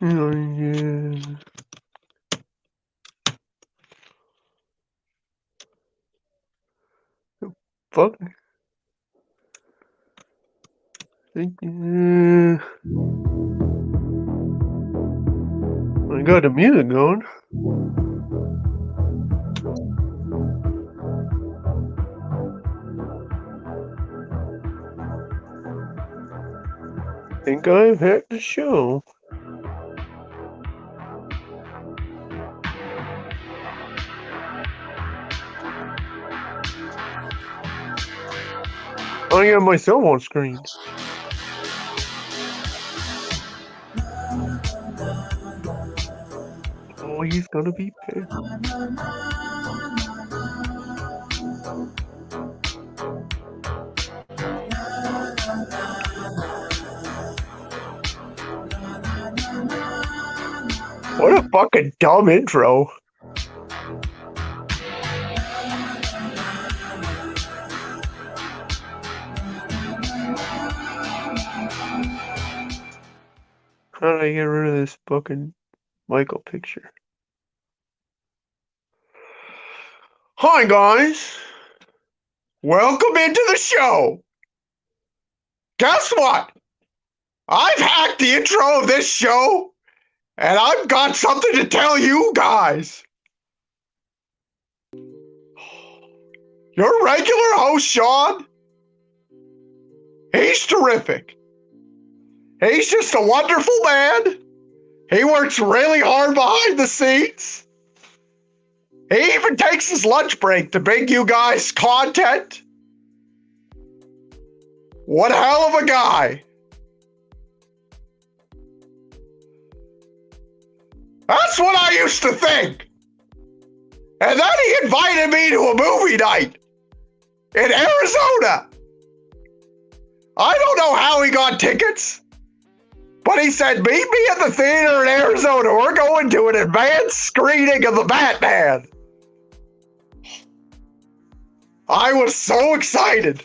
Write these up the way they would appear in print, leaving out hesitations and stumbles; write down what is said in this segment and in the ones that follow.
Yeah. Fuck. I got the music going. Think I've had the show. I got myself on screen. Oh, he's gonna be pissed. What a fucking dumb intro. How did I get rid of this fucking Michael picture? Hi, guys. Welcome into the show. Guess what? I've hacked the intro of this show, and I've got something to tell you guys. Your regular host, Sean, he's terrific. He's just a wonderful man. He works really hard behind the scenes. He even takes his lunch break to bring you guys content. What a hell of a guy. That's what I used to think. And then he invited me to a movie night in Arizona. I don't know how he got tickets, but he said, meet me at the theater in Arizona. We're going to an advanced screening of the Batman. I was so excited.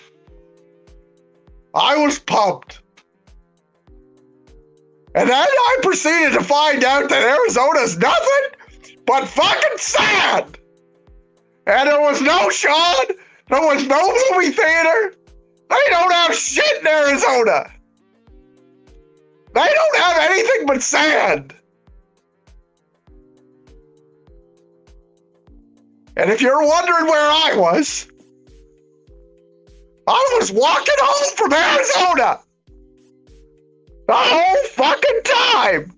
I was pumped. And then I proceeded to find out that Arizona's nothing but fucking sad. And there was no Sean. There was no movie theater. They don't have shit in Arizona. They don't have anything but sand. And if you're wondering where I was walking home from Arizona the whole fucking time.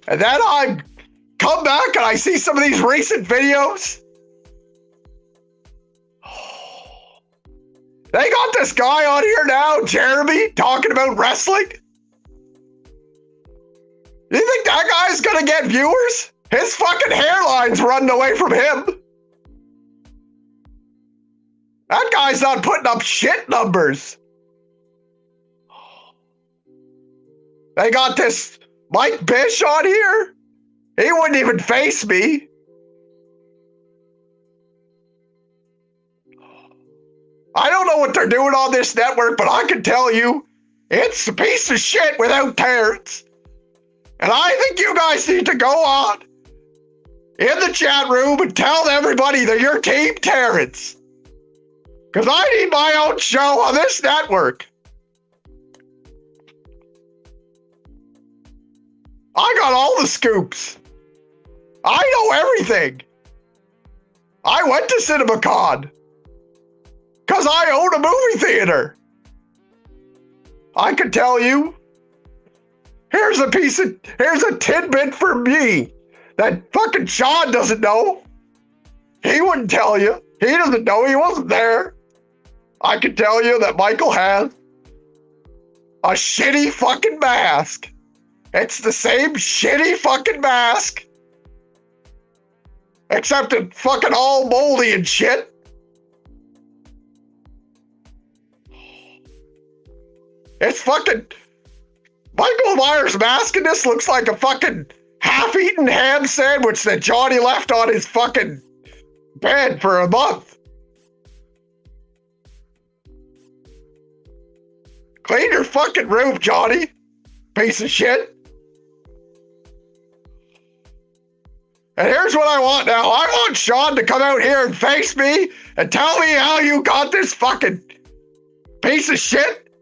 And then I come back and I see some of these recent videos. They got this guy on here now, Jeremy, talking about wrestling. You think that guy's gonna get viewers? His fucking hairline's running away from him. That guy's not putting up shit numbers. They got this Mike Bish on here. He wouldn't even face me. I don't know what they're doing on this network, but I can tell you, it's a piece of shit without Terrence. And I think you guys need to go on in the chat room and tell everybody that you're Team Terrence. Because I need my own show on this network. I got all the scoops. I know everything. I went to CinemaCon. Because I own a movie theater. I can tell you. Here's a tidbit for me that fucking Sean doesn't know. He wouldn't tell you. He doesn't know. He wasn't there. I can tell you that Michael has a shitty fucking mask. It's the same shitty fucking mask. Except it's fucking all moldy and shit. It's fucking... Michael Myers' mask in this looks like a fucking half-eaten ham sandwich that Johnny left on his fucking bed for a month. Clean your fucking room, Johnny. Piece of shit. And here's what I want now. I want Sean to come out here and face me and tell me how you got this fucking piece of shit.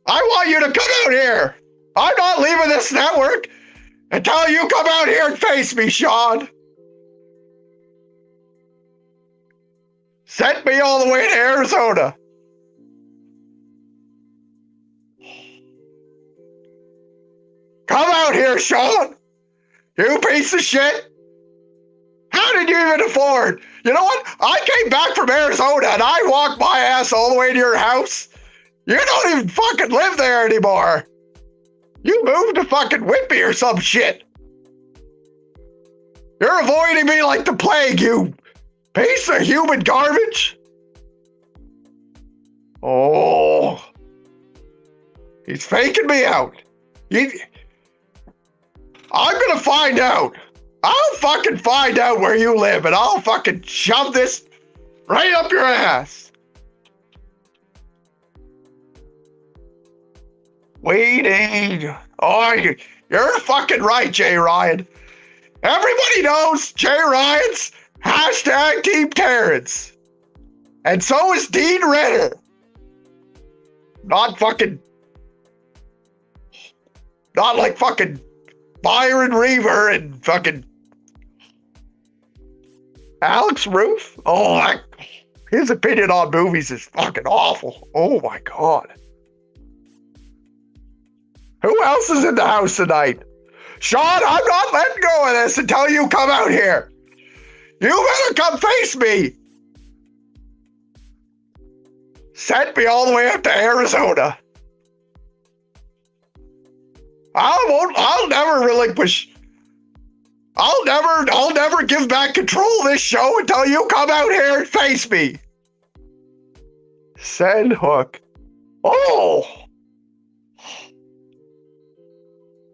I want you to come out here. I'm not leaving this network until you come out here and face me, Sean. Sent me all the way to Arizona. Come out here, Sean. You piece of shit. How did you even afford? You know what? I came back from Arizona and I walked my ass all the way to your house. You don't even fucking live there anymore. You moved to fucking Whitby or some shit. You're avoiding me like the plague, you piece of human garbage. Oh. He's faking me out. I'm gonna find out. I'll fucking find out where you live and I'll fucking shove this right up your ass. Waiting. Oh, you're fucking right, Jay Ryan. Everybody knows Jay Ryan's hashtag Team Terrence. And so is Dean Ritter. Not like fucking Byron Reaver and fucking Alex Roof. Oh, his opinion on movies is fucking awful. Oh my God. Who else is in the house tonight? Sean, I'm not letting go of this until you come out here. You better come face me. Sent me all the way up to Arizona. I'll never relinquish. I'll never give back control of this show until you come out here and face me. Send hook. Oh.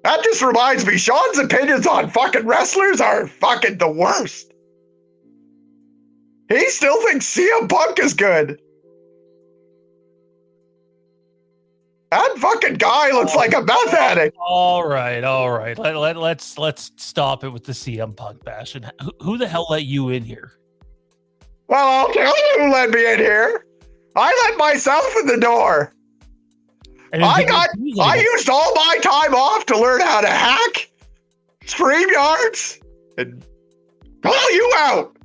That just reminds me, Sean's opinions on fucking wrestlers are fucking the worst. He still thinks CM Punk is good. That fucking guy looks like a meth addict. All right. Let's stop it with the CM Punk bash. And who the hell let you in here? Well, I'll tell you who let me in here. I let myself in the door. I used all my time off to learn how to hack StreamYards and call you out.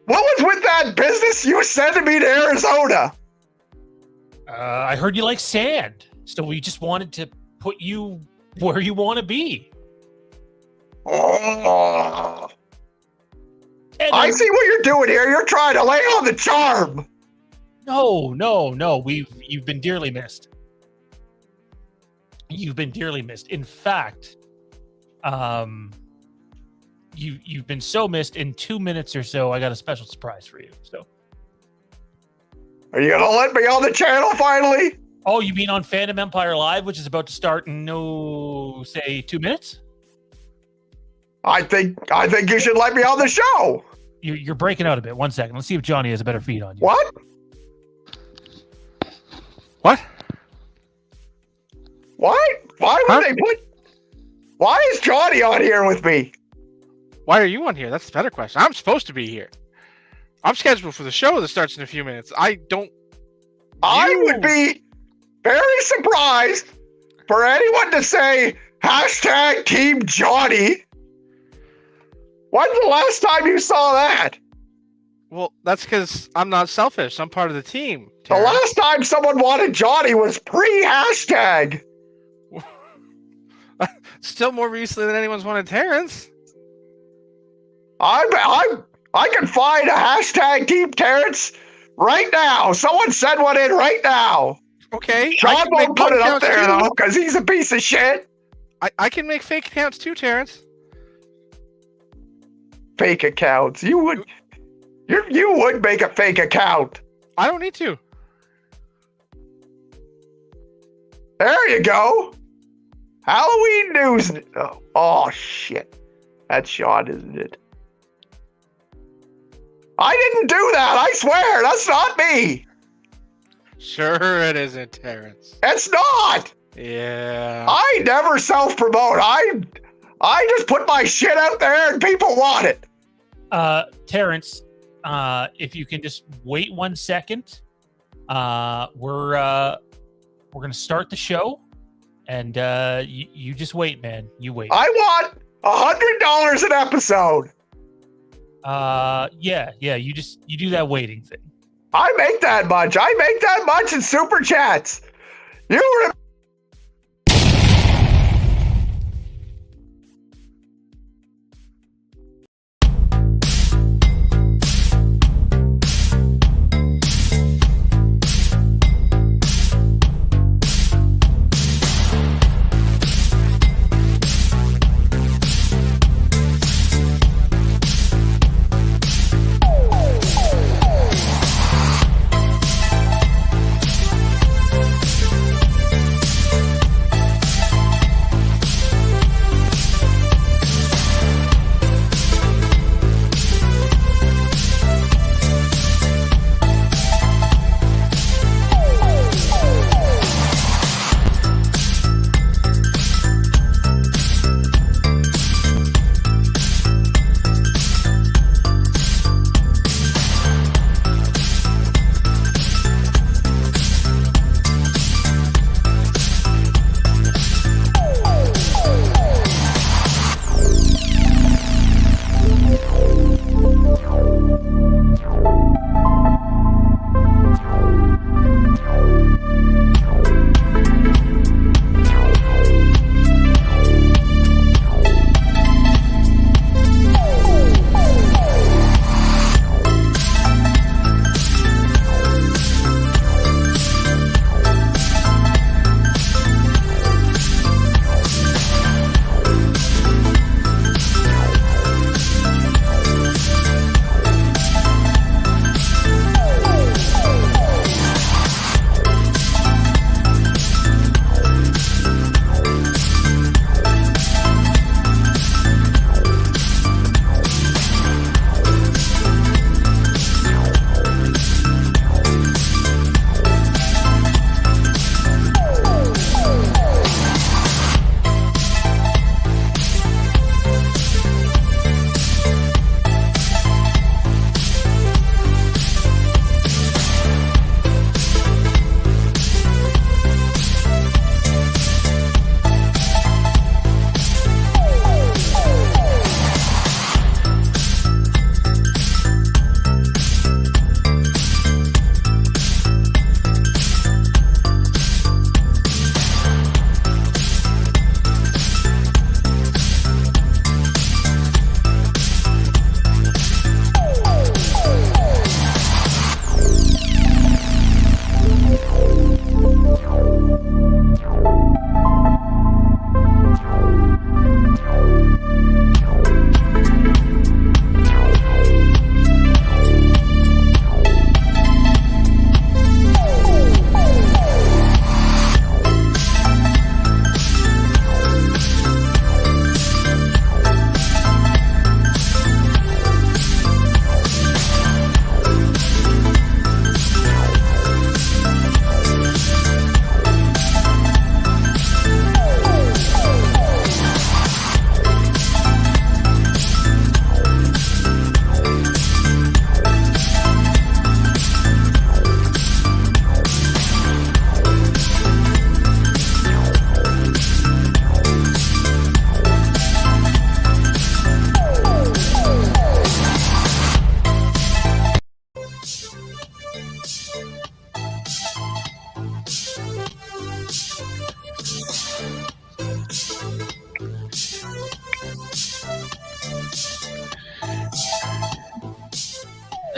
What was with that business you sending me to Arizona? I heard you like sand, so we just wanted to put you where you want to be. Oh. I see what you're doing here. You're trying to lay on the charm. No. You've been dearly missed. You've been dearly missed. In fact, you've been so missed. In 2 minutes or so, I got a special surprise for you. So, are you gonna let me on the channel finally? Oh, you mean on Phantom Empire Live, which is about to start in say 2 minutes? I think you should let me on the show. You're breaking out a bit. 1 second. Let's see if Johnny has a better feed on you. What? Why would they put? Why is Johnny on here with me? Why are you on here? That's the better question. I'm supposed to be here. I'm scheduled for the show that starts in a few minutes. I would be very surprised for anyone to say hashtag Team Johnny. When's the last time you saw that? Well, that's because I'm not selfish. I'm part of the team. The last time someone wanted Johnny was pre-hashtag. Still more recently than anyone's wanted Terrence. I can find a hashtag Team Terrence right now. Someone send one in right now. Okay. Sean won't put it up there though, because he's a piece of shit. I can make fake accounts too, Terrence. Fake accounts. You would make a fake account. I don't need to. There you go. Halloween news. Oh shit. That's Sean, isn't it? I didn't do that. I swear. That's not me. Sure it isn't, Terrence. It's not. Yeah. I never self-promote. I just put my shit out there and people want it. Terrence, if you can just wait 1 second, we're gonna start the show, and you just wait, man. You wait. I want $100 an episode. Yeah. You do that waiting thing. I make that much. I make that much in super chats. You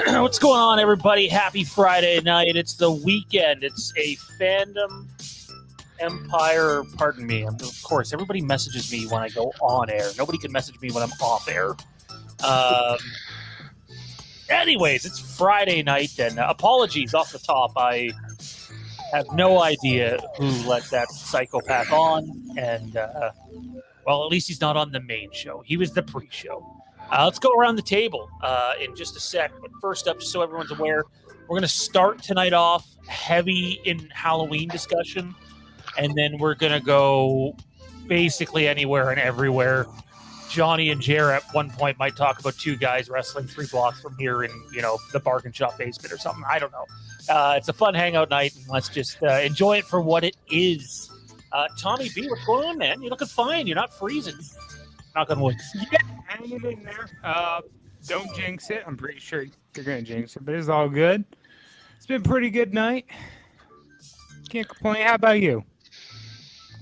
What's going on, everybody? Happy Friday night. It's the weekend. It's a fandom empire. Pardon me. Of course, everybody messages me when I go on air. Nobody can message me when I'm off air. Anyways, it's Friday night, and apologies off the top. I have no idea who let that psychopath on, and, well, at least he's not on the main show. He was the pre-show. Let's go around the table in just a sec. But first up, just so everyone's aware, We're gonna start tonight off heavy in Halloween discussion, and then we're gonna go basically anywhere and everywhere. Johnny and Jer at one point might talk about two guys wrestling 3 blocks from here in, the bargain shop basement or something. I don't know. It's a fun hangout night, and let's just enjoy it for what it is. Tommy B, what's going on, man? You're looking fine. You're not freezing. Knock on wood. Yeah, hanging in there. Don't jinx it. I'm pretty sure you're going to jinx it, but it's all good. It's been a pretty good night. Can't complain. How about you?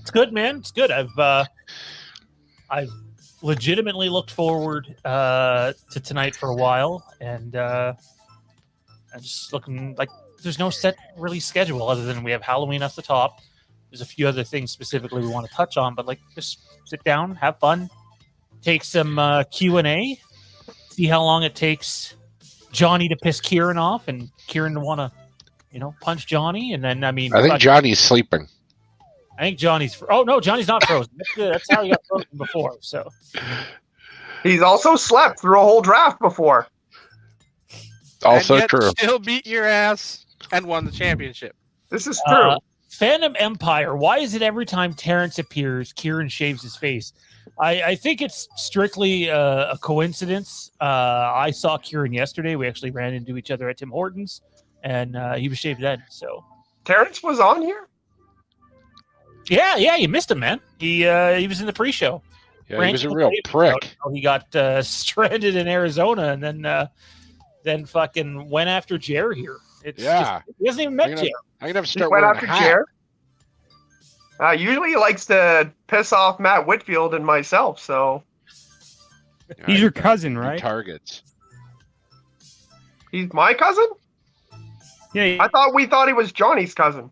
It's good, man. It's good. I've legitimately looked forward to tonight for a while, and I'm just looking like there's no set release schedule other than we have Halloween off the top. There's a few other things specifically we want to touch on, but just sit down, have fun, take some Q&A, see how long it takes Johnny to piss Kieran off and Kieran to want to, punch Johnny, and then I think Johnny's sleeping. I think Johnny's. Oh no, Johnny's not frozen. That's how he got frozen before. So he's also slept through a whole draft before. Also And yet true. Still beat your ass and won the championship. This is true. Phantom Empire. Why is it every time Terrence appears, Kieran shaves his face? I think it's strictly a coincidence. I saw Kieran yesterday. We actually ran into each other at Tim Hortons, and he was shaved then. So Terrence was on here. Yeah, you missed him, man. He was in the pre-show. Yeah, he was a real prick. He got stranded in Arizona, and then fucking went after Jer here. He hasn't even met Jer. I'm gonna have to start went wearing after a hat. Jer. Usually he likes to piss off Matt Whitfield and myself. So he's your cousin, right? Targets. He's my cousin. Yeah. We thought he was Johnny's cousin.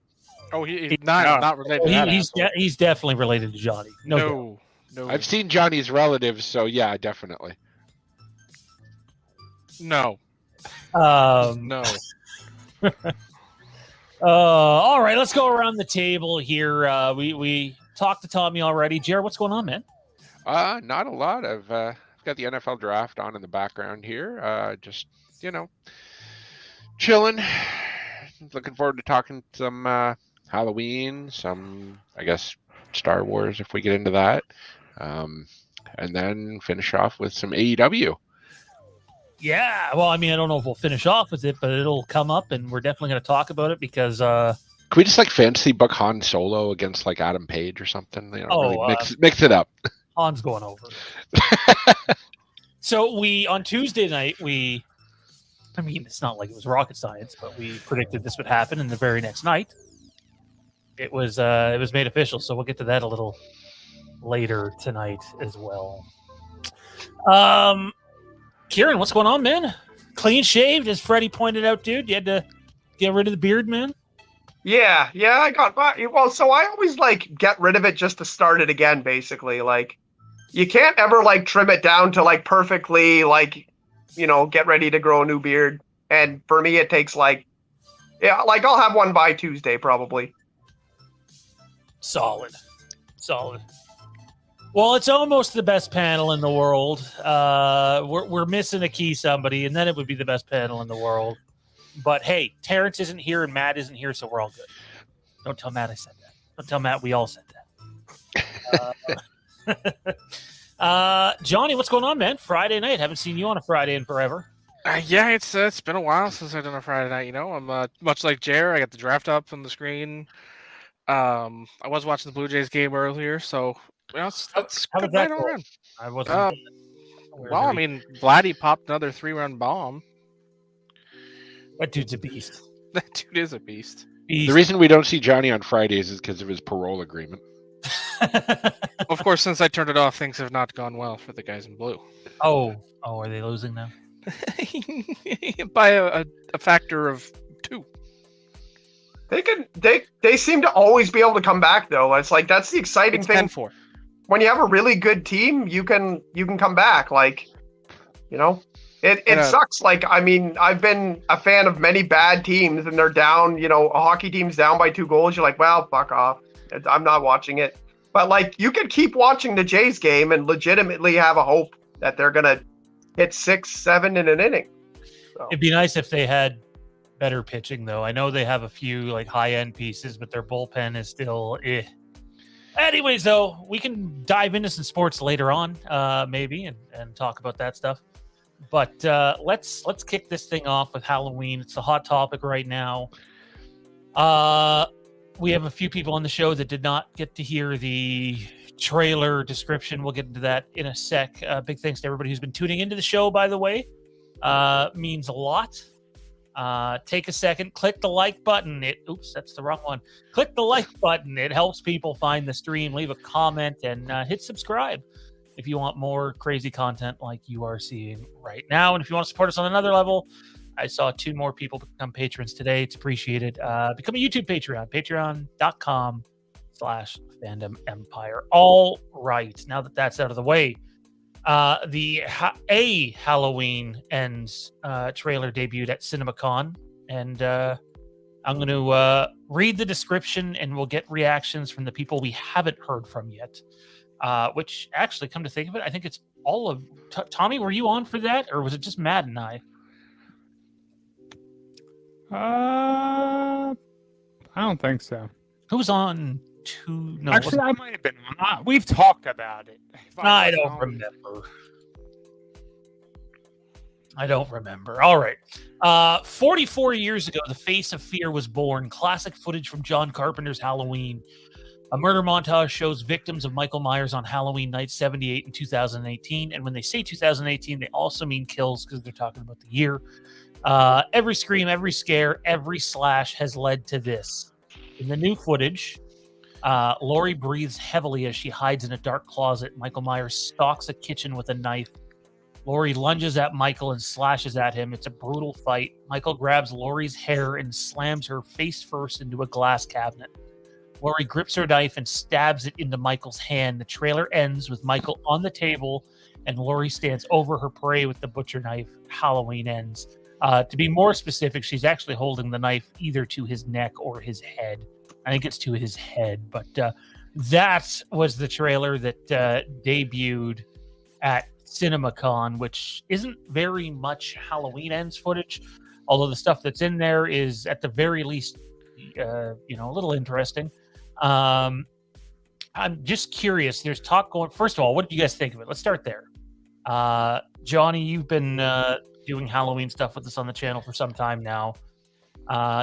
Oh, he's not related. To that he's definitely related to Johnny. No. I've seen Johnny's relatives, so yeah, definitely. No. No. All right, let's go around the table here. We talked to Tommy already. Jared, what's going on, man? Not a lot. I've got the NFL draft on in the background here. Just chilling. Looking forward to talking some Halloween, some I guess Star Wars if we get into that, and then finish off with some AEW. Yeah, well, I don't know if we'll finish off with it, but it'll come up, and we're definitely going to talk about it because. Can we just fantasy book Han Solo against Adam Page or something? Really mix it up. Han's going over. So on Tuesday night it's not like it was rocket science, but we predicted this would happen, and the very next night, it was made official. So we'll get to that a little later tonight as well. Kieran, what's going on, man? Clean shaved, as Freddie pointed out, dude. You had to get rid of the beard, man. Yeah, I got. Well, so I always get rid of it just to start it again. Basically, you can't ever trim it down to perfectly get ready to grow a new beard. And for me, it takes I'll have one by Tuesday probably. Solid. Well, it's almost the best panel in the world. We're missing a key somebody, and then it would be the best panel in the world. But hey, Terrence isn't here and Matt isn't here, so we're all good. Don't tell Matt I said that. Don't tell Matt we all said that. Johnny, what's going on, man? Friday night. Haven't seen you on a Friday in forever. Yeah, it's been a while since I've done a Friday night. I'm much like Jer. I got the draft up on the screen. I was watching the Blue Jays game earlier, so that's good night all around. I wasn't. Vladdy popped another 3-run bomb. That dude's a beast. That dude is a beast. The reason we don't see Johnny on Fridays is because of his parole agreement. Of course, since I turned it off, things have not gone well for the guys in blue. Oh, are they losing now? By a factor of 2. They seem to always be able to come back though. It's that's the exciting thing. 10-4. When you have a really good team, you can come back. It sucks. I've been a fan of many bad teams, and they're down. A hockey team's down by 2 goals. You're well, fuck off. I'm not watching it. But you could keep watching the Jays game and legitimately have a hope that they're gonna hit 6-7 in an inning. So. It'd be nice if they had better pitching, though. I know they have a few like high-end pieces, but their bullpen is still eh. Anyways, though, we can dive into some sports later on, maybe, and talk about that stuff. But let's kick this thing off with Halloween. It's a hot topic right now. We have a few people on the show that did not get to hear the trailer description. We'll get into that in a sec. Big thanks to everybody who's been tuning into the show, by the way. Means a lot. Take a second, click the like button. Oops, that's the wrong one. Click the like button. It helps people find the stream. Leave a comment and hit subscribe if you want more crazy content like you are seeing right now. And if you want to support us on another level, I saw 2 more people become patrons today. It's appreciated. Become a YouTube Patreon, patreon.com/Fandom Empire. All right, now that that's out of the way, the Halloween Ends trailer debuted at CinemaCon, and I'm going to read the description, and we'll get reactions from the people we haven't heard from yet. Which actually, come to think of it, I think it's all of Tommy. Were you on for that, or was it just Matt and I? I don't think so. Who was on? No, actually, I might have been on. We've talked about it. I don't remember. I don't remember. All right. 44 years ago, The Face of Fear was born. Classic footage from John Carpenter's Halloween. A murder montage shows victims of Michael Myers on Halloween night 78 and 2018. And when they say 2018, they also mean kills because they're talking about the year. Every scream, every scare, every slash has led to this. In the new footage, Laurie breathes heavily as she hides in a dark closet. Michael Myers stalks a kitchen with a knife. Laurie lunges at Michael and slashes at him. It's a brutal fight. Michael grabs Laurie's hair and slams her face first into a glass cabinet. Laurie grips her knife and stabs it into Michael's hand. The trailer ends with Michael on the table and Laurie stands over her prey with the butcher knife. Halloween ends. To be more specific, she's actually holding the knife either to his neck or his head. I think it's to his head, but that was the trailer that debuted at CinemaCon, which isn't very much Halloween Ends footage, although the stuff that's in there is at the very least, a little interesting. I'm just curious. There's talk going. First of all, what did you guys think of it? Let's start there. Johnny, you've been doing Halloween stuff with us on the channel for some time now.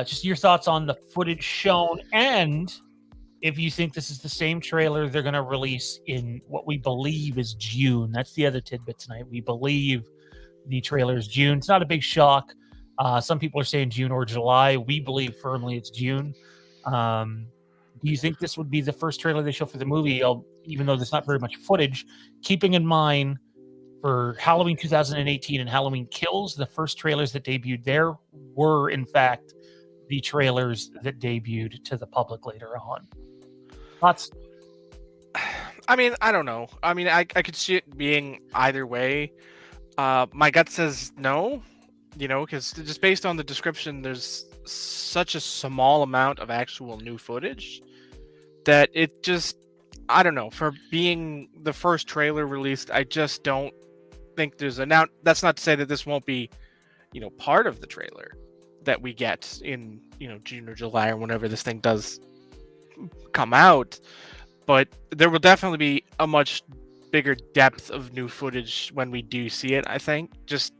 Just your thoughts on the footage shown, and if you think this is the same trailer they're going to release in what we believe is June. That's the other tidbit tonight. We believe the trailer is June. It's not a big shock. Some people are saying June or July. We believe firmly it's June. Do you think this would be the first trailer they show for the movie, even though there's not very much footage, keeping in mind for Halloween 2018 and Halloween Kills, the first trailers that debuted there were, in fact, the trailers that debuted to the public later on? Thoughts? I mean, I don't know. I mean, I could see it being either way. My gut says no, because just based on the description, there's such a small amount of actual new footage that it just, I don't know, for being the first trailer released, I just don't think there's now that's not to say that this won't be, part of the trailer that we get in, June or July or whenever this thing does come out, but there will definitely be a much bigger depth of new footage when we do see it, I think, just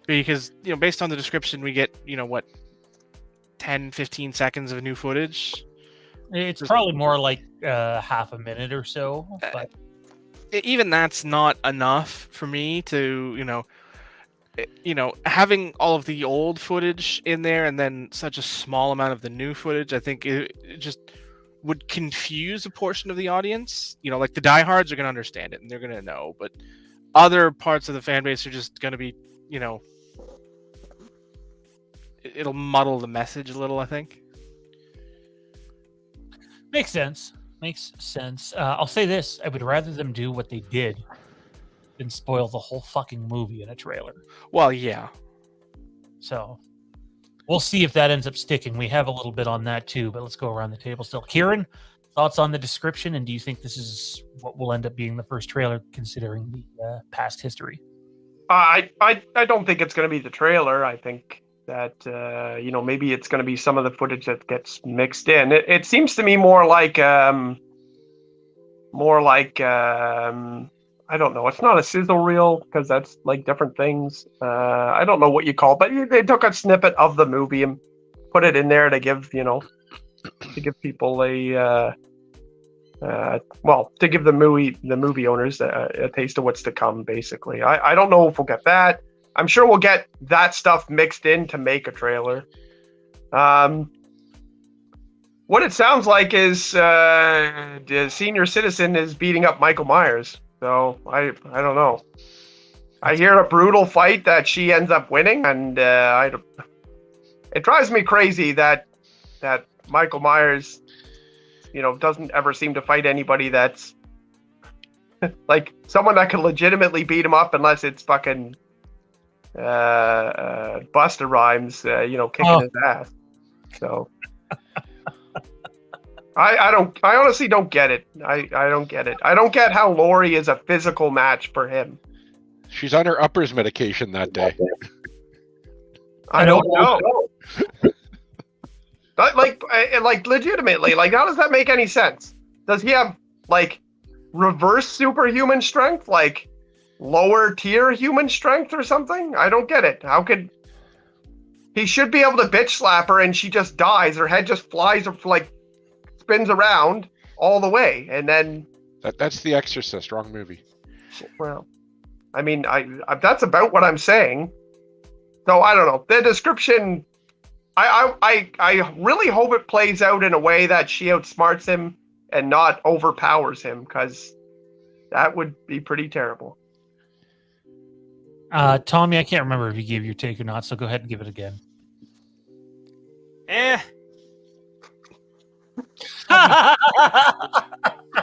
because, based on the description we get, 10-15 seconds of new footage. It's probably more like half a minute or so, but even that's not enough for me to, having all of the old footage in there and then such a small amount of the new footage, I think it just would confuse a portion of the audience. Like the diehards are going to understand it and they're going to know, but other parts of the fan base are just going to be, it'll muddle the message a little, I think. Makes sense. I'll say this. I would rather them do what they did than spoil the whole fucking movie in a trailer. Well, yeah. So we'll see if that ends up sticking. We have a little bit on that too, but let's go around the table still. Kieran, thoughts on the description, and do you think this is what will end up being the first trailer considering the past history? I don't think it's going to be the trailer. I think that maybe it's going to be some of the footage that gets mixed in. It seems to me more like I don't know. It's not a sizzle reel because that's like different things. I don't know what you call it, but they took a snippet of the movie and put it in there to give people to give the movie owners a taste of what's to come. Basically, I don't know if we'll get that. I'm sure we'll get that stuff mixed in to make a trailer. What it sounds like is the senior citizen is beating up Michael Myers. So I don't know. I hear a brutal fight that she ends up winning, and it drives me crazy that Michael Myers, doesn't ever seem to fight anybody that's like someone that can legitimately beat him up, unless it's fucking Busta Rhymes, kicking his ass. So I honestly don't get it. I don't get it. I don't get how Laurie is a physical match for him. She's on her uppers medication that day. I don't know. like legitimately, like, how does that make any sense? Does he have like reverse superhuman strength, like lower tier human strength or something? I don't get it. How could he should be able to bitch slap her and she just dies? Her head just flies, like spins around all the way, and then that's The Exorcist. Wrong movie. Well, I mean, I that's about what I'm saying. So I don't know. The description, I really hope it plays out in a way that she outsmarts him and not overpowers him, because that would be pretty terrible. Tommy, I can't remember if you gave your take or not, so go ahead and give it again. Yeah.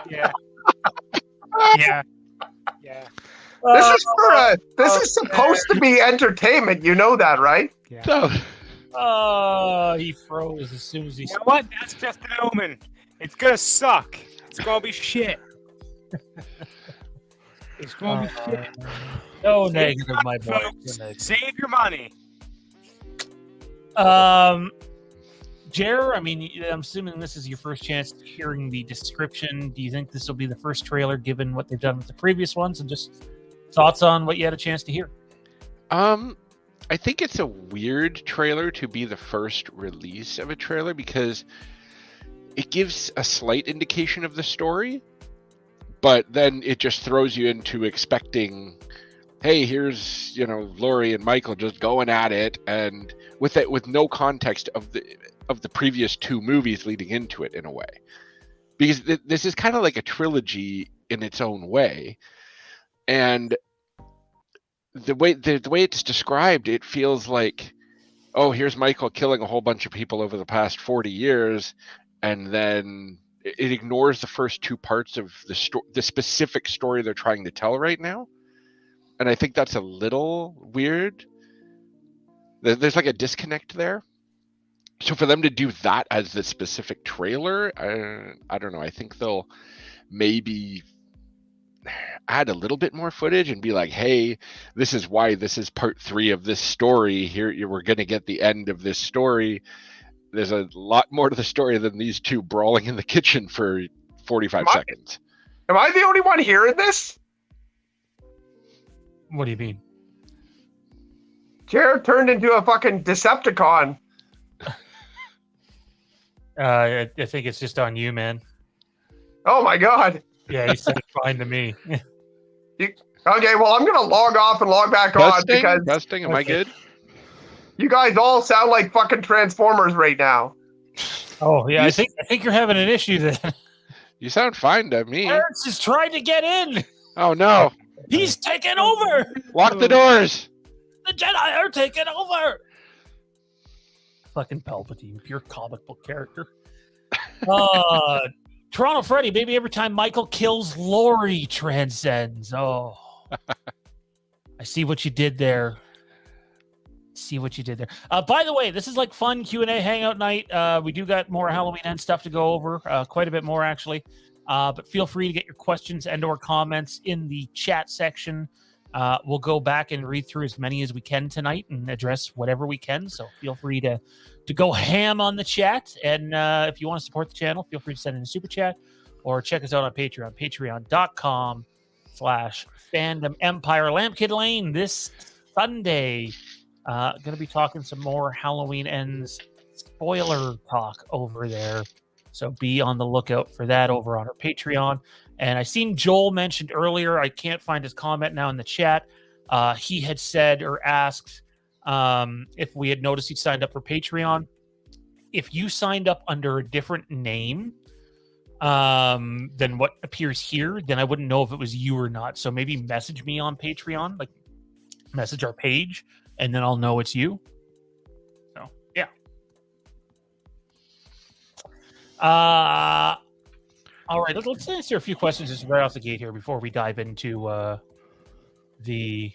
Yeah. This is supposed to be entertainment. You know that, right? Yeah. Oh, he froze as soon as he. You know what? That's just an omen. It's gonna suck. It's gonna be shit. It's gonna be shit. No negative, my boy. Folks, save your money. Jer, I mean, I'm assuming this is your first chance hearing the description. Do you think this will be the first trailer, given what they've done with the previous ones, and just thoughts on what you had a chance to hear? I think it's a weird trailer to be the first release of a trailer, because it gives a slight indication of the story, but then it just throws you into expecting, hey, here's Laurie and Michael just going at it, and with no context of the previous two movies leading into it, in a way, because this is kind of like a trilogy in its own way, and the way it's described, it feels like, oh, here's Michael killing a whole bunch of people over the past 40 years, and then it ignores the first two parts of the specific story they're trying to tell right now. And I think that's a little weird. There's like a disconnect there. So for them to do that as the specific trailer, I don't know. I think they'll maybe add a little bit more footage and be like, hey, this is why this is part 3 of this story. Here, we're going to get the end of this story. There's a lot more to the story than these two brawling in the kitchen for 45 seconds. Am I the only one hearing this? What do you mean? Jared turned into a fucking Decepticon. I think it's just on you, man. Oh my god. Yeah, he said fine to me. Okay, well, I'm gonna log off and log back on because testing. Am I good? You guys all sound like fucking Transformers right now. Oh yeah, I think you're having an issue then. You sound fine to me. Terrence is trying to get in. Oh no. He's taking over. Lock the doors. The Jedi are taking over. Fucking Palpatine, pure comic book character. Toronto Freddy, maybe every time Michael kills, Laurie transcends. Oh, I see what you did there. By the way, this is like fun Q&A hangout night. We do got more Halloween and stuff to go over, quite a bit more actually. But feel free to get your questions and or comments in the chat section. We'll go back and read through as many as we can tonight and address whatever we can. So feel free to go ham on the chat. And if you want to support the channel, feel free to send in a super chat or check us out on Patreon, patreon.com/Fandom Empire. Lampkid Lane this Sunday. Going to be talking some more Halloween Ends spoiler talk over there. So be on the lookout for that over on our Patreon. And I seen Joel mentioned earlier, I can't find his comment now in the chat. He had said or asked if we had noticed he signed up for Patreon. If you signed up under a different name than what appears here, then I wouldn't know if it was you or not. So maybe message me on Patreon, like message our page, and then I'll know it's you. So, yeah. All right, let's answer a few questions just right off the gate here before we dive into the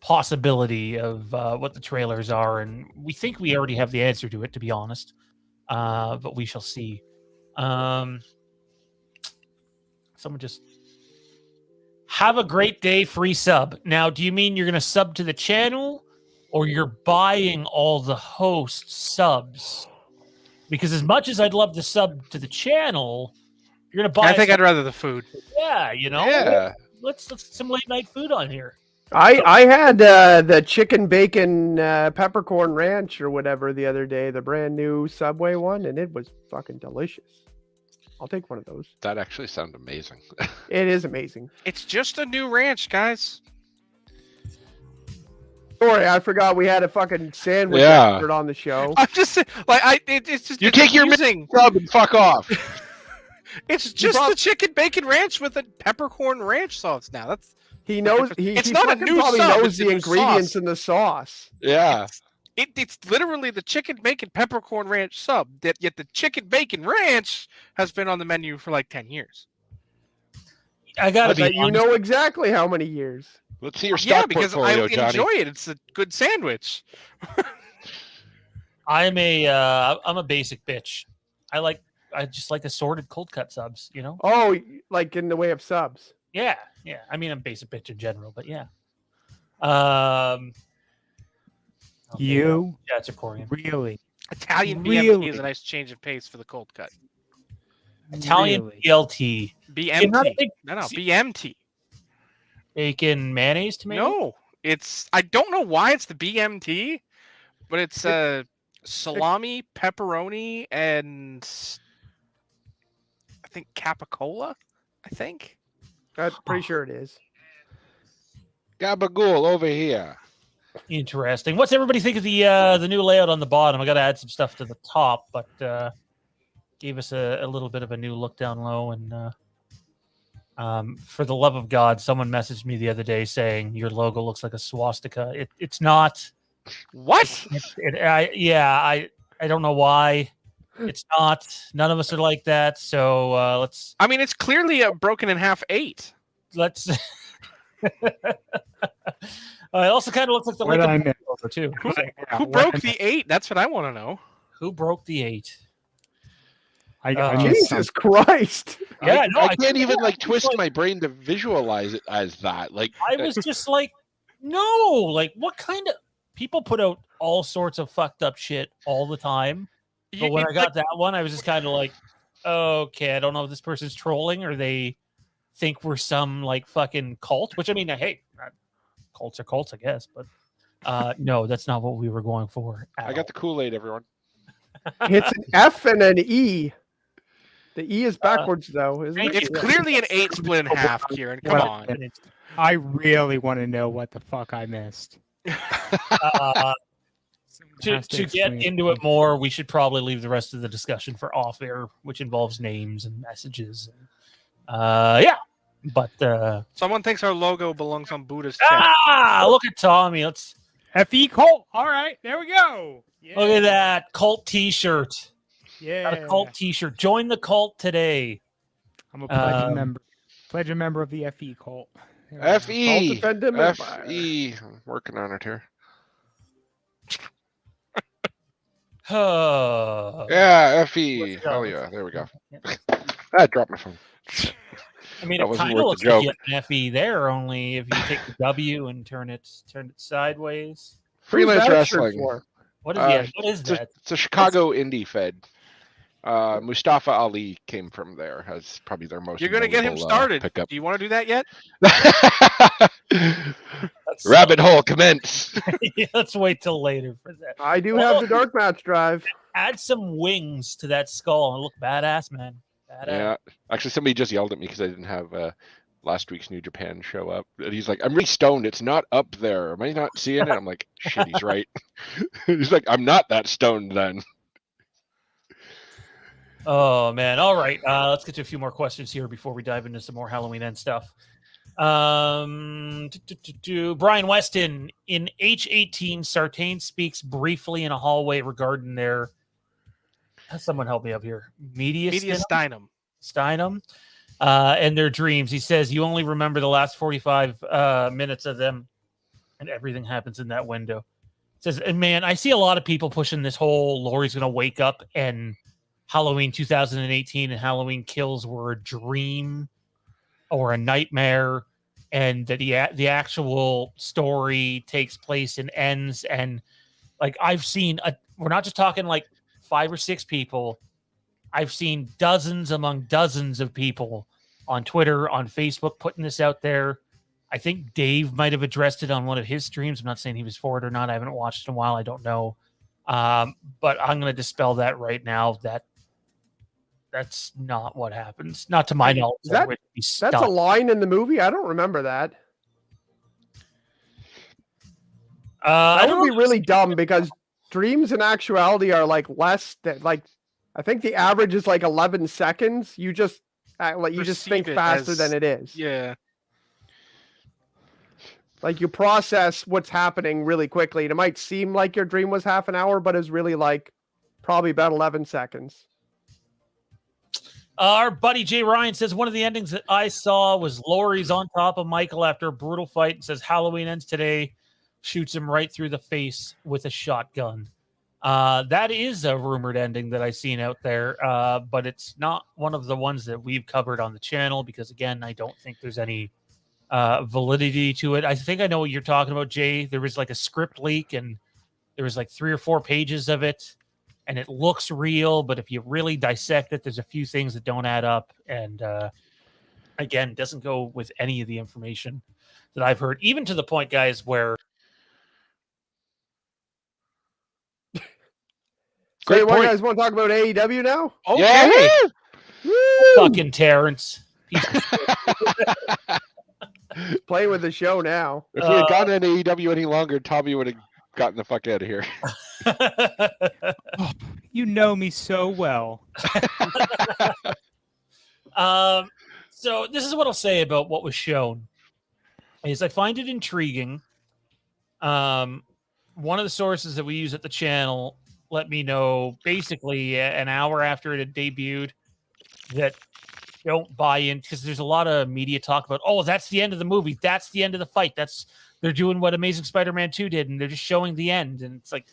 possibility of what the trailers are. And we think we already have the answer to it, to be honest, but we shall see. Someone just... Have a great day, free sub. Now, do you mean you're going to sub to the channel or you're buying all the host subs? Because as much as I'd love to sub to the channel, you're going to buy... I think I'd rather the food. Yeah, you know? Yeah. Let's some late night food on here. I had the chicken bacon peppercorn ranch or whatever the other day, the brand new Subway one, and it was fucking delicious. I'll take one of those. That actually sounds amazing. It is amazing. It's just a new ranch, guys. Sorry, I forgot we had a fucking sandwich Yeah. expert on the show. I'm just like it's just You it's take your amusing. Sub and fuck off. It's just the chicken bacon ranch with a peppercorn ranch sauce. Now that's He knows. It's He not a fucking new probably sub, knows it's a the new ingredients sauce. in the sauce. Yeah. it's literally the chicken bacon peppercorn ranch sub. Yet the chicken bacon ranch has been on the menu for like 10 years. I gotta be But you honest. know exactly how many years. Let's see your Yeah, stock because portfolio, I Johnny. enjoy it. It's a good sandwich. I'm a basic bitch. I just like assorted cold cut subs, you know? Oh, like in the way of subs. Yeah. I mean, I'm a basic bitch in general, but yeah. Okay, You yeah, it's recording. really, Italian BMT Really? is a nice change of pace for the cold cut. Italian really. BLT. BMT. You're not a big No, BMT. bacon mayonnaise tomato? No, I don't know why it's the BMT, but it's salami, pepperoni, and I think capicola. I think. I'm pretty sure it is. Gabagool over here. Interesting. What's everybody think of the new layout on the bottom? I got to add some stuff to the top, but gave us a little bit of a new look down low. And for the love of God, someone messaged me the other day saying your logo looks like a swastika. It's not. What? I don't know why. It's not. None of us are like that. So let's. I mean, it's clearly a broken in half 8. Let's. It also kind of looks like the What did I Lincoln miss? logo too. Who broke the 8? That's what I want to know. Who broke the 8? I Jesus missed Jesus Christ! Yeah, no, I can't even like I twist was like- my brain to visualize it as that. Like I was just like, no, like what kind of people put out all sorts of fucked up shit all the time. But when I got that one, I was just kind of like, okay, I don't know if this person's trolling or they think we're some like fucking cult. Which I mean, hey, cults are cults, I guess. But no, that's not what we were going for. I got the Kool-Aid, everyone. It's an F and an E. The E is backwards, though, isn't it? It's clearly an 8 split in half, Kieran. Come What? on. I really want to know what the fuck I missed. Someone has To get explain into to it more, we should probably leave the rest of the discussion for off air, which involves names and messages. Yeah, but Someone thinks our logo belongs on Buddha's chest. look at Tommy. Let's FE Colt. All right, there we go. Yeah. look at that cult T-shirt. Yeah. Got a cult T-shirt. Join the cult today. I'm a pledge member. Pledge a member of the FE Colt. There we go. FE. I'll defend him if I- FE. I'm working on it here. Yeah. Yeah, FE. Let's go. Hell yeah. There we go. Yeah. I dropped my phone. I mean, That it wasn't kind of worth the looks like you joke. have an FE there, only if you take the W and turn it sideways. Freelance Who's that shirt wrestling. for? What is what is It's a, that? it's a Chicago indie fed. Mustafa Ali came from there. As probably their most. You're gonna get him notable, started. Pickup. Do you want to do that yet? Rabbit hole commence. Yeah, let's wait till later for that. I do have the dark match drive. Add some wings to that skull and look badass, man. Badass. Yeah, actually, somebody just yelled at me because I didn't have last week's New Japan show up. And he's like, "I'm really stoned. It's not up there. Am I not seeing it?" I'm like, "Shit, he's right." He's like, "I'm not that stoned then." Oh man! All right, let's get to a few more questions here before we dive into some more Halloween End stuff. Brian Weston in H18, Sartain speaks briefly in a hallway regarding their. Someone help me up here. Media Steinem, and their dreams. He says you only remember the last 45 minutes of them, and everything happens in that window. Says, and man, I see a lot of people pushing this whole Laurie's going to wake up and Halloween 2018 and Halloween Kills were a dream or a nightmare, and that the actual story takes place and ends. And like I've seen, we're not just talking like 5 or 6 people. I've seen dozens among dozens of people on Twitter, on Facebook, putting this out there. I think Dave might have addressed it on one of his streams. I'm not saying he was for it or not. I haven't watched it in a while. I don't know. But I'm going to dispel that right now. That's not what happens. Not to my knowledge. That's a line in the movie? I don't remember that. That would be really dumb because dreams in actuality are like less than like I think the average is like 11 seconds. You just think faster than it is. Yeah. Like you process what's happening really quickly. And it might seem like your dream was half an hour, but it's really like probably about 11 seconds. Our buddy Jay Ryan says one of the endings that I saw was Laurie's on top of Michael after a brutal fight and says Halloween ends today, shoots him right through the face with a shotgun. That is a rumored ending that I've seen out there, but it's not one of the ones that we've covered on the channel because, again, I don't think there's any validity to it. I think I know what you're talking about, Jay. There was like a script leak and there was like 3 or 4 pages of it. And it looks real, but if you really dissect it, there's a few things that don't add up. And again, doesn't go with any of the information that I've heard, even to the point, guys, where. Great point. You guys want to talk about AEW now? Okay. Woo! Fucking Terrence. Playing with the show now. If we had gotten an AEW any longer, Tommy would have gotten the fuck out of here. Oh, you know me so well. So this is what I'll say about what was shown. Is I find it intriguing. One of the sources that we use at the channel let me know basically an hour after it had debuted that don't buy in because there's a lot of media talk about, oh, that's the end of the movie. That's the end of the fight. They're doing what Amazing Spider-Man 2 did, and they're just showing the end. And it's like,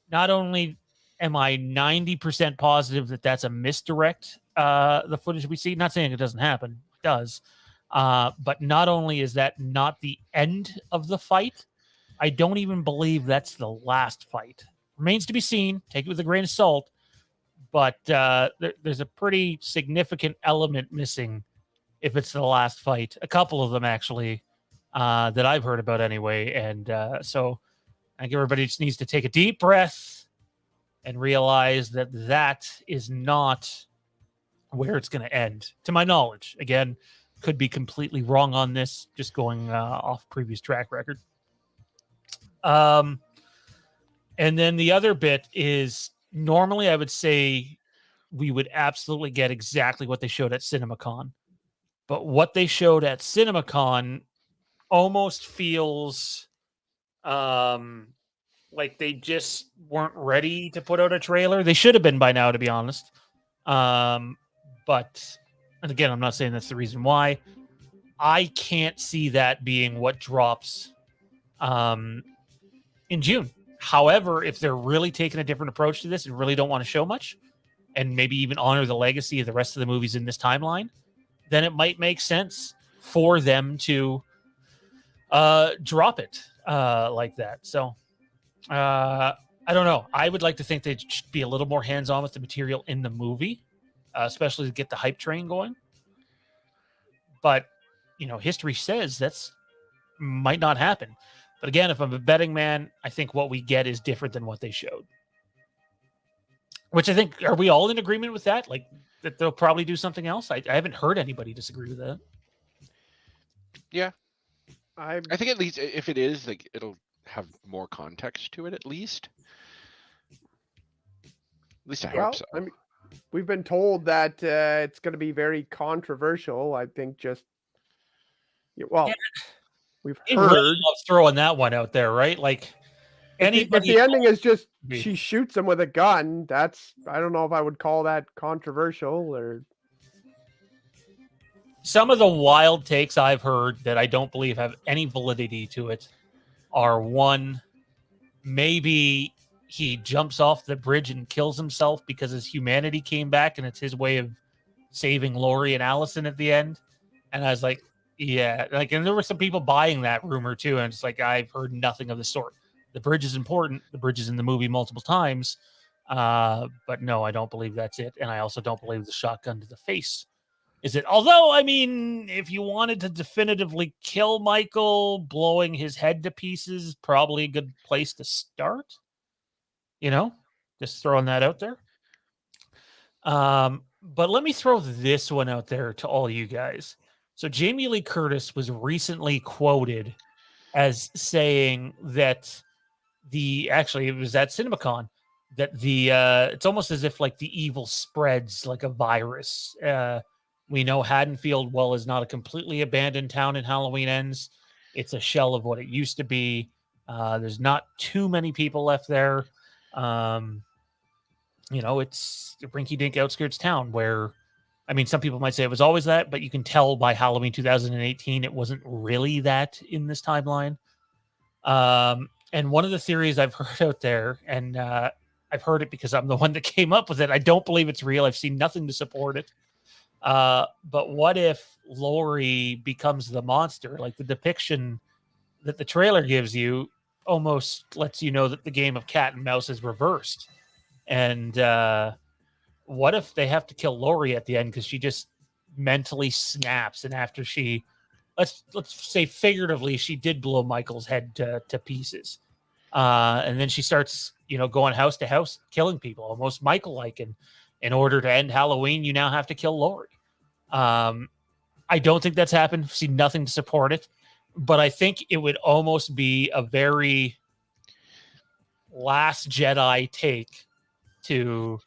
not only am I 90% positive that that's a misdirect, the footage we see, not saying it doesn't happen, it does. But not only is that not the end of the fight, I don't even believe that's the last fight. Remains to be seen. Take it with a grain of salt. But there's a pretty significant element missing if it's the last fight. A couple of them, actually, that I've heard about anyway. And so I think everybody just needs to take a deep breath and realize that that is not where it's going to end, to my knowledge. Again, could be completely wrong on this, just going off previous track record. And then the other bit is normally I would say we would absolutely get exactly what they showed at CinemaCon. But what they showed at CinemaCon almost feels like they just weren't ready to put out a trailer. They should have been by now, to be honest. But, and again, I'm not saying that's the reason why. I can't see that being what drops in June. However, if they're really taking a different approach to this and really don't want to show much and maybe even honor the legacy of the rest of the movies in this timeline, then it might make sense for them to drop it like that. So I don't know. I would like to think they'd be a little more hands-on with the material in the movie, especially to get the hype train going. But, history says that's might not happen. But again, if I'm a betting man, I think what we get is different than what they showed. Which I think, are we all in agreement with that? Like, that they'll probably do something else? I haven't heard anybody disagree with that. Yeah. I think at least if it is, like, it'll have more context to it at least. At least I hope so. I mean, we've been told that it's going to be very controversial. I think we've heard. Really loves throwing that one out there, right? Like, if the ending is just she shoots him with a gun, I don't know if I would call that controversial or. Some of the wild takes I've heard that I don't believe have any validity to it are, one, maybe he jumps off the bridge and kills himself because his humanity came back and it's his way of saving Laurie and Allison at the end. And I was like, yeah, like, and there were some people buying that rumor too. And it's like, I've heard nothing of the sort. The bridge is important. The bridge is in the movie multiple times. But no, I don't believe that's it. And I also don't believe the shotgun to the face is it. Although, I mean, if you wanted to definitively kill Michael, blowing his head to pieces, probably a good place to start. Just throwing that out there. But let me throw this one out there to all you guys. So Jamie Lee Curtis was recently quoted as saying that it was at CinemaCon, that it's almost as if like the evil spreads like a virus. We know Haddonfield is not a completely abandoned town in Halloween Ends. It's a shell of what it used to be. There's not too many people left there. It's a rinky-dink outskirts town where, I mean, some people might say it was always that, but you can tell by Halloween 2018 it wasn't really that in this timeline. And one of the theories I've heard out there, and I've heard it because I'm the one that came up with it. I don't believe it's real. I've seen nothing to support it. But what if Laurie becomes the monster? Like, the depiction that the trailer gives you almost lets you know that the game of cat and mouse is reversed. And what if they have to kill Laurie at the end because she just mentally snaps, and after she, let's say figuratively, she did blow Michael's head to pieces, and then she starts going house to house killing people, almost Michael-like, and in order to end Halloween, you now have to kill Laurie. I don't think that's happened. I've seen nothing to support it, but I think it would almost be a very Last Jedi take to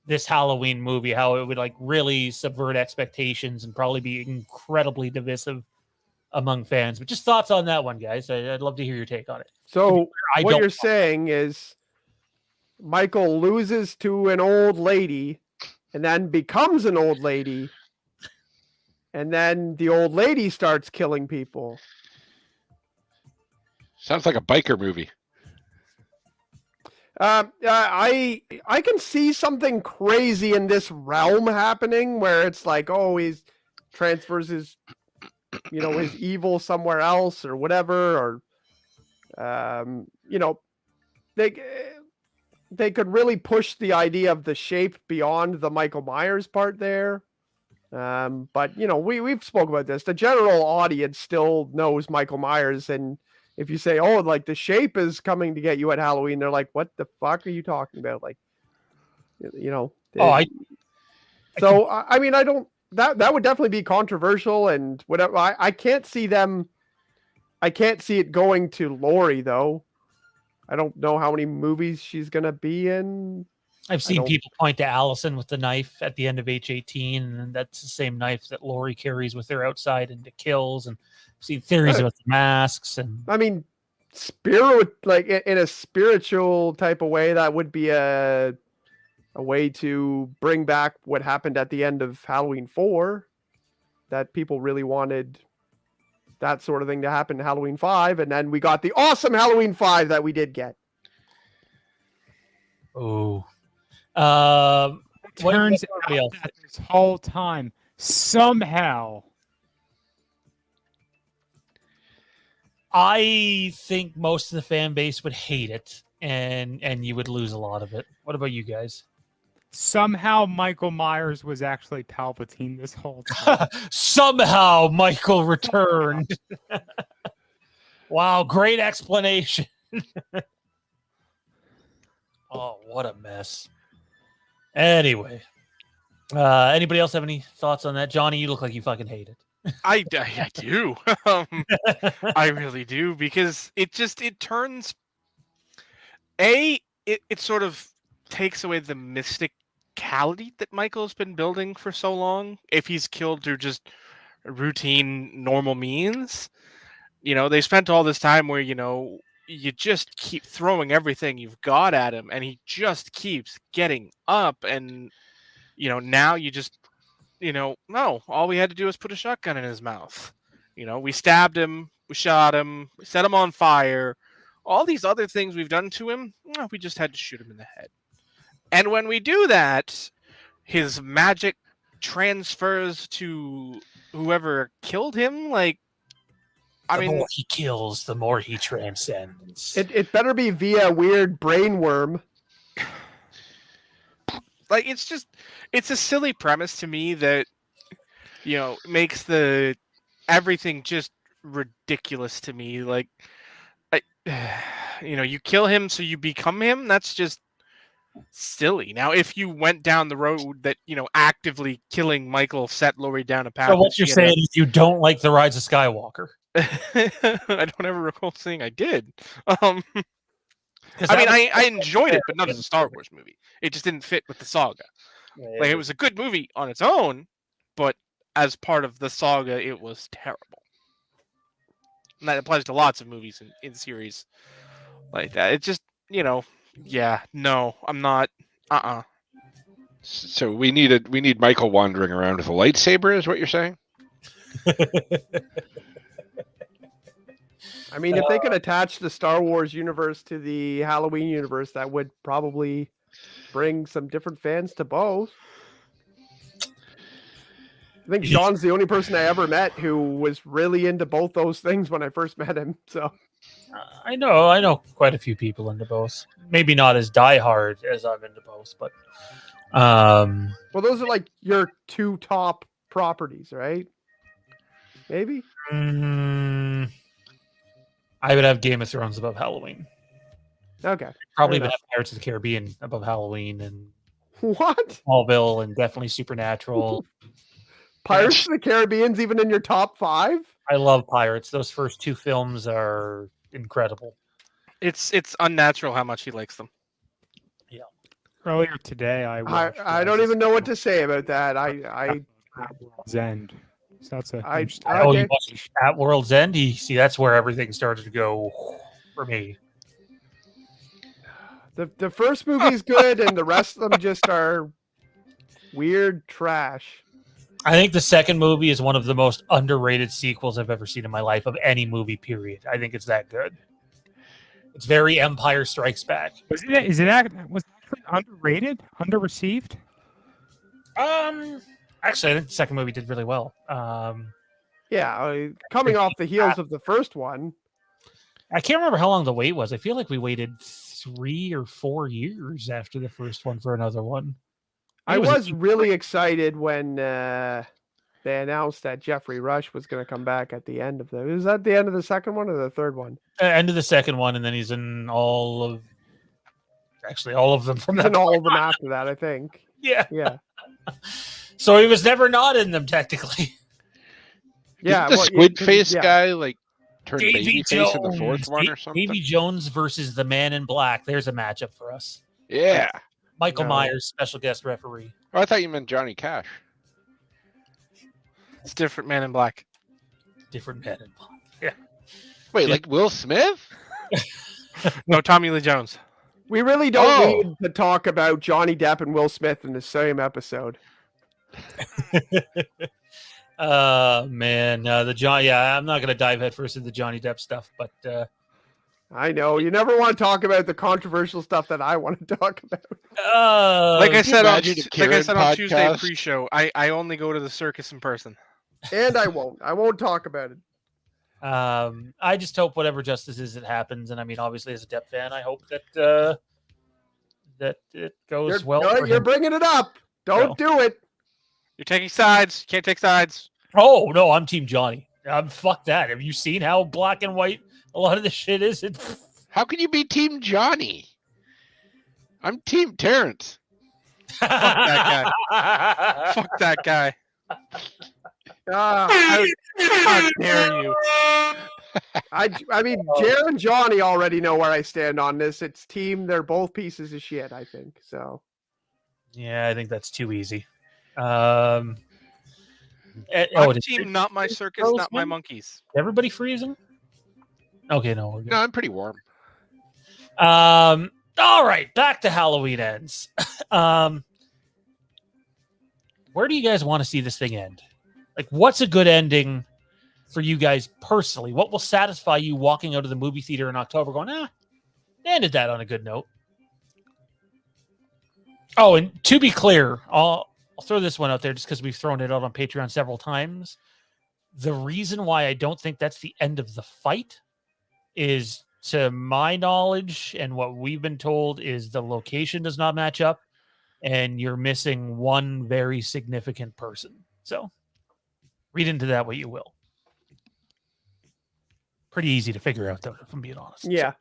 this Halloween movie, how it would like really subvert expectations and probably be incredibly divisive among fans. But just thoughts on that one, guys. I'd love to hear your take on it. So what you're saying is Michael loses to an old lady and then becomes an old lady, and then the old lady starts killing people. Sounds like a biker movie. I can see something crazy in this realm happening where it's like, oh, he transfers his evil somewhere else or whatever, or they could really push the idea of the shape beyond the Michael Myers part there. But we've spoken about this. The general audience still knows Michael Myers, and if you say, oh, like the shape is coming to get you at Halloween, they're like, what the fuck are you talking about? Like, I mean, I don't, that would definitely be controversial and whatever. I can't see it going to Laurie though. I don't know how many movies she's going to be in. I've seen people point to Allison with the knife at the end of H18, and that's the same knife that Laurie carries with her outside into kills, and I've seen theories about the masks. And I mean, like in a spiritual type of way, that would be a way to bring back what happened at the end of Halloween 4, that people really wanted that sort of thing to happen in Halloween 5, and then we got the awesome Halloween 5 that we did get. Turns out that this whole time Somehow. I think most of the fan base would hate it, and you would lose a lot of it. What about you guys? Somehow Michael Myers was actually Palpatine this whole time. Somehow Michael returned. Wow, great explanation. Oh, what a mess. Anyway, anybody else have any thoughts on that? Johnny, you look like you fucking hate it. I do. I really do, because it turns it sort of takes away the mysticality that Michael's been building for so long. If he's killed through just routine normal means, they spent all this time where you just keep throwing everything you've got at him, and he just keeps getting up, and now you just no, all we had to do was put a shotgun in his mouth. We stabbed him, we shot him, we set him on fire. All these other things we've done to him, we just had to shoot him in the head. And when we do that, his magic transfers to whoever killed him. The more he kills, the more he transcends. It better be via weird brain worm. It's a silly premise to me that makes everything just ridiculous to me. You kill him so you become him. That's just silly. Now, if you went down the road that actively killing Michael set Laurie down a path. So what you're saying is you don't like the Rise of Skywalker? I don't ever recall saying I did. I enjoyed it, but not as a Star Wars movie. It just didn't fit with the saga. Yeah, it was a good movie on its own, but as part of the saga, it was terrible. And that applies to lots of movies in series like that. It just, no, I'm not. So we need Michael wandering around with a lightsaber, is what you're saying? I mean, if they could attach the Star Wars universe to the Halloween universe, that would probably bring some different fans to both. I think Sean's the only person I ever met who was really into both those things when I first met him. So I know quite a few people into both. Maybe not as diehard as I'm into both, but well, those are like your two top properties, right? Maybe. I would have Game of Thrones above Halloween. Okay. Probably would have Pirates of the Caribbean above Halloween, and what? Smallville, and definitely Supernatural. Pirates of the Caribbean's even in your top 5? I love Pirates. Those first 2 films are incredible. It's unnatural how much he likes them. Yeah. Earlier today, I don't even know what to say about that. World's End. So that's you watched At World's End? See, that's where everything started to go for me. The first movie's good, and the rest of them just are weird trash. I think the second movie is one of the most underrated sequels I've ever seen in my life of any movie, period. I think it's that good. It's very Empire Strikes Back. Was it actually underrated? Under-received? Actually, I think the second movie did really well. Coming off the heels of the first one. I can't remember how long the wait was. I feel like we waited 3 or 4 years after the first one for another one. I was really excited when they announced that Jeffrey Rush was going to come back at the end of the. Was that the end of the second one or the third one? End of the second one, and then he's in all of them from that. And all of them after that, I think. Yeah. So he was never not in them technically. Yeah, the squid face guy turned baby face in the fourth one or something. Davy Jones versus the Man in Black. There's a matchup for us. Yeah. Michael Myers, special guest referee. Oh, I thought you meant Johnny Cash. It's different Man in Black. Different Man in Black. Yeah. Wait, like Will Smith? No, Tommy Lee Jones. We really don't need to talk about Johnny Depp and Will Smith in the same episode. Man, I'm not going to dive headfirst into the Johnny Depp stuff, but I know. You never want to talk about the controversial stuff that I want to talk about. Like I said on podcast? Tuesday pre-show, I only go to the circus in person. And I won't. I won't talk about it. I just hope whatever justice is, it happens. And I mean, obviously, as a Depp fan, I hope that that it goes well. No, you're bringing it up. Don't do it. You're taking sides. You can't take sides. Oh no, I'm Team Johnny. Fuck that. Have you seen how black and white a lot of this shit is? How can you be Team Johnny? I'm Team Terrence. Fuck that guy. Fuck that guy. How dare you? I mean, Jer and Johnny already know where I stand on this. It's team. They're both pieces of shit, I think. So. Yeah, I think that's too easy. I'm team, not my circus, not my monkeys. Everybody freezing? Okay, no. No, I'm pretty warm. All right, back to Halloween Ends. Where do you guys want to see this thing end? Like, what's a good ending for you guys personally? What will satisfy you walking out of the movie theater in October going, they ended that on a good note? Oh, and to be clear, I'll throw this one out there just because we've thrown it out on Patreon several times. The reason why I don't think that's the end of the fight is, to my knowledge and what we've been told, is the location does not match up and you're missing one very significant person. So read into that what you will. Pretty easy to figure out, though, if I'm being honest. Yeah.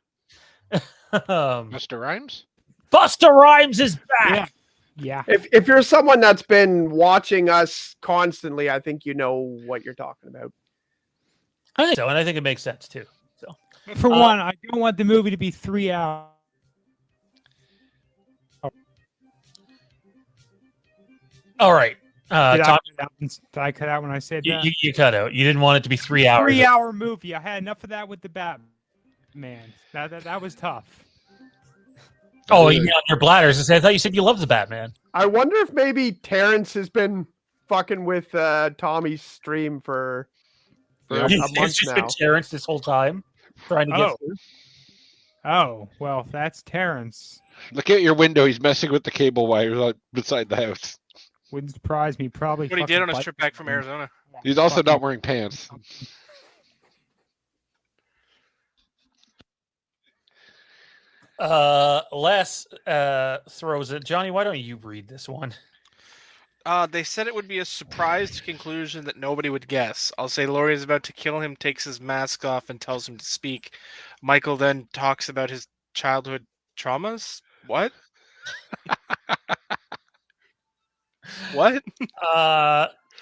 Mr. Rhymes? Busta Rhymes is back. Yeah. If you're someone that's been watching us constantly, I think you know what you're talking about. I think so, and I think it makes sense too. So, for one, I don't want the movie to be 3 hours. All right. Did I cut out when I said that? You cut out. You didn't want it to be 3 hours. 3-hour movie. I had enough of that with the Batman. That was tough. Oh, you mean on your bladders? I thought you said you loved the Batman. I wonder if maybe Terrence has been fucking with Tommy's stream for a month now. Been Terrence this whole time trying to get through. Oh, well, that's Terrence. Look at your window. He's messing with the cable wires beside the house. Wouldn't surprise me. Probably what he did on his trip back from Arizona. He's also not wearing pants. Les throws it. Johnny, why don't you read this one? They said it would be a surprised conclusion that nobody would guess. I'll say Laurie is about to kill him, takes his mask off, and tells him to speak. Michael then talks about his childhood traumas. What? What?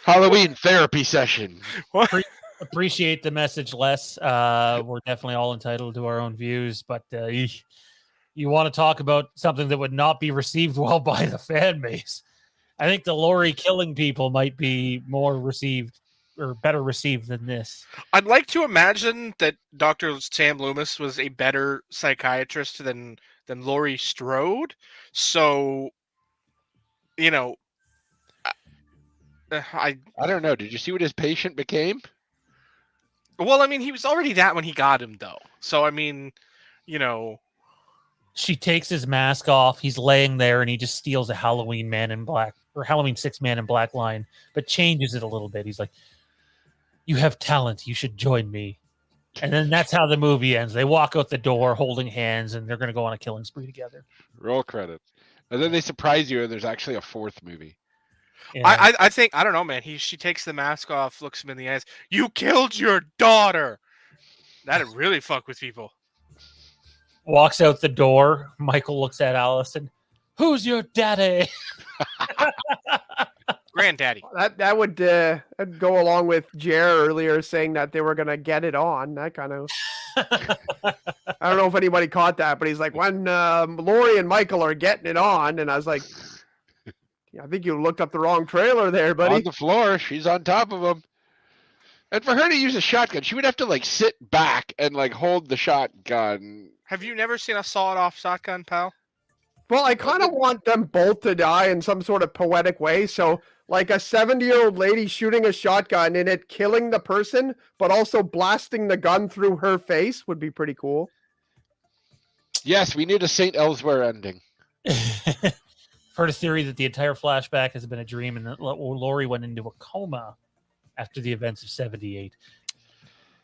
Halloween therapy session. What? Appreciate the message, Les. We're definitely all entitled to our own views, but you want to talk about something that would not be received well by the fan base. I think the Laurie killing people might be more received or better received than this. I'd like to imagine that Dr. Sam Loomis was a better psychiatrist than Laurie Strode. So, you know, I don't know. Did you see what his patient became? Well, I mean, he was already that when he got him, though. So, I mean, you know. She takes his mask off. He's laying there, and he just steals a Halloween Man in Black or Halloween 6 Man in Black line, but changes it a little bit. He's like, "You have talent. You should join me." And then that's how the movie ends. They walk out the door holding hands, and they're going to go on a killing spree together. Roll credits. And then they surprise you, and there's actually a fourth movie. Yeah. I think, I don't know, man. She takes the mask off, looks him in the eyes. You killed your daughter. That'd really fuck with people. Walks out the door. Michael looks at Allison. Who's your daddy? Granddaddy. That would that'd go along with Jer earlier saying that they were gonna get it on. That kind of. I don't know if anybody caught that, but he's like, when Laurie and Michael are getting it on, and I was like, I think you looked up the wrong trailer there, buddy. On the floor, she's on top of him. And for her to use a shotgun, she would have to like sit back and like hold the shotgun. Have you never seen a sawed-off shotgun, pal? Well, I kind of want them both to die in some sort of poetic way. So, like a 70-year-old lady shooting a shotgun and it killing the person, but also blasting the gun through her face would be pretty cool. Yes, we need a St. Elsewhere ending. Heard a theory that the entire flashback has been a dream and that Laurie went into a coma after the events of 78.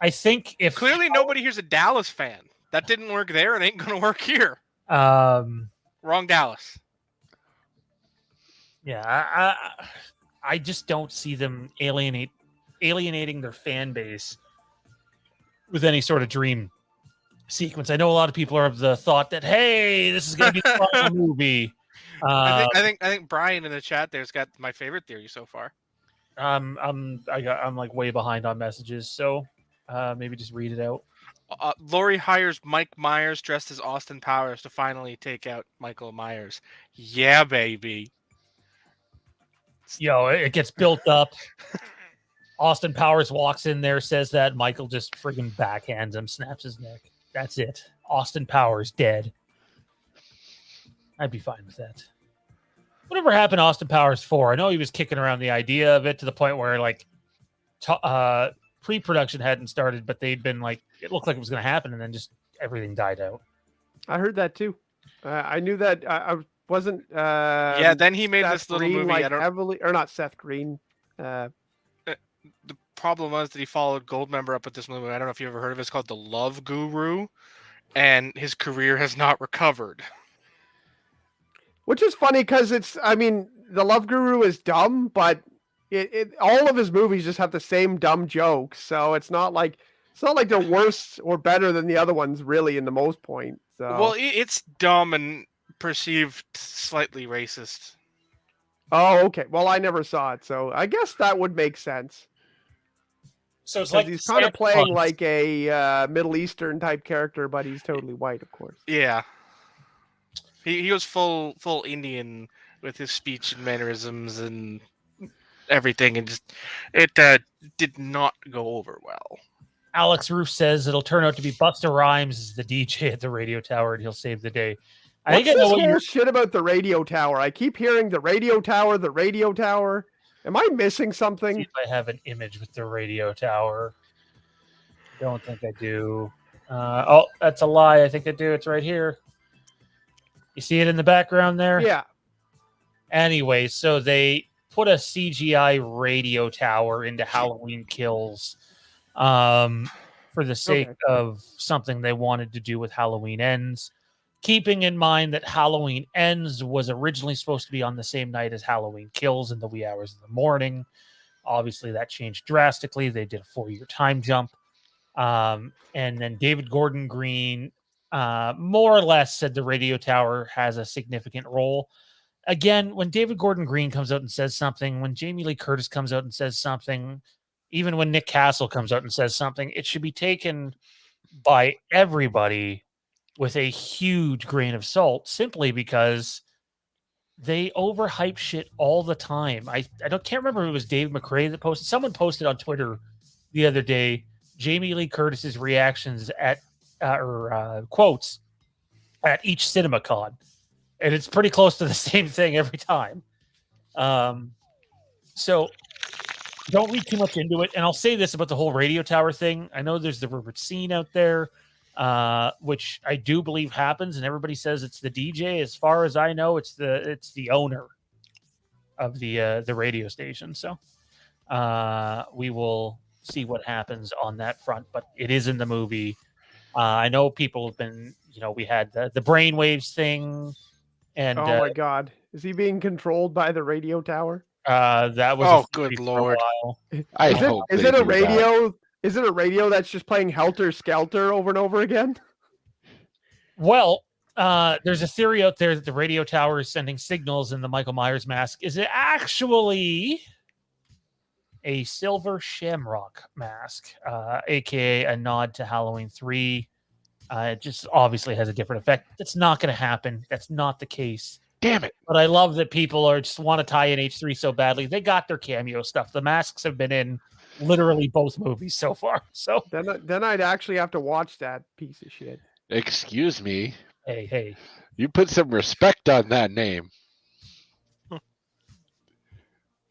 I think if... Clearly nobody here's a Dallas fan. That didn't work there and ain't going to work here. Wrong Dallas. Yeah, I just don't see them alienating their fan base with any sort of dream sequence. I know a lot of people are of the thought that, hey, this is going to be the final movie. I think Brian in the chat there's got my favorite theory so far. I'm like way behind on messages, so maybe just read it out. Laurie hires Mike Myers dressed as Austin Powers to finally take out Michael Myers. Yeah, baby. Yo, it gets built up. Austin Powers walks in there, says that. Michael just friggin' backhands him, snaps his neck. That's it. Austin Powers dead. I'd be fine with that. Whatever happened to Austin Powers 4? I know he was kicking around the idea of it to the point where, like, pre-production hadn't started, but they'd been like, it looked like it was going to happen, and then just everything died out. I heard that too. I knew that I wasn't. Yeah, then he made Seth this little Green, movie. like, I don't... heavily, or not Seth Green. The problem was that he followed Goldmember up with this movie. I don't know if you ever heard of it. It's called The Love Guru, and his career has not recovered. Which is funny because The Love Guru is dumb, but all of his movies just have the same dumb jokes. So it's not like they're worse or better than the other ones, really, in the most point. So. Well, it's dumb and perceived slightly racist. Oh, okay. Well, I never saw it, so I guess that would make sense. So it's like he's kind of playing like a Middle Eastern type character, but he's totally white, of course. Yeah. He was full Indian with his speech and mannerisms and everything, and just it did not go over well. Alex Roof says it'll turn out to be Busta Rhymes as the DJ at the radio tower, and he'll save the day. What's this whole shit about the radio tower? I keep hearing the radio tower, the radio tower. Am I missing something? See if I have an image with the radio tower. Don't think I do. Oh, that's a lie. I think I do. It's right here. You see it in the background there? Yeah. Anyway, so they put a CGI radio tower into Halloween Kills for the sake of something they wanted to do with Halloween Ends. Keeping in mind that Halloween Ends was originally supposed to be on the same night as Halloween Kills in the wee hours of the morning. Obviously, that changed drastically. They did a 4-year time jump. And then David Gordon Green more or less said the radio tower has a significant role. Again, when David Gordon Green comes out and says something, when Jamie Lee Curtis comes out and says something, even when Nick Castle comes out and says something, it should be taken by everybody with a huge grain of salt, simply because they overhype shit all the time. I can't remember if it was Dave McRae that posted. Someone posted on Twitter the other day Jamie Lee Curtis's reactions at quotes at each CinemaCon, and it's pretty close to the same thing every time. So don't read too much into it. And I'll say this about the whole radio tower thing. I know there's the rumored scene out there, which I do believe happens, and everybody says it's the DJ. As far as I know, it's the owner of the radio station. So we will see what happens on that front, but it is in the movie. I know people have been, we had the brainwaves thing, and oh my God, is he being controlled by the radio tower? That was good Lord. Is it a radio? Is it a radio that's just playing Helter Skelter over and over again? Well, there's a theory out there that the radio tower is sending signals, and the Michael Myers mask is actually a silver shamrock mask, aka a nod to Halloween 3. It just obviously has a different effect. That's not going to happen. That's not the case. Damn it. But I love that people just want to tie in H3 so badly. They got their cameo stuff. The masks have been in literally both movies so far. So then I'd actually have to watch that piece of shit. Excuse me. Hey. You put some respect on that name.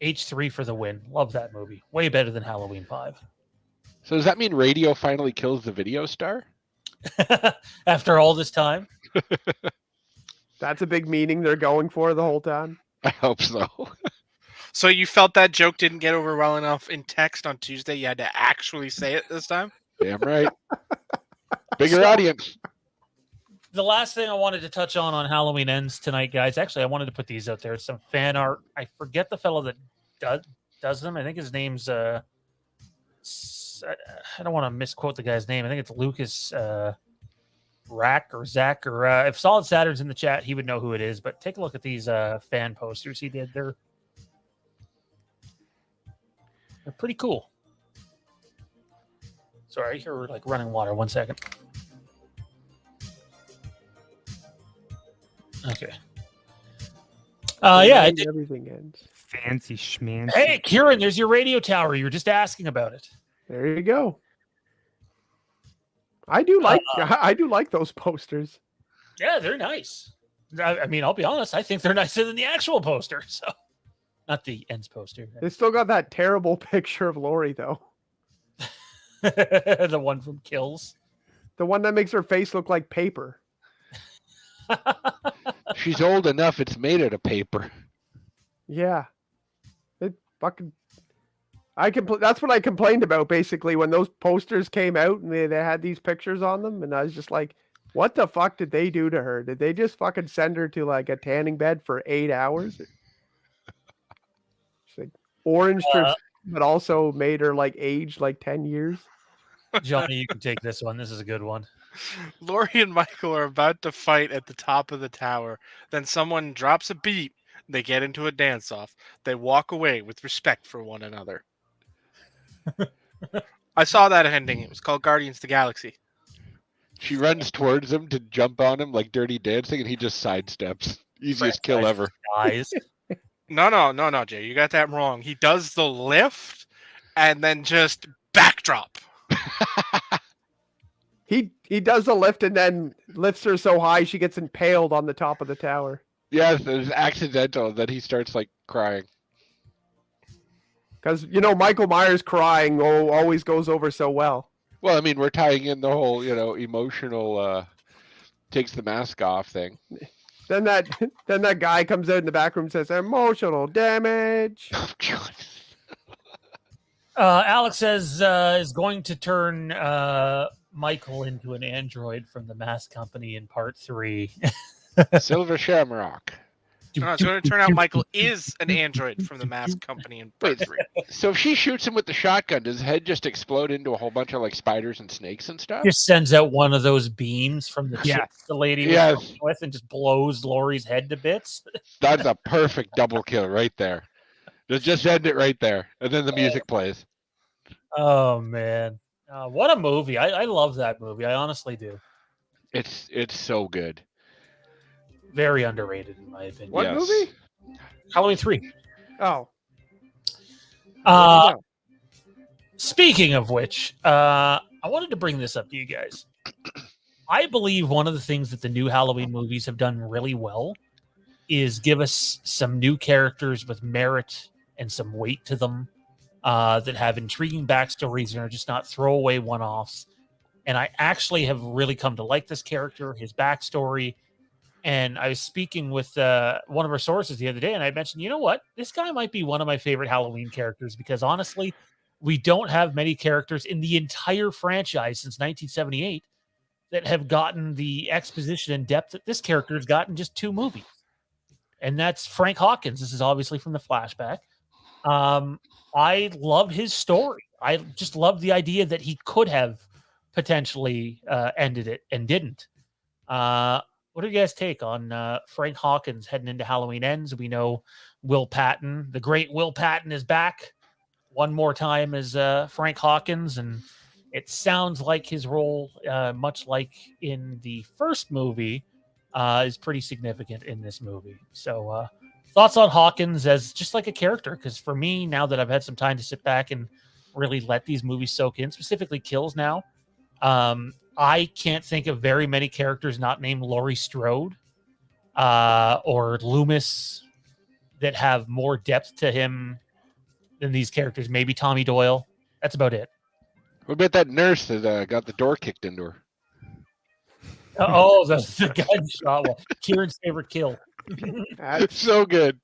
H3 for the win. Love that movie. Way better than Halloween 5. So does that mean radio finally kills the video star? After all this time? That's a big meaning they're going for the whole time. I hope so. So you felt that joke didn't get over well enough in text on Tuesday? You had to actually say it this time? Damn right. Bigger audience. The last thing I wanted to touch on Halloween Ends tonight, guys. Actually, I wanted to put these out there. Some fan art. I forget the fellow that does them. I think his name's I don't want to misquote the guy's name. I think it's Lucas Rack or Zach or if Solid Saturn's in the chat, he would know who it is. But take a look at these fan posters he did. They're pretty cool. Sorry, here we're like running water. 1 second. Okay. Yeah. Everything ends. Fancy schmancy. Hey, Kieran, there's your radio tower. You were just asking about it. There you go. I do like those posters. Yeah, they're nice. I mean, I'll be honest. I think they're nicer than the actual poster. So, not the Ends poster. They still got that terrible picture of Lori, though. The one from Kills. The one that makes her face look like paper. She's old enough. It's made out of paper. Yeah. It fucking. That's what I complained about basically when those posters came out and they had these pictures on them, and I was just like, "What the fuck did they do to her? Did they just fucking send her to like a tanning bed for 8 hours?" She's like orange, but also made her like age like 10 years. Johnny, you can take this one. This is a good one. Lori and Michael are about to fight at the top of the tower. Then someone drops a beat. They get into a dance-off. They walk away with respect for one another. I saw that ending. It was called Guardians of the Galaxy. She runs towards him to jump on him like Dirty Dancing, and he just sidesteps. Easiest kill ever. Guys. No, Jay. You got that wrong. He does the lift and then just backdrop. He does the lift and then lifts her so high she gets impaled on the top of the tower. Yes, it's accidental that he starts like crying. Because, Michael Myers crying always goes over so well. Well, I mean, we're tying in the whole, emotional takes the mask off thing. Then that guy comes out in the back room and says, emotional damage. Oh, God. Alex says is going to turn Michael into an android from the Mask Company in part 3. Silver Shamrock. No, it's going to turn out Michael is an android from the Mask Company in part 3. So if she shoots him with the shotgun, does his head just explode into a whole bunch of like spiders and snakes and stuff? Just sends out one of those beams from the chip the lady was with and just blows Laurie's head to bits. That's a perfect double kill right there. Just end it right there, and then the music plays. Oh man, what a movie! I love that movie. I honestly do. It's so good. Very underrated in my opinion. What movie? Halloween 3. Oh. Speaking of which, I wanted to bring this up to you guys. I believe one of the things that the new Halloween movies have done really well is give us some new characters with merit and some weight to them that have intriguing backstories and are just not throwaway one-offs. And I actually have really come to like this character, his backstory. And I was speaking with one of our sources the other day, and I mentioned, you know what? This guy might be one of my favorite Halloween characters because honestly, we don't have many characters in the entire franchise since 1978 that have gotten the exposition and depth that this character has gotten just 2 movies. And that's Frank Hawkins. This is obviously from the flashback. I love his story. I just love the idea that he could have potentially ended it and didn't. What do you guys take on Frank Hawkins heading into Halloween Ends? We know Will Patton, the great Will Patton, is back one more time as Frank Hawkins, and it sounds like his role, much like in the first movie, is pretty significant in this movie. So thoughts on Hawkins as just like a character? Because for me, now that I've had some time to sit back and really let these movies soak in, specifically Kills now, I can't think of very many characters not named Laurie Strode or Loomis that have more depth to him than these characters. Maybe Tommy Doyle. That's about it. What about that nurse that got the door kicked into her? The gunshot one. Kieran's favorite kill. That's So good.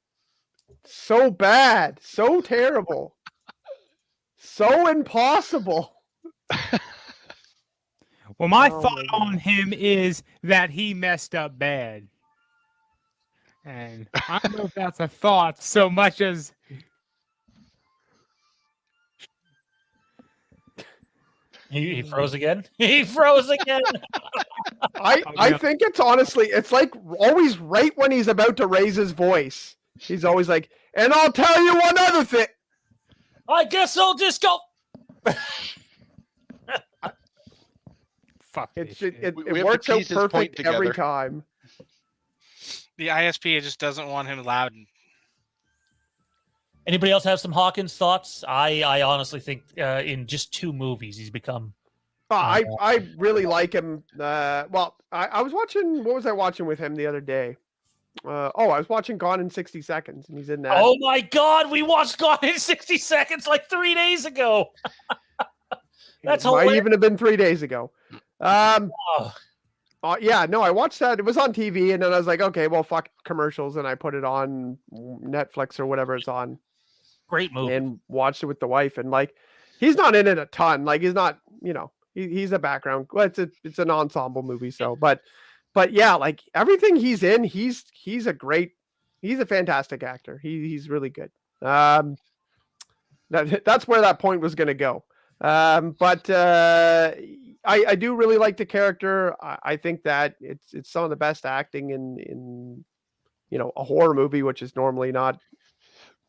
so bad, so terrible, so impossible. Well, my Oh thought my God. on him is that he messed up bad. And I don't know if that's a thought so much as He froze again. He froze again. I think it's honestly, it's like always right when he's about to raise his voice. He's always like, and I'll tell you one other thing. I guess I'll just go. fuck It this should, shit. it, We it have to works out piece his point perfect every together. time. The ISP just doesn't want him loud. Anybody else have some Hawkins thoughts? I honestly think in just 2 movies he's become. I really like him. Well, I was watching. What was I watching with him the other day? I was watching Gone in 60 Seconds, and he's in that. Oh my God, we watched Gone in 60 Seconds like 3 days ago. That's It might hilarious. even have been 3 days ago. Oh, Yeah, no, I watched that. It was on TV, and then I was like, okay, well, fuck commercials, and I put it on Netflix or whatever it's on, great movie. and watched it with the wife. And like, he's not in it a ton. Like, he's not, he's a background. Well, it's an ensemble movie, so but yeah, like everything he's in, he's a fantastic actor. He's really good. That's where that point was going to go. But I do really like the character. I think that it's some of the best acting in a horror movie, which is normally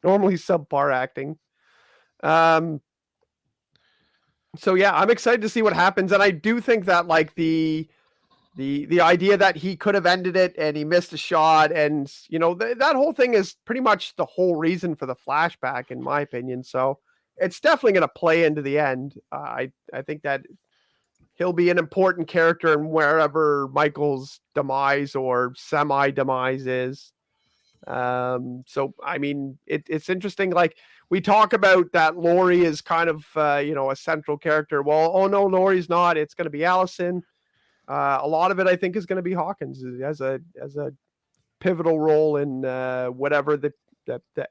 subpar acting. So yeah, I'm excited to see what happens, and I do think that like the idea that he could have ended it and he missed a shot, and that whole thing is pretty much the whole reason for the flashback, in my opinion. So it's definitely going to play into the end. I think that he'll be an important character in wherever Michael's demise or semi-demise is. So I mean, it's interesting. Like, we talk about that Laurie is kind of a central character. Well, oh no, Laurie's not. It's going to be Allison. A lot of it, I think, is going to be Hawkins as a pivotal role in whatever the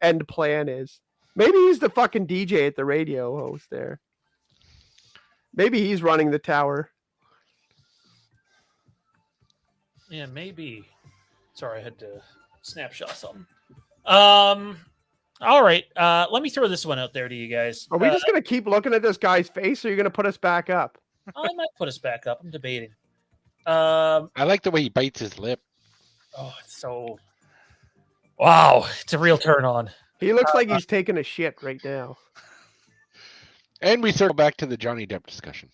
end plan is. Maybe he's the fucking DJ at the radio host there. Maybe he's running the tower. Yeah, maybe. Sorry, I had to snapshot something. All right. Let me throw this one out there to you guys. Are we just going to keep looking at this guy's face, or are you going to put us back up? I might put us back up. I'm debating. I like the way he bites his lip. Oh, it's so... Wow, it's a real turn on. He looks like he's taking a shit right now. And we circle back to the Johnny Depp discussion.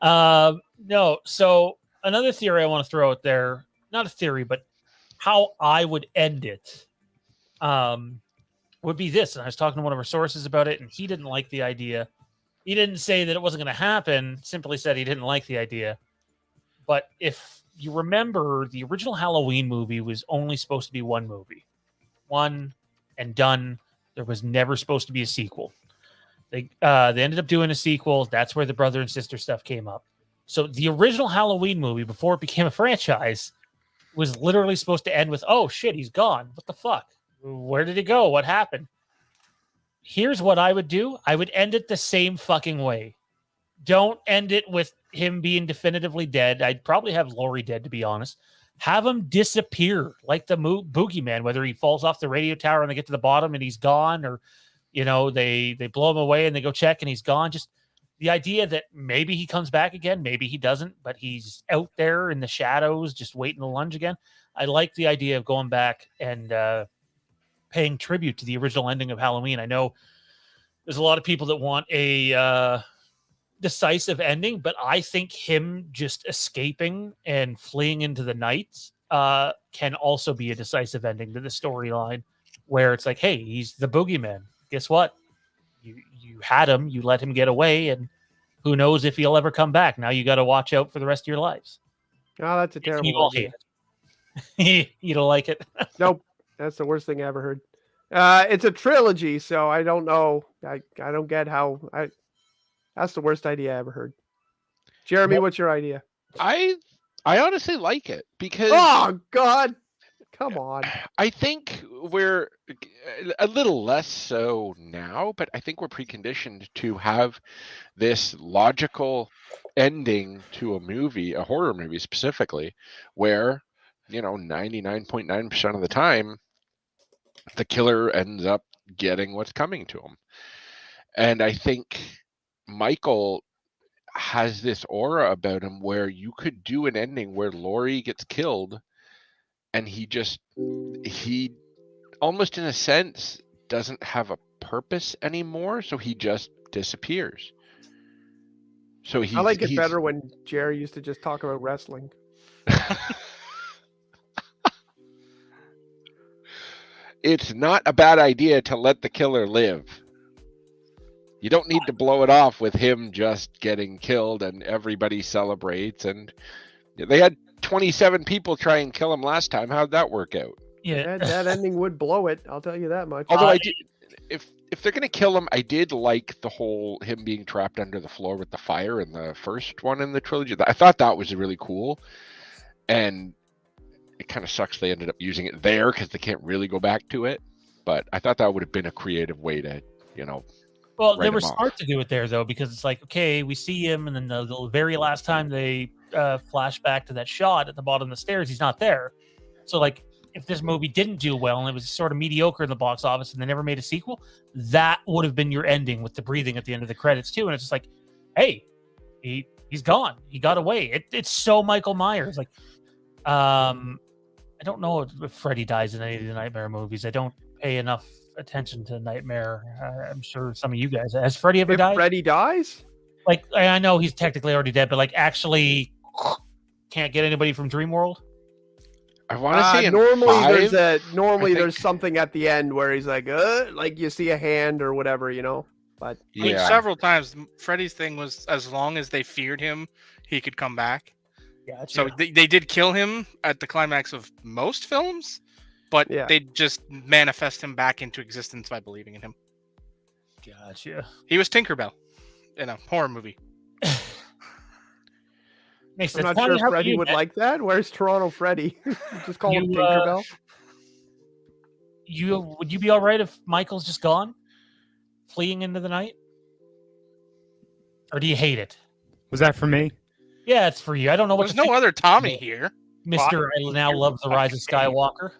No, so another theory I want to throw out there, not a theory, but how I would end it would be this. And I was talking to one of our sources about it, and he didn't like the idea. He didn't say that it wasn't going to happen, simply said he didn't like the idea. But if you remember, the original Halloween movie was only supposed to be one movie. One and done. There was never supposed to be a sequel. They ended up doing a sequel. That's where the brother and sister stuff came up. So the original Halloween movie, before it became a franchise, was literally supposed to end with, oh shit, he's gone. What the fuck? Where did he go? What happened? Here's what I would do. I would end it the same fucking way. Don't end it with him being definitively dead. I'd probably have Laurie dead, to be honest. Have him disappear like the boogeyman, whether he falls off the radio tower and they get to the bottom and he's gone, or, they blow him away and they go check and he's gone. Just the idea that maybe he comes back again, maybe he doesn't, but he's out there in the shadows just waiting to lunge again. I like the idea of going back and paying tribute to the original ending of Halloween. I know there's a lot of people that want a decisive ending, but I think him just escaping and fleeing into the night can also be a decisive ending to the storyline, where it's like, hey, he's the boogeyman. Guess what? You had him, you let him get away, and who knows if he'll ever come back. Now you got to watch out for the rest of your lives. Oh, that's a terrible You all hate it. You don't like it? Nope. That's the worst thing I ever heard. It's a trilogy, so I don't know. I don't get how. That's the worst idea I ever heard. Jeremy, what's your idea? I honestly like it because Oh God, come on. I think we're a little less so now, but I think we're preconditioned to have this logical ending to a movie, a horror movie specifically, where 99.9% of the time the killer ends up getting what's coming to him. And I think Michael has this aura about him where you could do an ending where Laurie gets killed and he almost in a sense doesn't have a purpose anymore, so he just disappears. So I like it better when Jerry used to just talk about wrestling. It's not a bad idea to let the killer live. You don't need to blow it off with him just getting killed and everybody celebrates. And they had 27 people try and kill him last time. How'd that work out? Yeah, that ending would blow it. I'll tell you that much. Although if they're gonna kill him, I did like the whole him being trapped under the floor with the fire in the first one in the trilogy. I thought that was really cool, and it kind of sucks they ended up using it there because they can't really go back to it. But I thought that would have been a creative way to, Well, they were smart to do it there though, because it's like, okay, we see him, and then the very last time they flash back to that shot at the bottom of the stairs, he's not there. So like, if this movie didn't do well and it was sort of mediocre in the box office and they never made a sequel, that would have been your ending with the breathing at the end of the credits too. And it's just like, hey, he's gone. He got away. It's so Michael Myers. Like, I don't know if Freddy dies in any of the Nightmare movies. I don't pay enough attention to Nightmare. I'm sure some of you guys. Has Freddy ever died? Freddy dies? Like, I know he's technically already dead, but like actually can't get anybody from Dreamworld? I want to say normally there's something at the end where he's like you see a hand or whatever, But I mean, several times Freddy's thing was as long as they feared him, he could come back. Gotcha. So they did kill him at the climax of most films, but they just manifest him back into existence by believing in him. Gotcha. He was Tinkerbell in a horror movie. Makes I'm sense. not sure Freddy would like that. Where's Toronto Freddy? Just call him Tinkerbell. Would you be all right if Michael's just gone, fleeing into the night, or do you hate it? Was that for me? Yeah, it's for you. I don't know what. There's no other Tommy here, Mister. I now love the Rise of Skywalker.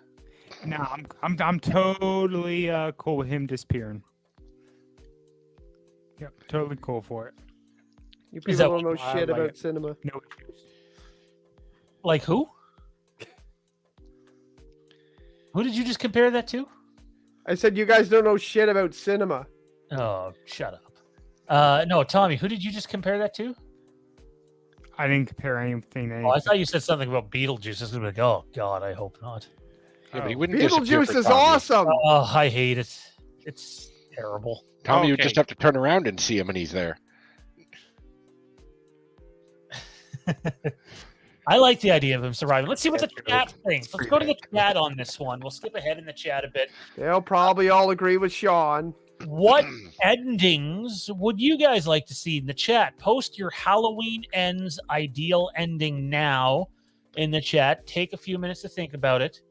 No, I'm totally cool with him disappearing. Yep, totally cool for it. You people don't know shit about cinema. No issues. Like who? Who did you just compare that to? I said you guys don't know shit about cinema. Oh, shut up. No, Tommy, who did you just compare that to? I didn't compare anything to anything. Oh, I thought you said something about Beetlejuice. I was like, oh, God, I hope not. Yeah, but he wouldn't Beetlejuice is awesome. Oh, I hate it. It's terrible. Tommy would just have to turn around and see him, and he's there. I like the idea of him surviving. Let's see what the chat thinks. Let's go to the chat on this one. We'll skip ahead in the chat a bit. They'll probably all agree with Sean. What endings would you guys like to see in the chat? Post your Halloween Ends ideal ending now in the chat. Take a few minutes to think about it,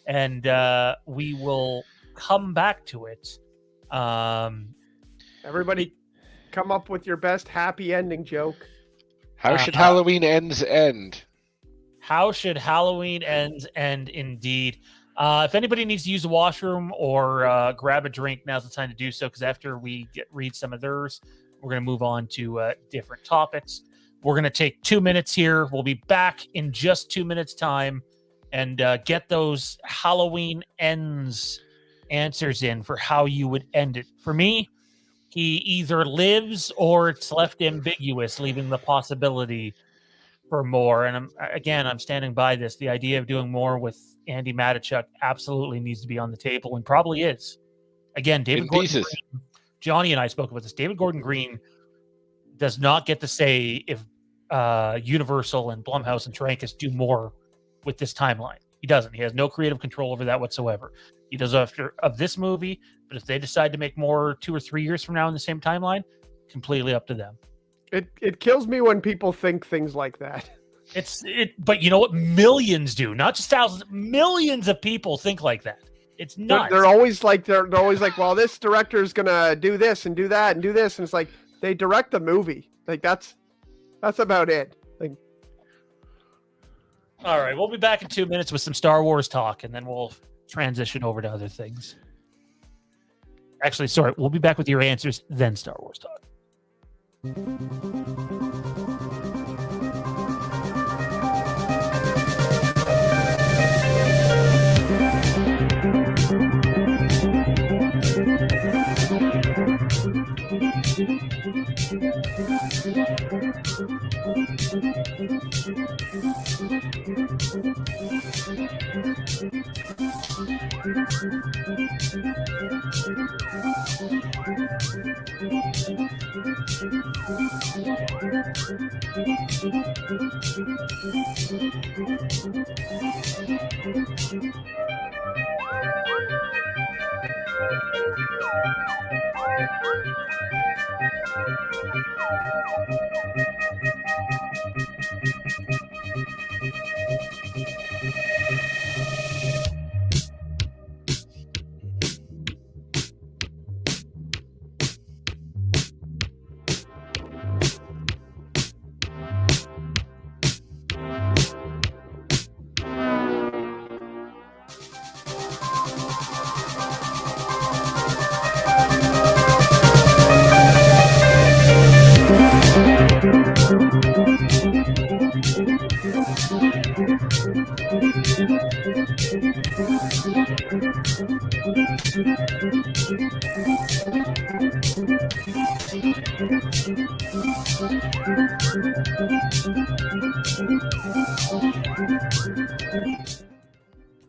and we will come back to it. Everybody come up with your best happy ending joke. How should Halloween Ends end? How should Halloween Ends end indeed? If anybody needs to use the washroom or grab a drink, now's the time to do so, because after we read some of theirs, we're going to move on to different topics. We're going to take 2 minutes here. We'll be back in just 2 minutes' time and get those Halloween Ends answers in for how you would end it. For me, he either lives or it's left ambiguous, leaving the possibility for more. And I'm standing by this. The idea of doing more with Andy Matichuk absolutely needs to be on the table, and probably is. Again, David Gordon Green, Johnny and I spoke about this. David Gordon Green does not get to say if Universal and Blumhouse and Trancas do more with this timeline. He doesn't. He has no creative control over that whatsoever. He does after of this movie, but if they decide to make more 2 or 3 years from now in the same timeline, completely up to them. It kills me when people think things like that. But you know what? Millions do, not just thousands. Millions of people think like that. It's nuts. They're always like, well, this director is gonna do this and do that and do this, and it's like they direct the movie. Like that's about it. Like, all right, we'll be back in 2 minutes with some Star Wars talk, and then we'll transition over to other things. Actually, sorry, we'll be back with your answers, then Star Wars talk.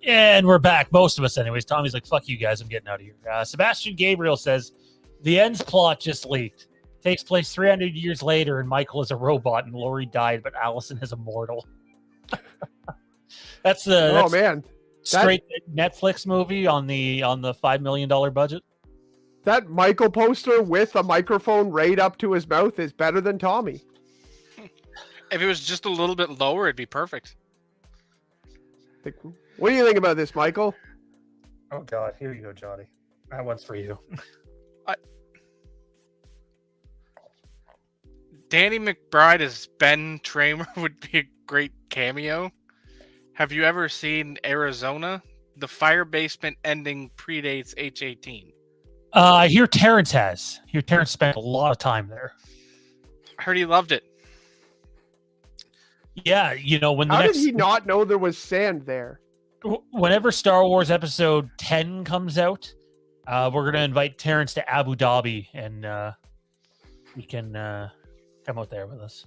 And we're back. Most of us, anyways. Tommy's like, fuck you guys. I'm getting out of here. Sebastian Gabriel says, the end's plot just leaked. Takes place 300 years later, and Michael is a robot, and Laurie died, but Allison is immortal. That's straight Netflix movie on the $5 million budget. That Michael poster with a microphone right up to his mouth is better than Tommy. If it was just a little bit lower, it'd be perfect. What do you think about this, Michael? Oh, God. Here you go, Johnny. That one's for you. Danny McBride as Ben Tramer would be a great cameo. Have you ever seen Arizona? The fire basement ending predates H-18. I hear Terrence has. Terrence spent a lot of time there. I heard he loved it. Yeah, when How did he not know there was sand there? Whenever Star Wars Episode 10 comes out, we're going to invite Terrence to Abu Dhabi, and he can come out there with us.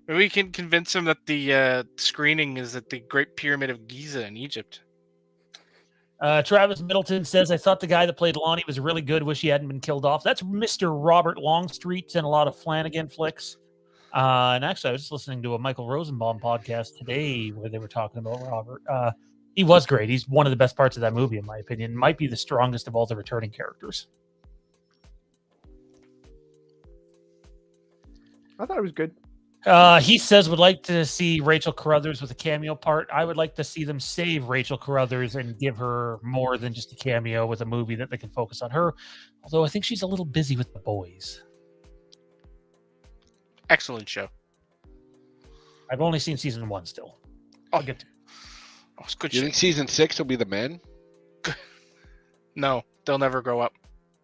Maybe we can convince him that the screening is at the Great Pyramid of Giza in Egypt. Travis Middleton says, I thought the guy that played Lonnie was really good. Wish he hadn't been killed off. That's Mr. Robert Longstreet and a lot of Flanagan flicks. And actually, I was just listening to a Michael Rosenbaum podcast today where they were talking about Robert. He was great. He's one of the best parts of that movie, in my opinion. Might be the strongest of all the returning characters. I thought it was good. He says would like to see Rachel Carruthers with a cameo part. I would like to see them save Rachel Carruthers and give her more than just a cameo with a movie that they can focus on her. Although I think she's a little busy with the boys. Excellent show. I've only seen season 1 still. I'll get to it. Oh, it's good. You think season 6 will be the men? No, they'll never grow up.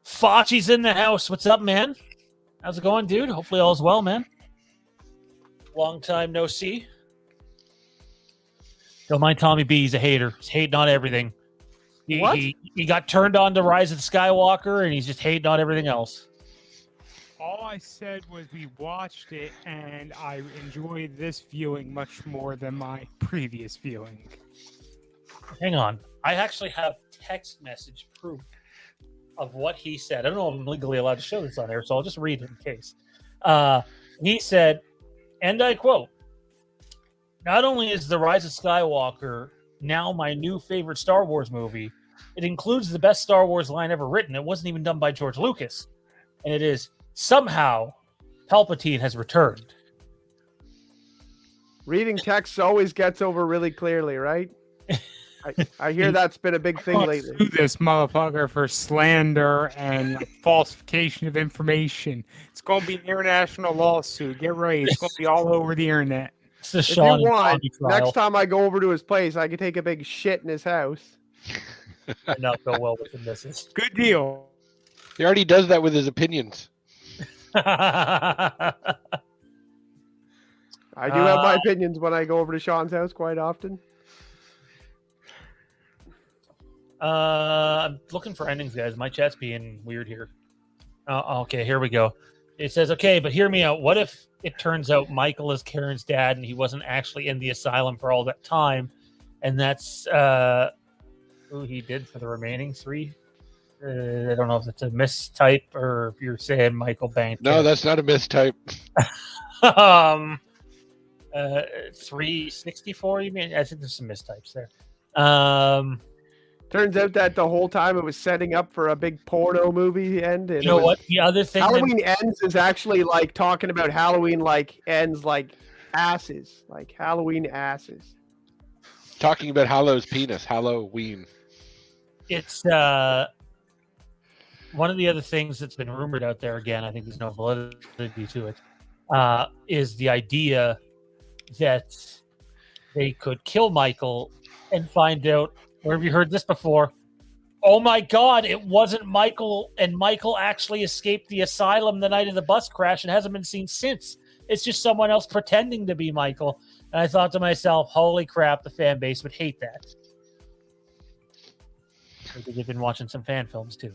Fauci's in the house. What's up, man? How's it going, dude? Hopefully all's well, man. Long time no see. Don't mind Tommy B. He's a hater. He's hating on everything. He got turned on to Rise of the Skywalker, and he's just hating on everything else. All I said was we watched it, and I enjoyed this viewing much more than my previous viewing. Hang on. I actually have text message proof of what he said. I don't know if I'm legally allowed to show this on air, so I'll just read it in case. He said, and I quote, "Not only is The Rise of Skywalker now my new favorite Star Wars movie, it includes the best Star Wars line ever written. It wasn't even done by George Lucas. And it is, somehow, Palpatine has returned." Reading text always gets over really clearly, right? I hear that's been a big thing lately. Sue this motherfucker for slander and falsification of information. It's going to be an international lawsuit. Get ready. It's going to be all over the internet. It's the If you Sean and want, Tommy trial. next time I go over to his place, I can take a big shit in his house. Might not go well with the missus. Good deal. He already does that with his opinions. I do have my opinions when I go over to Sean's house quite often. I'm looking for endings, guys. My chat's being weird here. Okay, here we go. It says, okay, but hear me out. What if it turns out Michael is Karen's dad and he wasn't actually in the asylum for all that time? And that's who he did for the remaining 3? I don't know if it's a mistype or if you're saying Michael Banter. No, that's not a mistype. 364, you mean? I think there's some mistypes there. Turns out that the whole time it was setting up for a big porno movie end. And you know what? The other thing Halloween Ends is actually like talking about Halloween like ends like asses. Like Halloween asses. Talking about Hallow's penis. Halloween. It's one of the other things that's been rumored out there, again, I think there's no validity to it, is the idea that they could kill Michael and find out, where have you heard this before? Oh my God, it wasn't Michael, and Michael actually escaped the asylum the night of the bus crash and hasn't been seen since. It's just someone else pretending to be Michael. And I thought to myself, holy crap, the fan base would hate that. Because they've been watching some fan films too.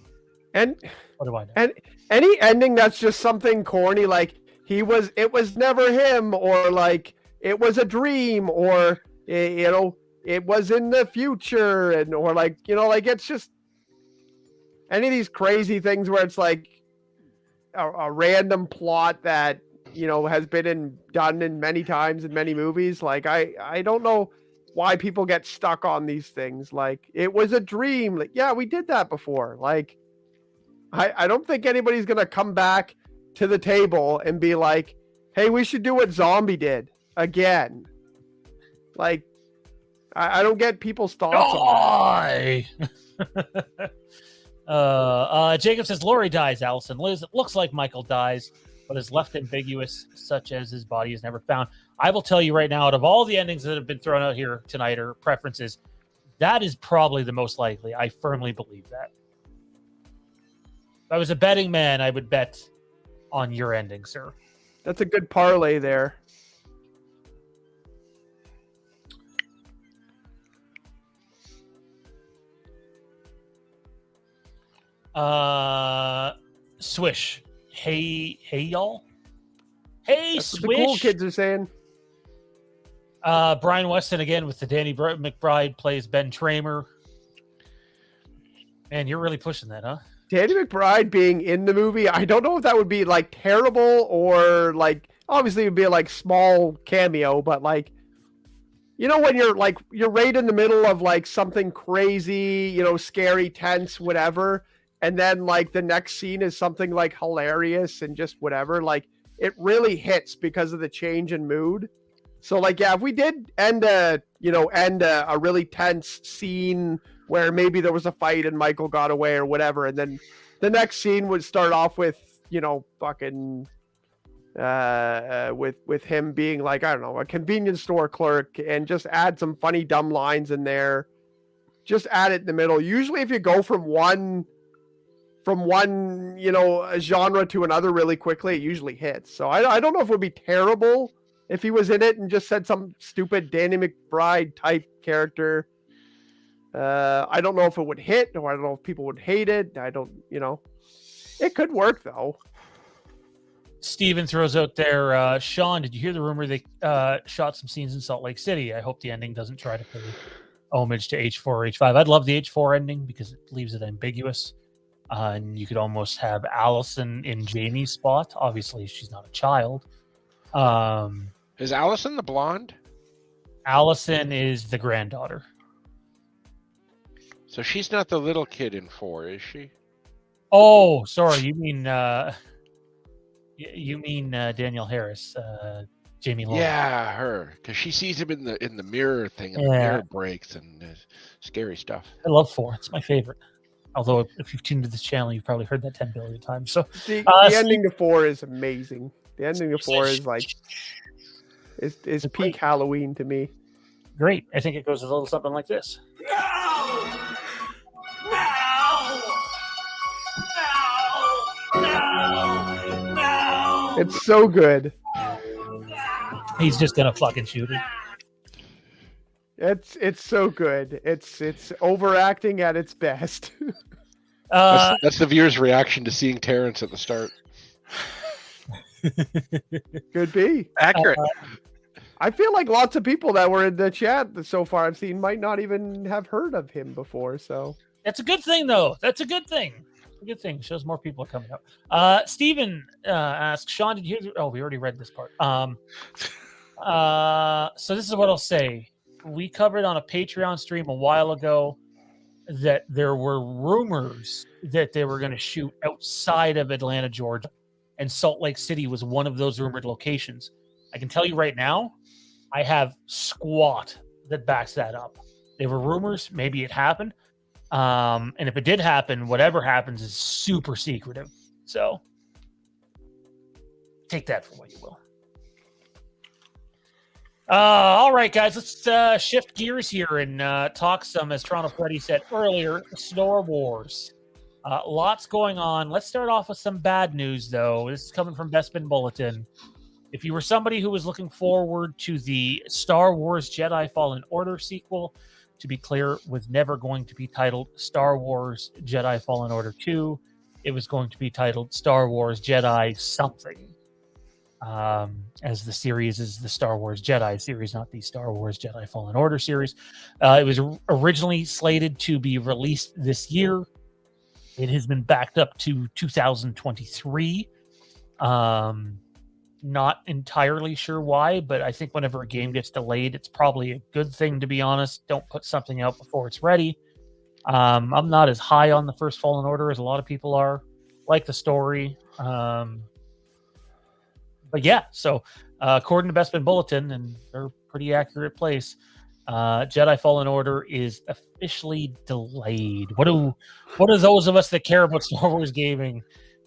And what do I know? And any ending that's just something corny, like it was never him, or like it was a dream, or it was in the future, and or like like it's just any of these crazy things where it's like a random plot that has been done in many times in many movies. Like I don't know why people get stuck on these things. Like it was a dream. Like yeah, we did that before. Like I don't think anybody's gonna come back to the table and be like, hey, we should do what Zombie did again. Like I don't get people's thoughts on that. Jacob says Lori dies, Allison. Liz, it looks like Michael dies, but is left ambiguous, such as his body is never found. I will tell you right now, out of all the endings that have been thrown out here tonight or preferences, that is probably the most likely. I firmly believe that. If I was a betting man, I would bet on your ending, sir. That's a good parlay there. Swish. Hey, y'all. Hey, That's Swish. What the cool kids are saying. Brian Weston again with the Danny McBride plays Ben Tramer. Man, you're really pushing that, huh? Danny McBride being in the movie, I don't know if that would be like terrible or like obviously it would be a like small cameo, but like when you're right in the middle of like something crazy, scary, tense, whatever, and then like the next scene is something like hilarious and just whatever, like it really hits because of the change in mood. So like yeah, if we did end a really tense scene where maybe there was a fight and Michael got away or whatever, and then the next scene would start off with fucking with him being like, I don't know, a convenience store clerk, and just add some funny dumb lines in there. Just add it in the middle. Usually if you go from one genre to another really quickly, it usually hits. So I don't know if it would be terrible if he was in it and just said some stupid Danny McBride type character. I don't know if it would hit, or I don't know if people would hate it. I don't, it could work though. Steven throws out there, Sean, did you hear the rumor they shot some scenes in Salt Lake City? I hope the ending doesn't try to pay homage to H4 or H5. I'd love the H4 ending because it leaves it ambiguous. And you could almost have Allison in Jamie's spot. Obviously, she's not a child. Is Allison the blonde? Allison is the granddaughter. So she's not the little kid in 4, is she? Oh, sorry. You mean Danielle Harris. Jamie Lloyd. Yeah, her, because she sees him in the mirror thing, and the mirror breaks, and scary stuff. I love 4. It's my favorite. Although, if you've tuned to this channel, you've probably heard that 10 billion times. So the ending to 4 is amazing. The ending to 4 is like is peak Halloween to me. Great. I think it goes a little something like this. No. It's so good. He's just gonna fucking shoot it. It's so good. It's overacting at its best. That's the viewer's reaction to seeing Terrence at the start. Could be accurate. I feel like lots of people that were in the chat so far I've seen might not even have heard of him before. So that's a good thing, though. That's a good thing. A good thing. Shows more people are coming up. Steven asks, Sean, did you hear? Oh, we already read this part. So this is what I'll say. We covered on a Patreon stream a while ago that there were rumors that they were going to shoot outside of Atlanta, Georgia, and Salt Lake City was one of those rumored locations. I can tell you right now, I have squat that backs that up. They were rumors. Maybe it happened. And if it did happen, whatever happens is super secretive. So take that for what you will. All right, guys, let's shift gears here and talk some, as Toronto Freddy said earlier, Star Wars. Lots going on. Let's start off with some bad news, though. This is coming from Bespin Bulletin. If you were somebody who was looking forward to the Star Wars Jedi Fallen Order sequel, to be clear, was never going to be titled Star Wars Jedi Fallen Order 2. It was going to be titled Star Wars Jedi something. As the series is the Star Wars Jedi series, not the Star Wars Jedi Fallen Order series. It was originally slated to be released this year. It has been backed up to 2023. Not entirely sure why, but I think whenever a game gets delayed, it's probably a good thing, to be honest. Don't put something out before it's ready. I'm not as high on the first Fallen Order as a lot of people are. Like the story. But yeah, so according to Bespin Bulletin, and they're a pretty accurate place, Jedi Fallen Order is officially delayed. What do those of us that care about Star Wars gaming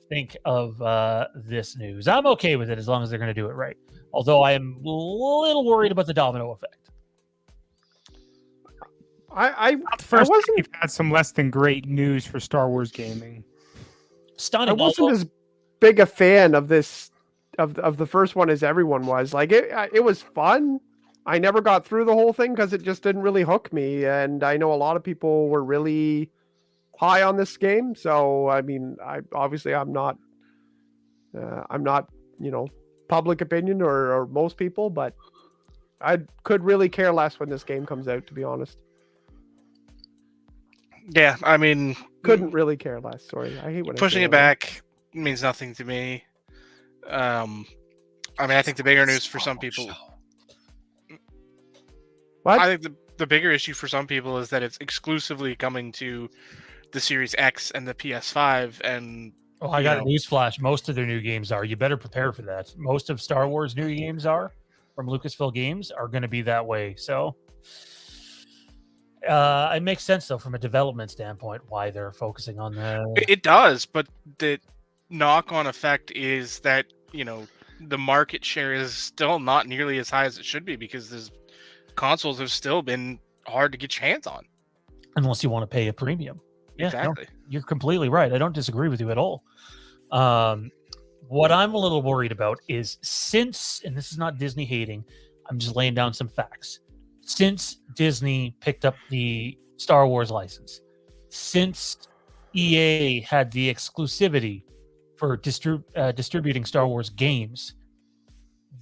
think of this news? I'm okay with it as long as they're going to do it right. Although I am a little worried about the domino effect. We've had some less than great news for Star Wars gaming. Stunning. I wasn't as big a fan of this of the first one as everyone was. Like it was fun. I never got through the whole thing because it just didn't really hook me. And I know a lot of people were really high on this game. So I mean, I'm not public opinion or most people, but I could really care less when this game comes out, to be honest. Yeah, I mean, couldn't really care less. Sorry, I hate when pushing it back means nothing to me. I mean, I think the bigger news for some people. What? I think the bigger issue for some people is that it's exclusively coming to the Series X and the PS5. And I got a newsflash. Most of their new games are. You better prepare for that. Most of Star Wars new games are from Lucasfilm Games are going to be that way. So it makes sense, though, from a development standpoint, why they're focusing on that. It does, but the knock-on effect is that, the market share is still not nearly as high as it should be because these consoles have still been hard to get your hands on. Unless you want to pay a premium. Yeah, exactly. No, you're completely right. I don't disagree with you at all. What I'm a little worried about is and this is not Disney hating, I'm just laying down some facts. Since Disney picked up the Star Wars license, since EA had the exclusivity for distributing Star Wars games,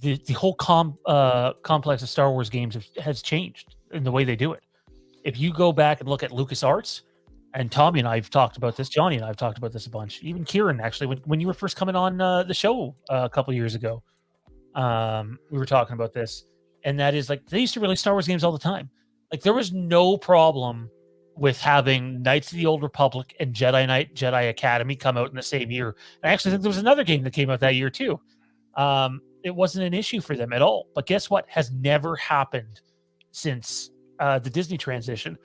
the whole complex of Star Wars games has changed in the way they do it. If you go back and look at LucasArts, and Tommy and I have talked about this, Johnny and I have talked about this a bunch, even Kieran, actually, when you were first coming on the show a couple years ago, we were talking about this, and that is, like, they used to release Star Wars games all the time. Like, there was no problem with having Knights of the Old Republic and Jedi Knight, Jedi Academy come out in the same year. I actually think there was another game that came out that year, too. it wasn't an issue for them at all. But guess what? Has never happened since the Disney transition.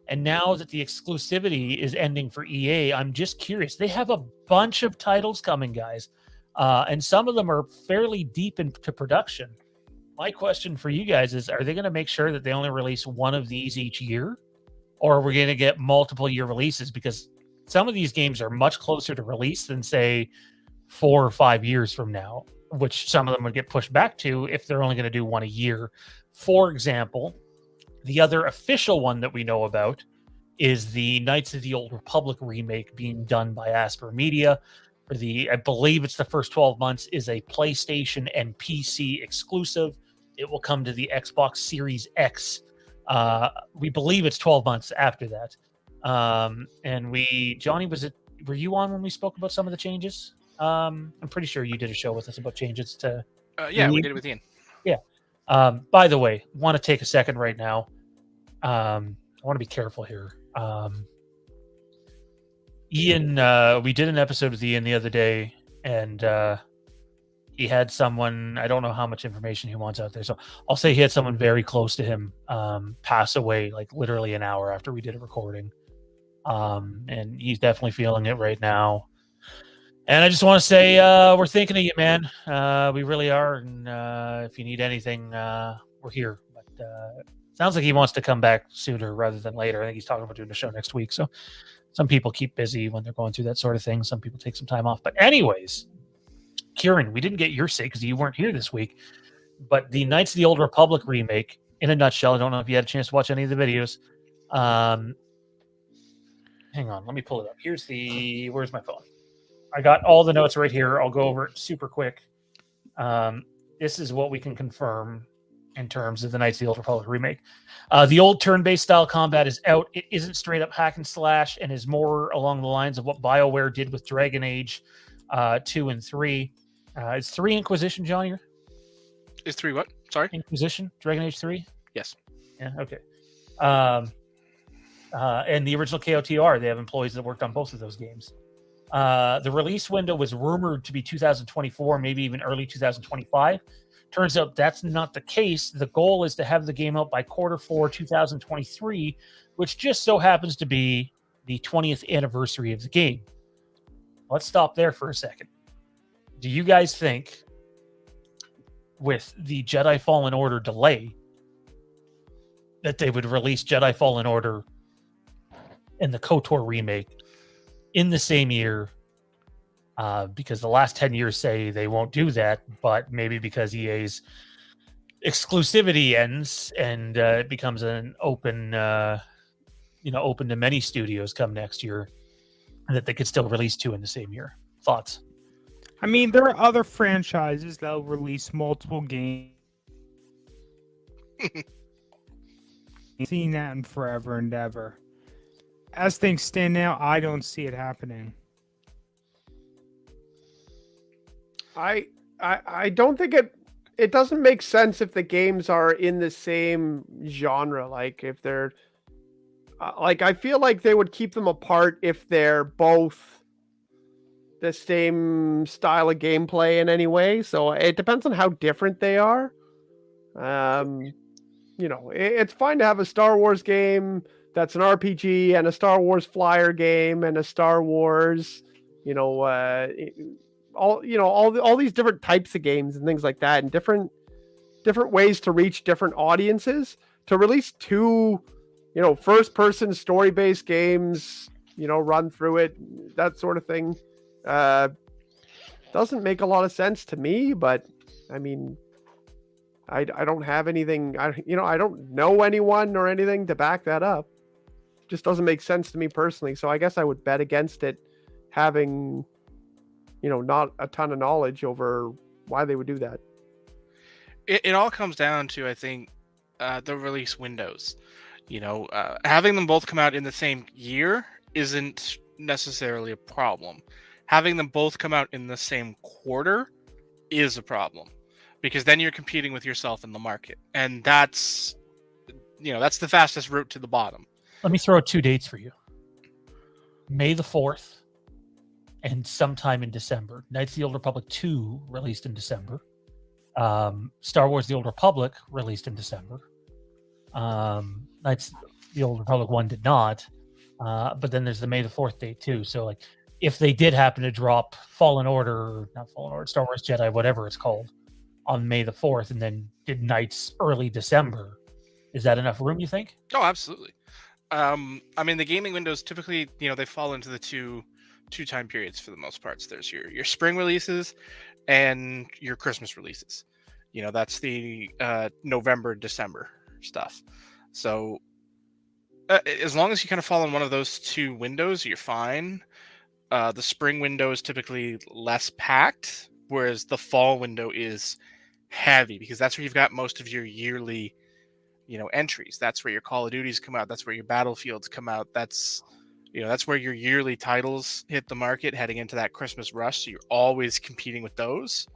And now that the exclusivity is ending for EA, I'm just curious. They have a bunch of titles coming, guys. And some of them are fairly deep into production. My question for you guys is, are they going to make sure that they only release one of these each year? Or are we going to get multiple year releases? Because some of these games are much closer to release than, say, 4 or 5 years from now, which some of them would get pushed back to if they're only going to do one a year. For example, the other official one that we know about is the Knights of the Old Republic remake being done by Asper Media. For I believe it's the first 12 months, is a PlayStation and PC exclusive. It will come to the Xbox Series X. We believe it's 12 months after that. And Johnny, were you on when we spoke about some of the changes? I'm pretty sure you did a show with us about changes to. Yeah, we did it with Ian. Yeah. By the way, want to take a second right now. I want to be careful here. Ian, we did an episode with Ian the other day, and he had someone, I don't know how much information he wants out there, so I'll say he had someone very close to him pass away, like literally an hour after we did a recording. And he's definitely feeling it right now. And I just want to say, we're thinking of you, man. We really are. And if you need anything, we're here. But sounds like he wants to come back sooner rather than later. I think he's talking about doing a show next week. So some people keep busy when they're going through that sort of thing. Some people take some time off. But anyways, Kieran, we didn't get your say because you weren't here this week. But the Knights of the Old Republic remake, in a nutshell, I don't know if you had a chance to watch any of the videos. Hang on, let me pull it up. Where's my phone? I got all the notes right here. I'll go over it super quick. This is what we can confirm in terms of the Knights of the Old Republic remake. The old turn-based style combat is out. It isn't straight up hack and slash and is more along the lines of what BioWare did with Dragon Age 2 and 3. Is 3 Inquisition, John, here? Is 3 what? Sorry? Inquisition? Dragon Age 3? Yes. Yeah, okay. And the original KOTR, they have employees that worked on both of those games. The release window was rumored to be 2024, maybe even early 2025. Turns out that's not the case. The goal is to have the game out by Q4 2023, which just so happens to be the 20th anniversary of the game. Let's stop there for a second. Do you guys think, with the Jedi Fallen Order delay, that they would release Jedi Fallen Order and the KOTOR remake in the same year? Because the last 10 years say they won't do that, but maybe because EA's exclusivity ends and it becomes an open to many studios come next year, that they could still release 2 in the same year. Thoughts? I mean, there are other franchises that will release multiple games. Seen that in forever and ever. As things stand now, I don't see it happening. I don't think it doesn't make sense if the games are in the same genre. Like if they're I feel like they would keep them apart if they're both the same style of gameplay in any way. So it depends on how different they are. It's fine to have a Star Wars game that's an RPG and a Star Wars flyer game and a Star Wars, all these different types of games and things like that, and different ways to reach different audiences. To release 2, first-person story-based games, run through it, that sort of thing, doesn't make a lot of sense to me. But I mean, I don't have anything. I don't know anyone or anything to back that up. Just doesn't make sense to me personally. So I guess I would bet against it, having not a ton of knowledge over why they would do that. It all comes down to, I think, the release windows. Having them both come out in the same year isn't necessarily a problem. Having them both come out in the same quarter is a problem, because then you're competing with yourself in the market, and that's the fastest route to the bottom. Let me throw out 2 dates for you. May the 4th and sometime in December. Knights of the Old Republic 2 released in December. Star Wars: The Old Republic released in December. Knights the Old Republic 1 did not. But then there's the May the 4th date too. So like, if they did happen to drop Fallen Order, not Fallen Order, Star Wars Jedi, whatever it's called, on May the 4th, and then did Knights early December, is that enough room, you think? Oh, absolutely. I mean, the gaming windows typically, they fall into the two time periods for the most parts. There's your spring releases and your Christmas releases. That's the November, December stuff. So as long as you kind of fall in one of those two windows, you're fine. The spring window is typically less packed, whereas the fall window is heavy because that's where you've got most of your yearly entries. That's where your Call of Duties come out. That's where your Battlefields come out. That's where your yearly titles hit the market heading into that Christmas rush. So you're always competing with those,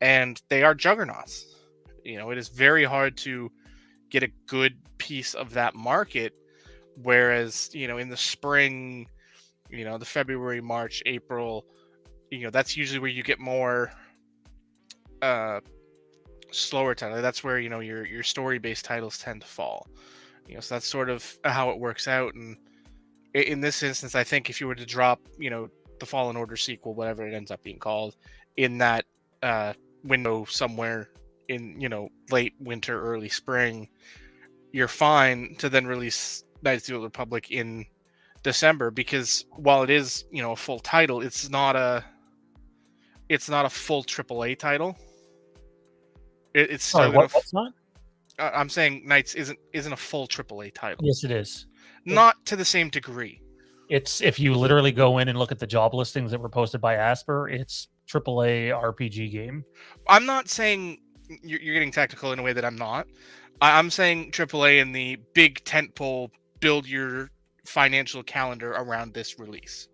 and they are juggernauts. It is very hard to get a good piece of that market. Whereas, in the spring, the February, March, April, that's usually where you get more slower titles. That's where your story-based titles tend to fall. So that's sort of how it works out. And in this instance, I think if you were to drop the Fallen Order sequel, whatever it ends up being called, in that window somewhere in late winter, early spring, you're fine to then release Knights of the Old Republic in December, because while it is a full title, it's not a full AAA title. It's still Sorry, what's not? I'm saying Knights isn't a full AAA title. Yes, it is. Not to the same degree. It's, if you literally go in and look at the job listings that were posted by Asper, it's AAA RPG game. I'm not saying you're getting technical in a way that I'm not. I'm saying AAA in the big tentpole, build your financial calendar around this release.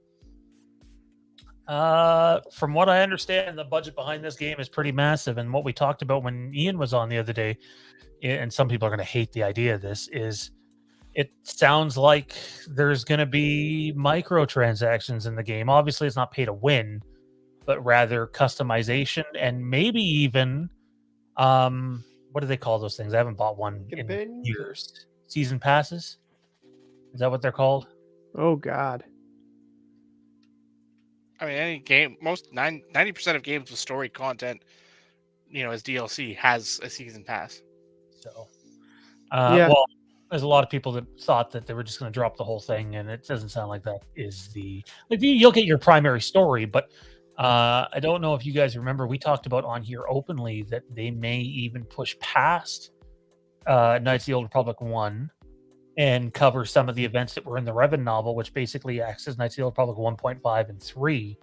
From what I understand, the budget behind this game is pretty massive. And what we talked about when Ian was on the other day, and some people are going to hate the idea of this, is it sounds like there's going to be microtransactions in the game. Obviously, it's not pay to win, but rather customization and maybe even, what do they call those things? I haven't bought one in years. Season passes? Is that what they're called? Oh, God. I mean, any game, 90% of games with story content, as DLC, has a season pass. So, well, there's a lot of people that thought that they were just going to drop the whole thing, and it doesn't sound like that is the... Like, you'll get your primary story, but I don't know if you guys remember, we talked about on here openly that they may even push past Knights of the Old Republic 1 and cover some of the events that were in the Revan novel, which basically acts as Knights of the Old Republic 1.5 and 3.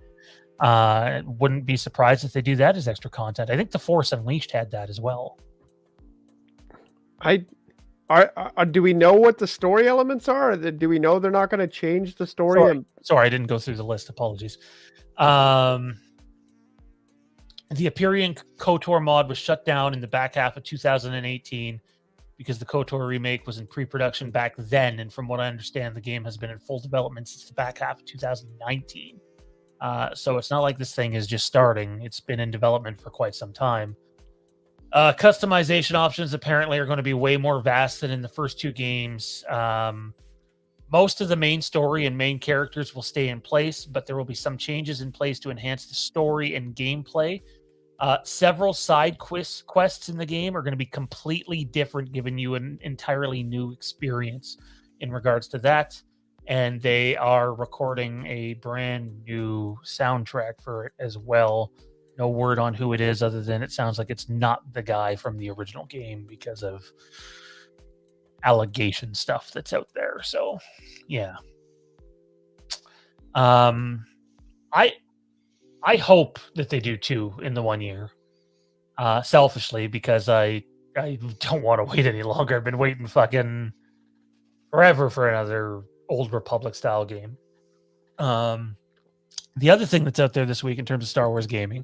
Wouldn't be surprised if they do that as extra content. I think The Force Unleashed had that as well. Do we know what the story elements are? Or do we know they're not going to change the story? Sorry, I didn't go through the list. Apologies. The Empyrean KOTOR mod was shut down in the back half of 2018 because the KOTOR remake was in pre-production back then, and from what I understand, the game has been in full development since the back half of 2019. So it's not like this thing is just starting. It's been in development for quite some time. Customization options apparently are going to be way more vast than in the first two games. Most of the main story and main characters will stay in place, but there will be some changes in place to enhance the story and gameplay. Several side quests in the game are going to be completely different, giving you an entirely new experience in regards to that. And they are recording a brand new soundtrack for it as well. No word on who it is, other than it sounds like it's not the guy from the original game because of allegation stuff that's out there. So, yeah. I hope that they do two in the 1 year. Selfishly, because I don't want to wait any longer. I've been waiting fucking forever for another Old Republic style game. The other thing that's out there this week in terms of Star Wars gaming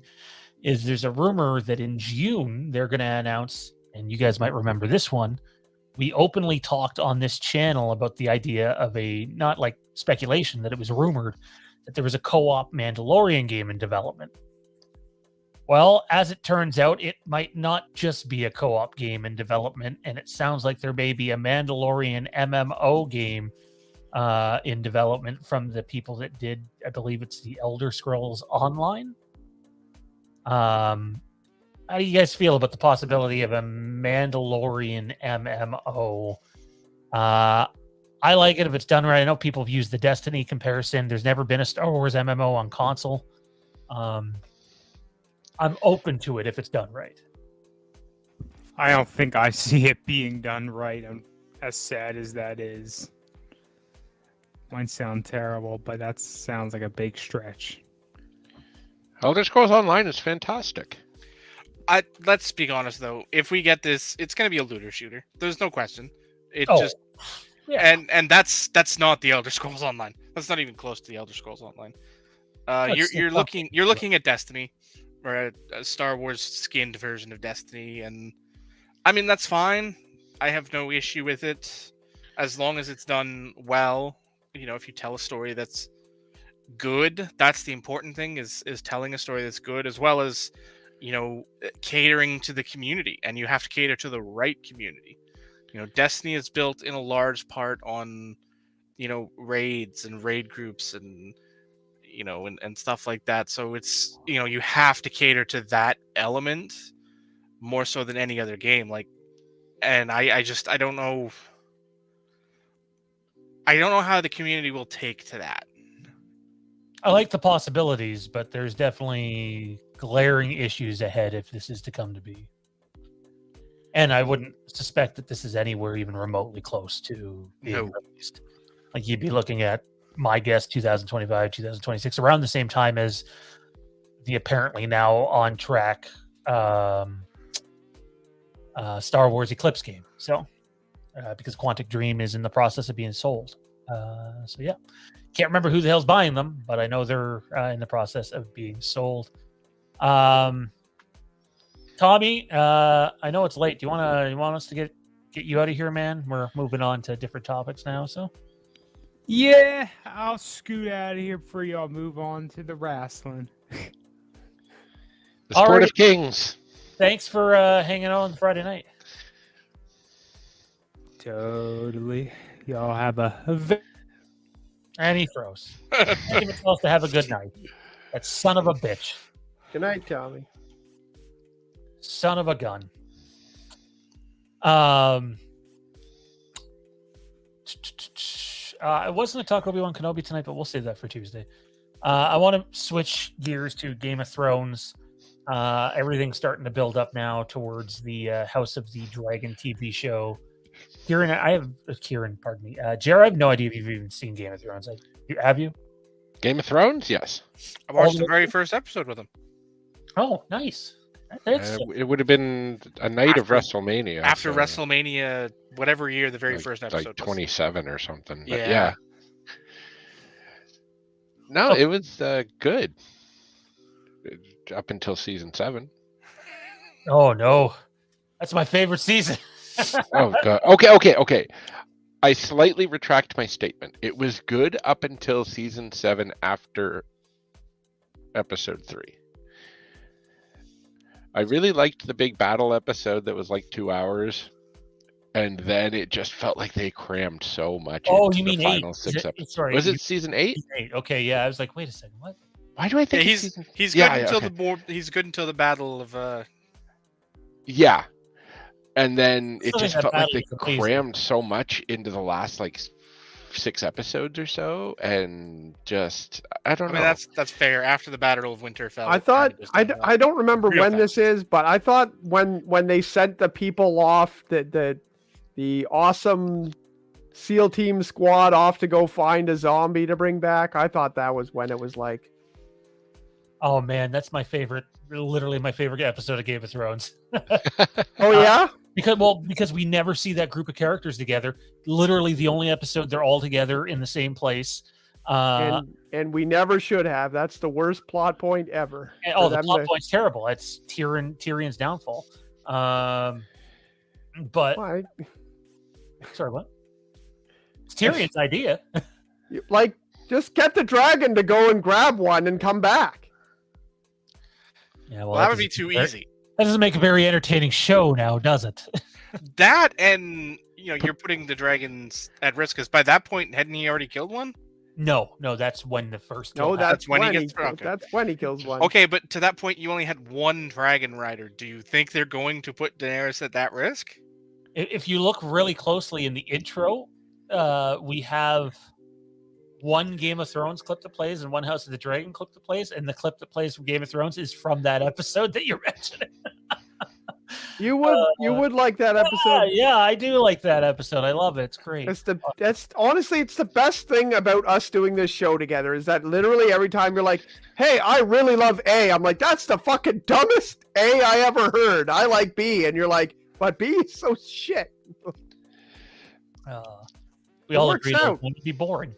is there's a rumor that in June they're going to announce, and you guys might remember this one, we openly talked on this channel about the idea of a, not like speculation, that it was rumored that there was a co-op Mandalorian game in development. Well, as it turns out, it might not just be a co-op game in development, and it sounds like there may be a Mandalorian MMO game in development from the people that did, I believe it's the Elder Scrolls Online. How do you guys feel about the possibility of a Mandalorian MMO? I like it if it's done right. I know people have used the Destiny comparison. There's never been a Star Wars MMO on console. I'm open to it if it's done right. I don't think I see it being done right. As sad as that is. Might sound terrible, but that sounds like a big stretch. Elder Scrolls Online is fantastic. Let's be honest though. If we get this, it's going to be a looter shooter. There's no question. Yeah. And that's not the Elder Scrolls Online. That's not even close to the Elder Scrolls Online. You're looking at Destiny, or a Star Wars skinned version of Destiny, and I mean that's fine. I have no issue with it as long as it's done well. You know, if you tell a story that's good, that's the important thing, is telling a story that's good, as well as, you know, catering to the community, and you have to cater to the right community. You know, Destiny is built in a large part on, you know, raids and raid groups and, you know, and stuff like that. So it's, you know, you have to cater to that element more so than any other game. Like, and I don't know. I don't know how the community will take to that. I like the possibilities, but there's definitely glaring issues ahead if this is to come to be. And I wouldn't suspect that this is anywhere even remotely close to being released. Like, you'd be looking at, my guess, 2025, 2026, around the same time as the apparently now on track Star Wars Eclipse game. So, because Quantic Dream is in the process of being sold. So yeah, can't remember who the hell's buying them, but I know they're in the process of being sold. Tommy, I know it's late. Do you want us to get you out of here, man? We're moving on to different topics now. So yeah, I'll scoot out of here before y'all move on to the wrestling. The sport of kings. Thanks for hanging out on Friday night. Totally. Y'all have and he froze. He was supposed to have a good night. That son of a bitch. Good night, Tommy. Son of a gun. I was going to talk Obi-Wan Kenobi tonight, but we'll save that for Tuesday. I want to switch gears to Game of Thrones. Everything's starting to build up now towards the House of the Dragon TV show. Kieran, pardon me. Jared, I have no idea if you've even seen Game of Thrones. Have you? Game of Thrones? Yes. I watched the very first episode with him. Oh, nice. It would have been a night of WrestleMania. After WrestleMania, whatever year the very first episode like 27 or something. But Yeah. yeah. No, it was good. Up until season 7. Oh, no. That's my favorite season. Oh, God. Okay. I slightly retract my statement. It was good up until season 7 after episode 3. I really liked the big battle episode that was like 2 hours. And then it just felt like they crammed so much into the final 6 episodes. Sorry, was it season 8? Season 8. Okay, yeah. I was like, wait a second, what? Why do I think he's good he's good until the battle of Yeah. And then it just felt like they amazing. crammed so much into the last like 6 episodes or so, and just I don't know. That's fair. After the Battle of Winterfell, I thought I don't remember when this is, but I thought when they sent the people off, the awesome SEAL team squad off to go find a zombie to bring back, I thought that was when it was like, oh man, that's my favorite. Literally my favorite episode of Game of Thrones. Oh yeah. Because we never see that group of characters together. Literally, the only episode they're all together in the same place. And we never should have. That's the worst plot point ever. The plot point's terrible. It's Tyrion's downfall. But why? Sorry, what? It's Tyrion's idea. Like, just get the dragon to go and grab one and come back. Yeah, Well, that would be too easy. That doesn't make a very entertaining show now, does it? That and you're putting the dragons at risk because by that point, hadn't he already killed one? No, that's when the first kill No, happens. that's when he kills one. Okay, but to that point, you only had one dragon rider. Do you think they're going to put Daenerys at that risk? If you look really closely in the intro, we have one Game of Thrones clip that plays and one House of the Dragon clip that plays, and the clip that plays from Game of Thrones is from that episode that you're mentioning. You would like that episode. Yeah, I do like that episode. I love it. It's great. That's honestly, it's the best thing about us doing this show together is that literally every time you're like, "Hey, I really love A," I'm like, "That's the fucking dumbest A I ever heard. I like B," and you're like, "But B is so shit." We all agree that it wouldn't be boring.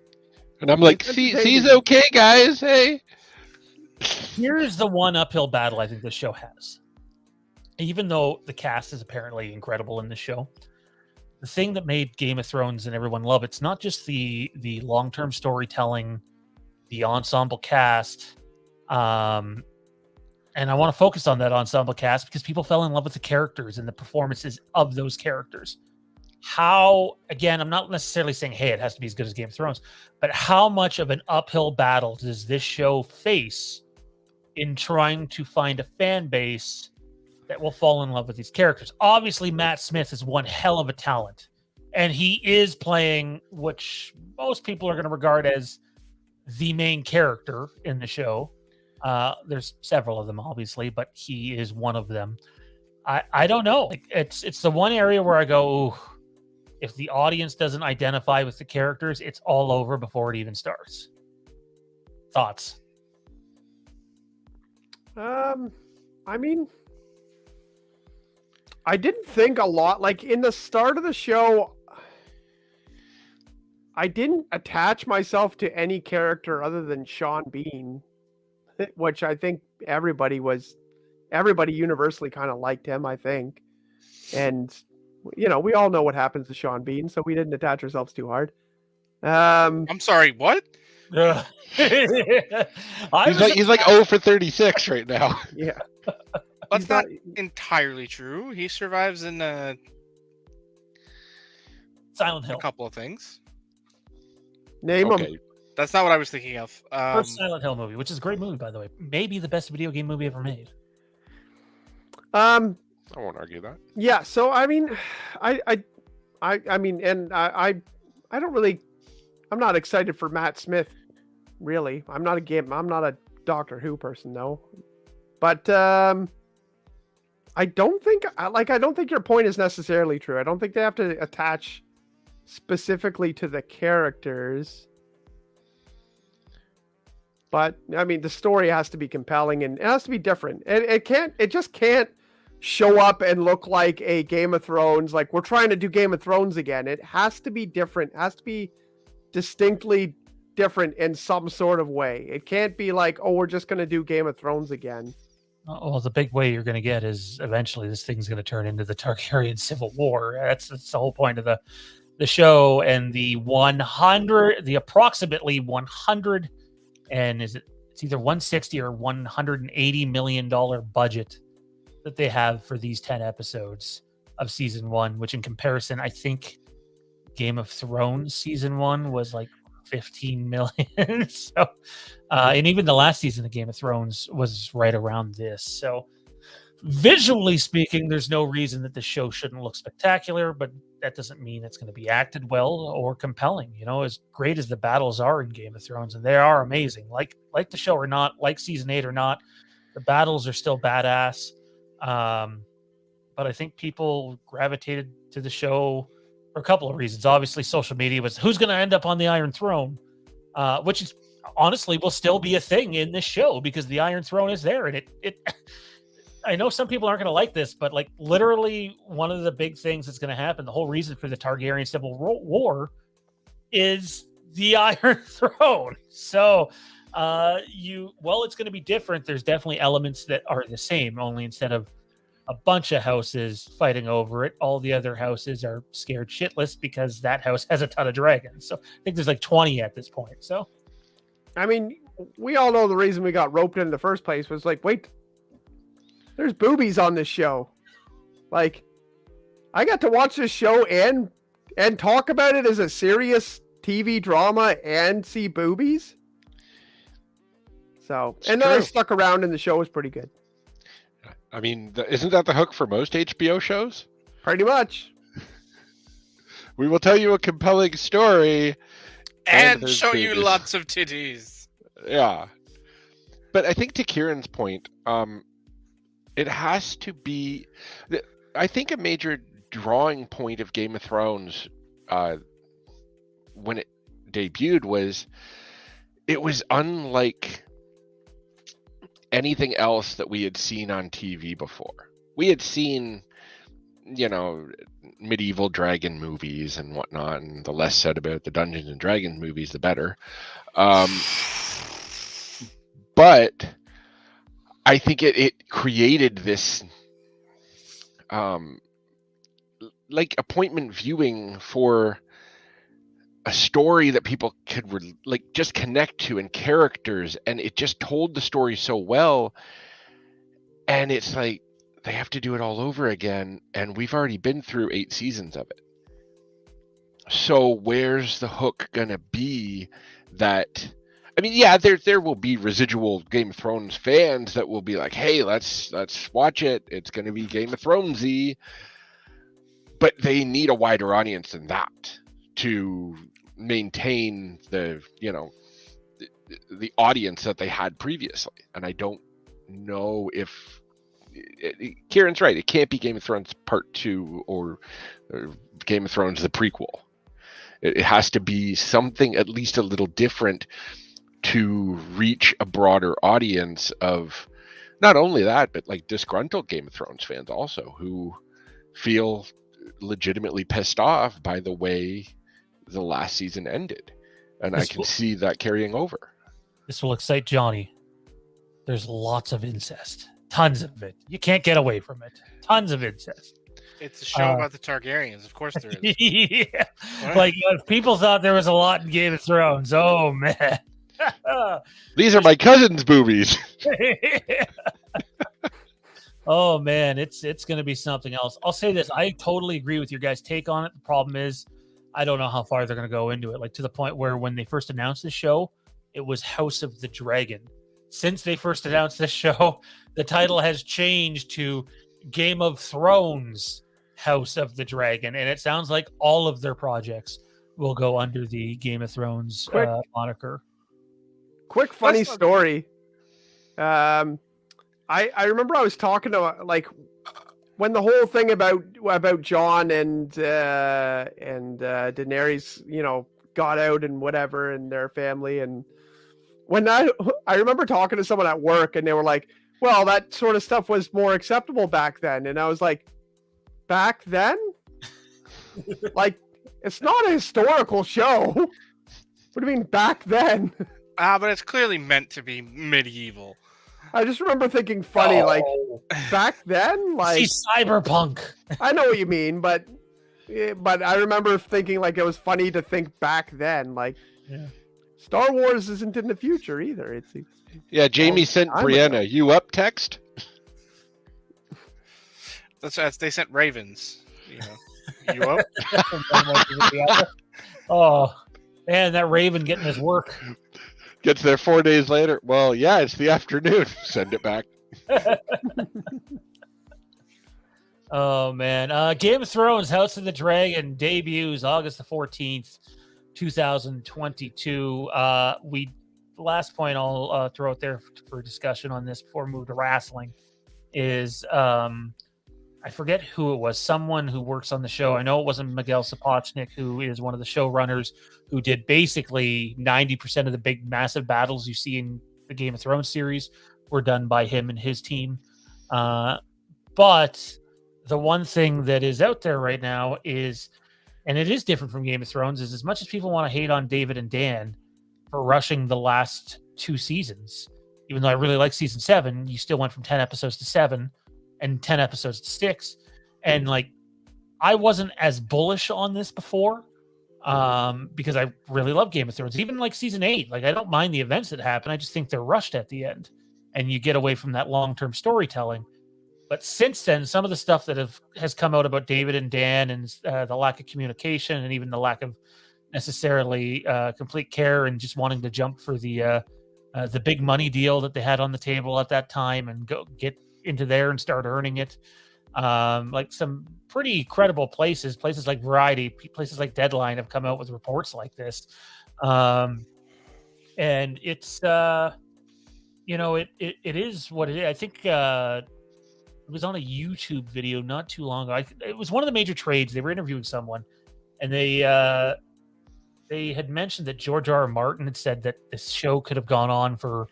And I'm like, C's okay, guys. Hey. Here's the one uphill battle I think this show has. Even though the cast is apparently incredible in this show, the thing that made Game of Thrones and everyone love it's not just the long-term storytelling, the ensemble cast, and I want to focus on that ensemble cast because people fell in love with the characters and the performances of those characters. How, again, I'm not necessarily saying, hey, it has to be as good as Game of Thrones, but how much of an uphill battle does this show face in trying to find a fan base that will fall in love with these characters? Obviously, Matt Smith is one hell of a talent, and he is playing which most people are going to regard as the main character in the show. There's several of them, obviously, but he is one of them. I don't know. It's the one area where I go, ooh, if the audience doesn't identify with the characters, it's all over before it even starts. Thoughts? I mean, I didn't think a lot. Like in the start of the show, I didn't attach myself to any character other than Sean Bean, which I think everybody universally kind of liked him, I think. And, we all know what happens to Sean Bean, so we didn't attach ourselves too hard. I'm sorry, what? He's like 0 for 36 right now. Yeah. That's not entirely true. He survives in Silent Hill. A couple of things. Name them. That's not what I was thinking of. First Silent Hill movie, which is a great movie, by the way. Maybe the best video game movie ever made. I won't argue that. Yeah. So I mean, I mean, and I don't really. I'm not excited for Matt Smith. Really, I'm not a Doctor Who person, though. But I don't think your point is necessarily true. I don't think they have to attach specifically to the characters. But I mean, the story has to be compelling and it has to be different. It just can't show up and look like a Game of Thrones. Like we're trying to do Game of Thrones again. It has to be different. It has to be distinctly different in some sort of way. It can't be like, oh, we're just going to do Game of Thrones again. Well, the big way you're going to get is eventually this thing's going to turn into the Targaryen Civil War. That's the whole point of the show. And the approximately 100 and it's either 160 or $180 million budget that they have for these 10 episodes of season 1, which in comparison, I think Game of Thrones season 1 was like 15 million. So, and even the last season of Game of Thrones was right around this. So visually speaking, there's no reason that the show shouldn't look spectacular, but that doesn't mean it's going to be acted well or compelling. As great as the battles are in Game of Thrones, and they are amazing, like the show or not, like season 8 or not, the battles are still badass. But I think people gravitated to the show for a couple of reasons. Obviously, social media was who's going to end up on the Iron Throne, which is honestly will still be a thing in this show because the Iron Throne is there, and it I know some people aren't going to like this, but like literally one of the big things that's going to happen, the whole reason for the Targaryen Civil War is the Iron Throne. So it's going to be different. There's definitely elements that are the same, only instead of a bunch of houses fighting over it, all the other houses are scared shitless because that house has a ton of dragons. So I think there's like 20 at this point. So, I mean, we all know the reason we got roped in the first place was like, wait There's boobies on this show. Like, I got to watch this show and talk about it as a serious TV drama and see boobies. So, and then I stuck around and the show was pretty good. I mean, isn't that the hook for most HBO shows? Pretty much. We will tell you a compelling story. And show you lots of titties. Yeah. But I think to Kieran's point, it has to be... I think a major drawing point of Game of Thrones when it debuted was it was unlike anything else that we had seen on TV before. We had seen, medieval dragon movies and whatnot, and the less said about the Dungeons and Dragons movies, the better. But I think it created this like appointment viewing for a story that people could just connect to, and characters, and it just told the story so well. And it's like they have to do it all over again, and we've already been through 8 seasons of it. So where's the hook gonna be? That, I mean, yeah, there will be residual Game of Thrones fans that will be like, hey, let's watch it, it's gonna be Game of Thronesy. But they need a wider audience than that to maintain the audience that they had previously. And I don't know if Kieran's right. It can't be Game of Thrones Part 2 or Game of Thrones the prequel. It has to be something at least a little different to reach a broader audience of not only that, but like disgruntled Game of Thrones fans also who feel legitimately pissed off by the way the last season ended. And I can see that carrying over. This will excite Johnny. There's lots of incest. Tons of it. You can't get away from it. Tons of incest. It's a show about the Targaryens. Of course there is. Yeah. Like, if people thought there was a lot in Game of Thrones. Oh, man. These are my cousin's boobies. Oh, man. It's going to be something else. I'll say this. I totally agree with your guys' take on it. The problem is, I don't know how far they're going to go into it. Like, to the point where when they first announced the show, it was House of the Dragon. Since they first announced this show, the title has changed to Game of Thrones House of the Dragon. And it sounds like all of their projects will go under the Game of Thrones moniker. Quick funny story. I remember I was talking to, like, when the whole thing about Jon and Daenerys, got out and whatever, and their family, and when I remember talking to someone at work, and they were like, well, that sort of stuff was more acceptable back then. And I was like, back then? Like, it's not a historical show. What do you mean back then? But it's clearly meant to be medieval. I just remember thinking funny, like, back then? Like, see, cyberpunk. I know what you mean, but I remember thinking, like, it was funny to think back then. Like, Star Wars isn't in the future either. Yeah, Jamie sent Brianna, you up text? That's they sent ravens. You up? Oh, man, that raven getting his work. Gets there 4 days later. Well, yeah, it's the afternoon. Send it back. Oh, man. Game of Thrones House of the Dragon debuts August the 14th, 2022. Last point I'll throw out there for discussion on this before we move to wrestling is I forget who it was. Someone who works on the show. I know it wasn't Miguel Sapochnik, who is one of the showrunners who did basically 90% of the big, massive battles you see in the Game of Thrones series were done by him and his team. But the one thing that is out there right now is, and it is different from Game of Thrones, is as much as people want to hate on David and Dan for rushing the last 2 seasons, even though I really like season 7, you still went from 10 episodes to 7 and 10 episodes to 6. And like, I wasn't as bullish on this before because I really love Game of Thrones. Even like season 8, like I don't mind the events that happen. I just think they're rushed at the end and you get away from that long-term storytelling. But since then, some of the stuff that has come out about David and Dan and the lack of communication and even the lack of necessarily complete care and just wanting to jump for the big money deal that they had on the table at that time and go get into there and start earning it. Like some pretty credible places like Variety, places like Deadline have come out with reports like this. And it's, it is what it is. I think it was on a YouTube video not too long ago. It was one of the major trades. They were interviewing someone, and they had mentioned that George R. R. Martin had said that this show could have gone on for,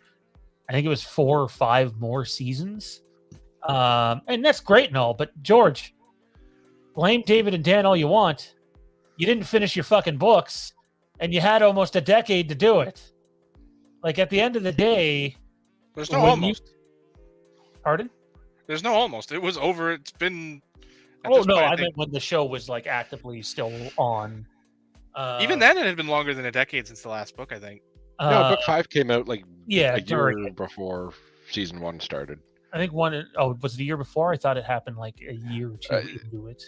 I think it was 4 or 5 more seasons. And that's great and all, but George, blame David and Dan all you want. You didn't finish your fucking books, and you had almost a decade to do it. Like, at the end of the day... There's no almost. Pardon? There's no almost. It was over. It's been... Oh, no, I meant when the show was, like, actively still on. Even then, it had been longer than a decade since the last book, I think. No, book 5 came out, like, a year during... before season 1 started. I think was it the year before? I thought it happened, like, a year or two into it.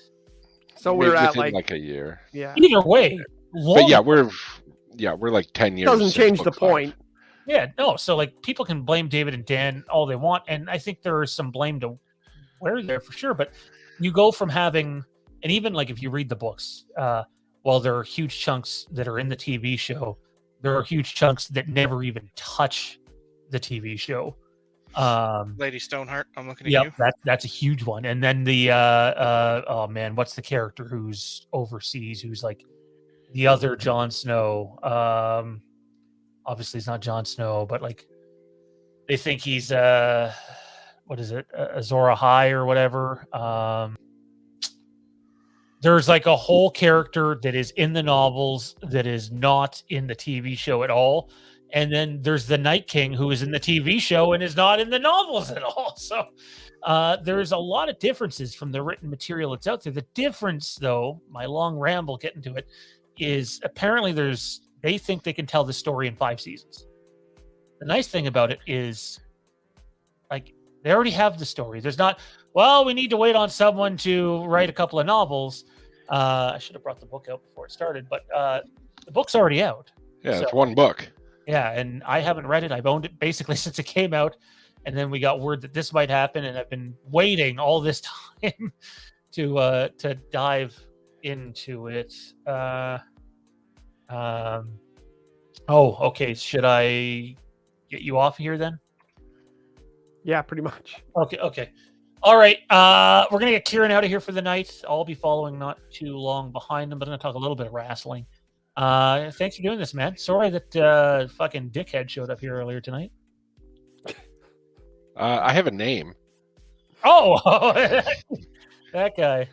So we're at, like a year. Yeah. Either way. But yeah, we're like 10 years. Doesn't change the point. Yeah, no. So like people can blame David and Dan all they want, and I think there is some blame to wear there for sure. But you go from having, and even like if you read the books, while there are huge chunks that are in the TV show, there are huge chunks that never even touch the TV show. Lady Stoneheart, I'm looking at you. That's a huge one. And then the oh man, what's the character who's overseas, who's like the other Jon Snow? Obviously it's not Jon Snow, but like they think he's what is it, Azor Ahai or whatever. There's like a whole character that is in the novels that is not in the TV show at all. And then there's the Night King, who is in the TV show and is not in the novels at all. So there's a lot of differences from the written material that's out there. The difference, though, my long ramble getting to it, is apparently they think they can tell the story in 5 seasons. The nice thing about it is, like, they already have the story. There's not, well, we need to wait on someone to write a couple of novels. I should have brought the book out before it started, but the book's already out. Yeah, it's one book. Yeah, and I haven't read it. I've owned it basically since it came out, and then we got word that this might happen, and I've been waiting all this time to dive into it. Okay. Should I get you off here then? Yeah, pretty much. Okay. All right. We're gonna get Kieran out of here for the night. I'll be following not too long behind him, but I'm gonna talk a little bit of wrestling. Thanks for doing this, man. Sorry that fucking dickhead showed up here earlier tonight. I have a name. Oh, that guy.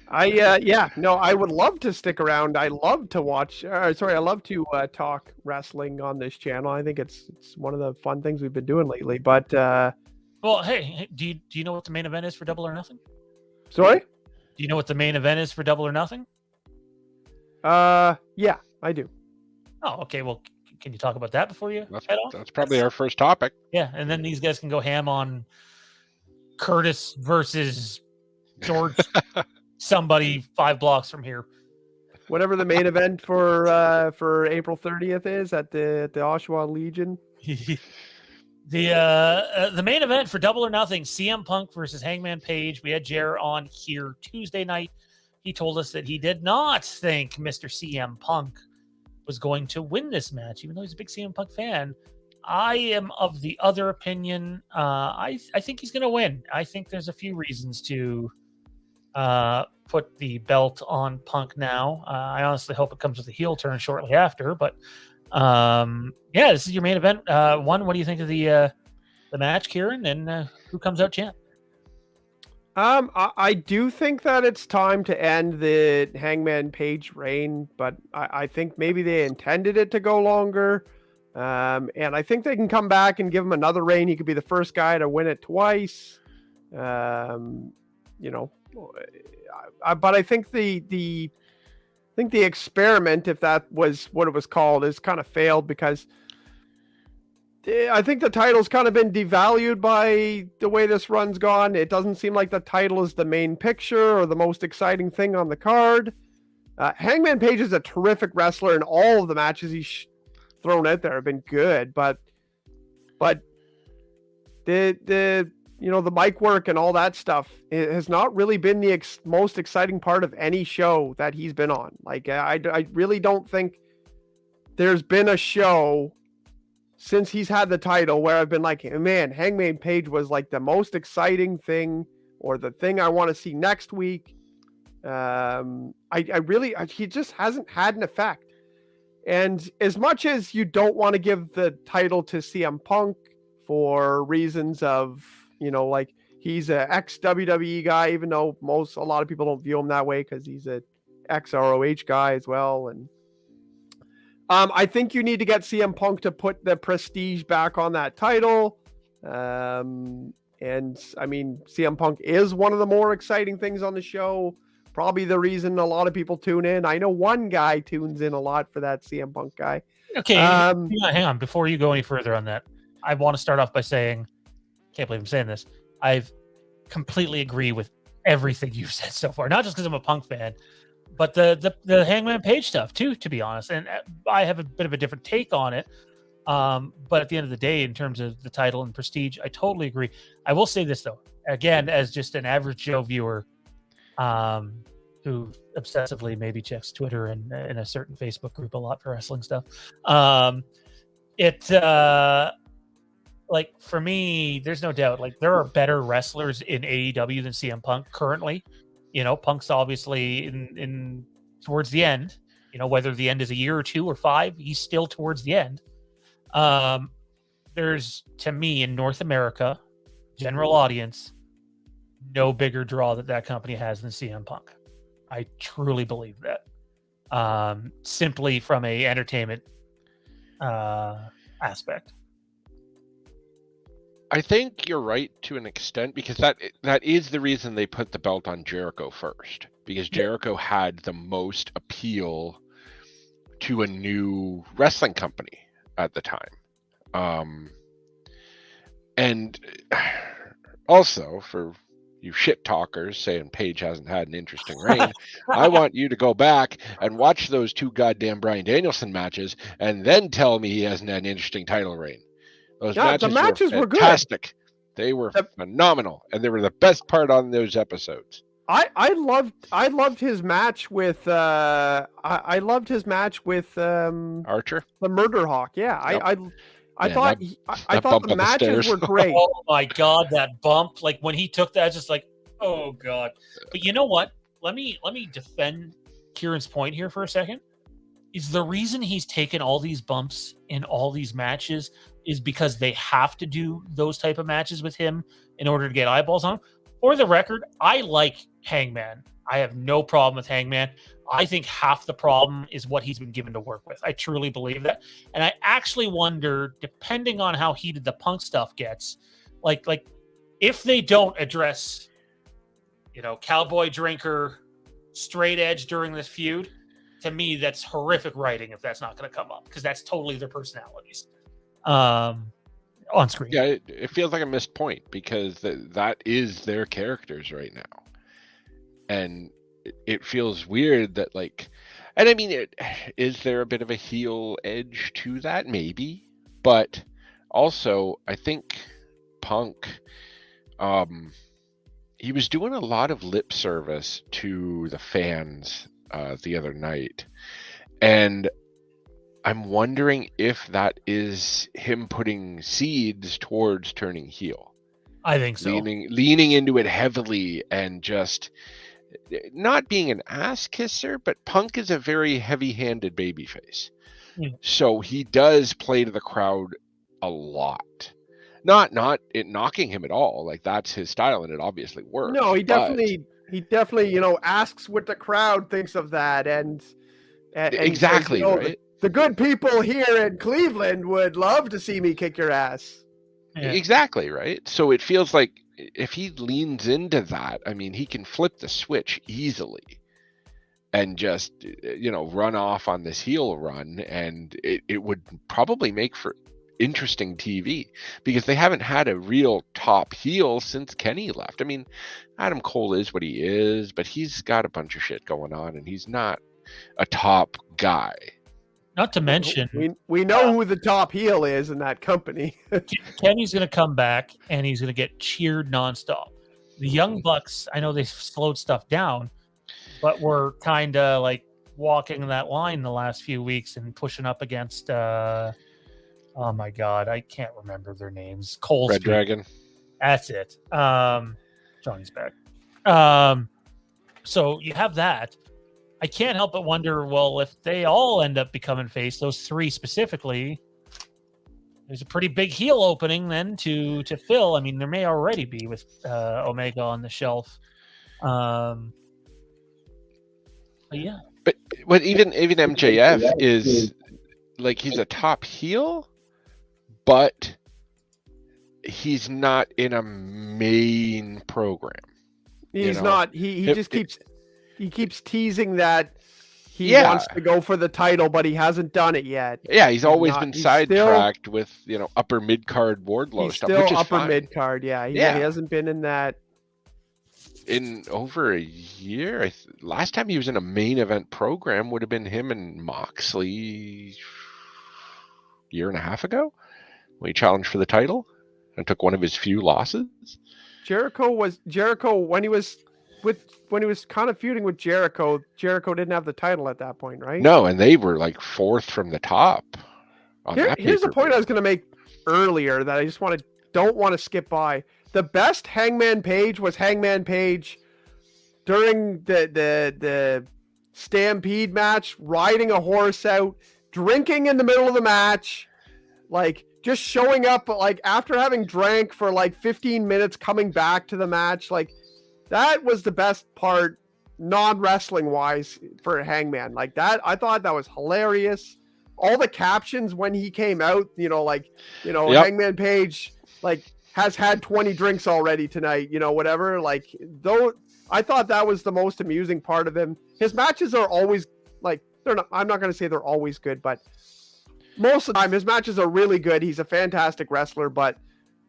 I would love to stick around. I love to watch. I love to talk wrestling on this channel. I think it's one of the fun things we've been doing lately. But well, hey, do you know what the main event is for Double or Nothing? Sorry? Do you know what the main event is for Double or Nothing? Yeah, I do. Oh, okay. Well, can you talk about that before you head off? That's probably our first topic. Yeah, and then these guys can go ham on Curtis versus George somebody 5 blocks from here. Whatever the main event for April 30th is at the Oshawa Legion. The main event for Double or Nothing, CM Punk versus Hangman Page. We had Jer on here Tuesday night. He told us that he did not think Mr. CM Punk was going to win this match, even though he's a big CM Punk fan. I am of the other opinion. I think he's going to win. I think there's a few reasons to put the belt on Punk now. I honestly hope it comes with a heel turn shortly after. But this is your main event. What do you think of the match, Kieran? And who comes out champ? I do think that it's time to end the Hangman Page reign, but I think maybe they intended it to go longer. And I think they can come back and give him another reign. He could be the first guy to win it twice. But I think the experiment, if that was what it was called, is kind of failed because I think the title's kind of been devalued by the way this run's gone. It doesn't seem like the title is the main picture or the most exciting thing on the card. Hangman Page is a terrific wrestler, and all of the matches he's thrown out there have been good. But the mic work and all that stuff, it has not really been the most exciting part of any show that he's been on. Like I really don't think there's been a show since he's had the title where I've been like, man, Hangman Page was like the most exciting thing, or the thing I want to see next week. He just hasn't had an effect. And as much as you don't want to give the title to CM Punk for reasons of, like he's an ex-WWE guy, even though a lot of people don't view him that way because he's an ex-ROH guy as well. And I think you need to get CM Punk to put the prestige back on that title. And I mean, CM Punk is one of the more exciting things on the show. Probably the reason a lot of people tune in. I know one guy tunes in a lot for that CM Punk guy. Okay, hang on. Before you go any further on that, I want to start off by saying, can't believe I'm saying this, I completely agree with everything you've said so far. Not just because I'm a Punk fan, but the Hangman Page stuff too, to be honest. And I have a bit of a different take on it. But at the end of the day, in terms of the title and prestige, I totally agree. I will say this though, again, as just an average Joe viewer, who obsessively maybe checks Twitter and in a certain Facebook group a lot for wrestling stuff. Like for me, there's no doubt, like there are better wrestlers in AEW than CM Punk currently. Punk's obviously in towards the end, whether the end is a year or 2 or 5, he's still towards the end. There's, to me, in North America, general audience, no bigger draw that company has than CM Punk. I truly believe that. Simply from a entertainment aspect. I think you're right to an extent, because that is the reason they put the belt on Jericho first, because Jericho had the most appeal to a new wrestling company at the time. And also, for you shit talkers saying Page hasn't had an interesting reign, I want you to go back and watch those 2 goddamn Bryan Danielson matches and then tell me he hasn't had an interesting title reign. Those matches were fantastic. Good. They were phenomenal, and they were the best part on those episodes. I loved his match with Archer, the Murder Hawk. Yeah, yep. I thought the matches were great. Oh my god, that bump! Like when he took that, just like, oh god. But you know what? Let me defend Kieran's point here for a second. Is the reason he's taken all these bumps in all these matches is because they have to do those type of matches with him in order to get eyeballs on him. For the record, I like Hangman. I have no problem with Hangman. I think half the problem is what he's been given to work with. I truly believe that. And I actually wonder, depending on how heated the Punk stuff gets, like if they don't address, cowboy drinker, straight edge during this feud, to me, that's horrific writing if that's not going to come up, because that's totally their personalities on screen. Yeah, it feels like a missed point, because that is their characters right now. And it feels weird that, like, and I mean, is there a bit of a heel edge to that? Maybe. But also, I think Punk, he was doing a lot of lip service to the fans the other night. And I'm wondering if that is him putting seeds towards turning heel. I think so. Leaning into it heavily and just not being an ass kisser, but Punk is a very heavy-handed babyface. So he does play to the crowd a lot. Not it knocking him at all. Like, that's his style, and it obviously works. No, he definitely asks what the crowd thinks of that, and exactly says, right. The good people here in Cleveland would love to see me kick your ass. Yeah. Exactly right. So it feels like if he leans into that, I mean, he can flip the switch easily and just run off on this heel run, and it would probably make for interesting TV, because they haven't had a real top heel since Kenny left. I mean, Adam Cole is what he is, but he's got a bunch of shit going on, and he's not a top guy. Not to mention, we know who the top heel is in that company. Kenny's going to come back and he's going to get cheered nonstop. The Young Bucks, I know they've slowed stuff down, but we're kind of like walking that line the last few weeks and pushing up against. Oh my God, I can't remember their names. Cole's Red Dragon. That's it. Johnny's back. So you have that. I can't help but wonder, well, if they all end up becoming face, those three specifically, there's a pretty big heel opening then to fill. I mean, there may already be with Omega on the shelf. But yeah. But even MJF is like, he's a top heel, but he's not in a main program. He's not. He just keeps teasing that he wants to go for the title, but he hasn't done it yet. Yeah, he's always been sidetracked with upper mid card Wardlow stuff, which is upper mid card. Yeah, he hasn't been in that in over a year. Last time he was in a main event program would have been him and Moxley a year and a half ago when he challenged for the title and took one of his few losses. Jericho when he was kind of feuding with Jericho didn't have the title at that point, right? No, and they were like fourth from the top. Here's the point I was going to make earlier that I just don't want to skip by. The best Hangman Page was Hangman Page during the Stampede match, riding a horse out, drinking in the middle of the match, like just showing up like after having drank for like 15 minutes, coming back to the match. Like that was the best part, non-wrestling wise, for Hangman. Like that, I thought that was hilarious. All the captions when he came out, Hangman Page like has had 20 drinks already tonight, whatever. Like though, I thought that was the most amusing part of him. His matches are always like I'm not going to say they're always good, but most of the time his matches are really good. He's a fantastic wrestler, but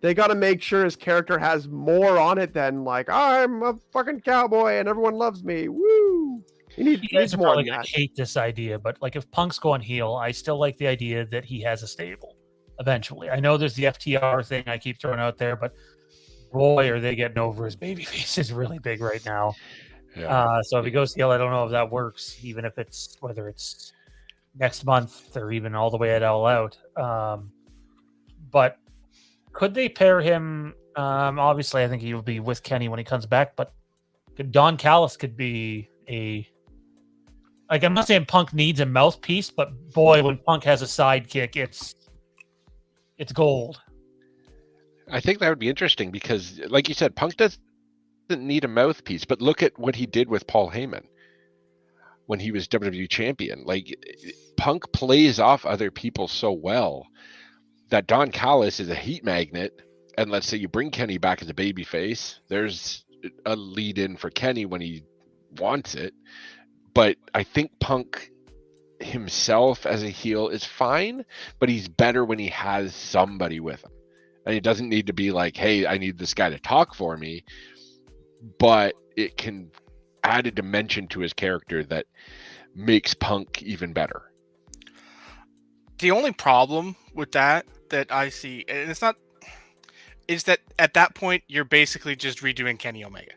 they got to make sure his character has more on it than like, I'm a fucking cowboy and everyone loves me. Woo! You guys are probably going to hate this idea, but like if Punk's going heel, I still like the idea that he has a stable eventually. I know there's the FTR thing I keep throwing out there, but boy, are they getting over his babyface is really big right now. Yeah. So if he goes heel, I don't know if that works, even if whether it's next month or even all the way at All Out. But could they pair him? Obviously, I think he'll be with Kenny when he comes back, but Don Callis could be I'm not saying Punk needs a mouthpiece, but boy, when Punk has a sidekick, it's gold. I think that would be interesting because, like you said, Punk doesn't need a mouthpiece, but look at what he did with Paul Heyman when he was WWE champion. Like, Punk plays off other people so well that Don Callis is a heat magnet, and let's say you bring Kenny back as a babyface, there's a lead in for Kenny when he wants it. But I think Punk himself as a heel is fine, but he's better when he has somebody with him. And it doesn't need to be like, hey, I need this guy to talk for me, but it can add a dimension to his character that makes Punk even better. The only problem with that I see, and it's not, is that at that point you're basically just redoing Kenny Omega.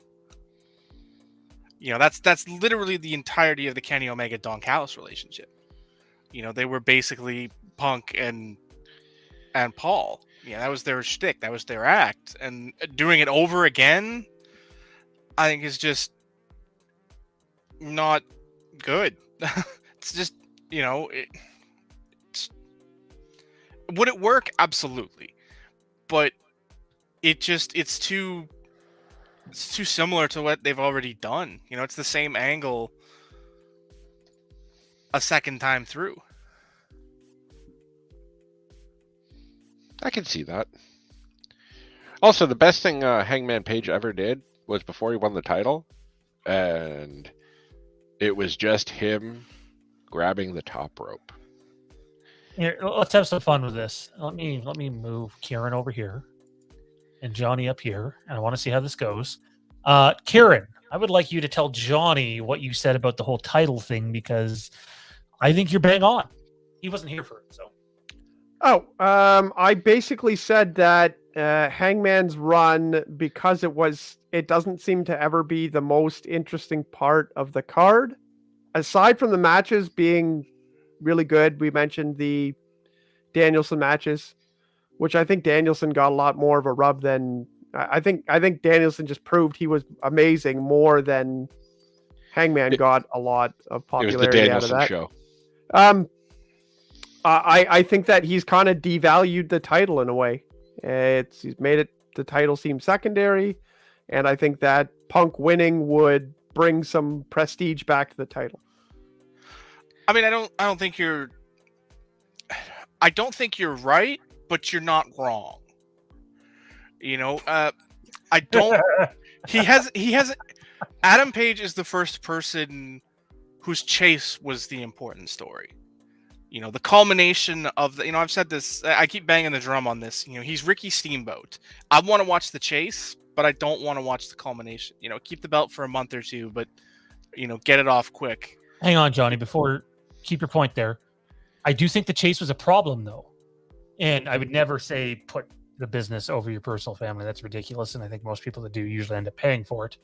That's literally the entirety of the Kenny Omega Don Callis relationship. They were basically Punk and Paul. That was their shtick, that was their act, and doing it over again, I think is just not good. It's just would it work? Absolutely. But it's too similar to what they've already done. It's the same angle a second time through. I can see that. Also, the best thing Hangman Page ever did was before he won the title, and it was just him grabbing the top rope. Here, let's have some fun with this. Let me move Kieran over here and Johnny up here, and I want to see how this goes. Kieran, I would like you to tell Johnny what you said about the whole title thing, because I think you're bang on. He wasn't here for it, so. I basically said that Hangman's run, because it doesn't seem to ever be the most interesting part of the card. Aside from the matches being really good, we mentioned the Danielson matches, which I think Danielson got a lot more of a rub than I think Danielson just proved he was amazing more than Hangman got a lot of popularity out of that. Show. I think that he's kind of devalued the title in a way. He's made the title seem secondary, and I think that Punk winning would bring some prestige back to the title. I mean, I don't think you're right, but you're not wrong. You know, I don't. he hasn't. Adam Page is the first person whose chase was the important story. You know, the culmination of the. You know, I've said this. I keep banging the drum on this. You know, he's Ricky Steamboat. I want to watch the chase, but I don't want to watch the culmination. You know, keep the belt for a month or two, but get it off quick. Hang on, Johnny. Keep your point there. I do think the chase was a problem, though, and I would never say put the business over your personal family. That's ridiculous, and I think most people that do usually end up paying for it.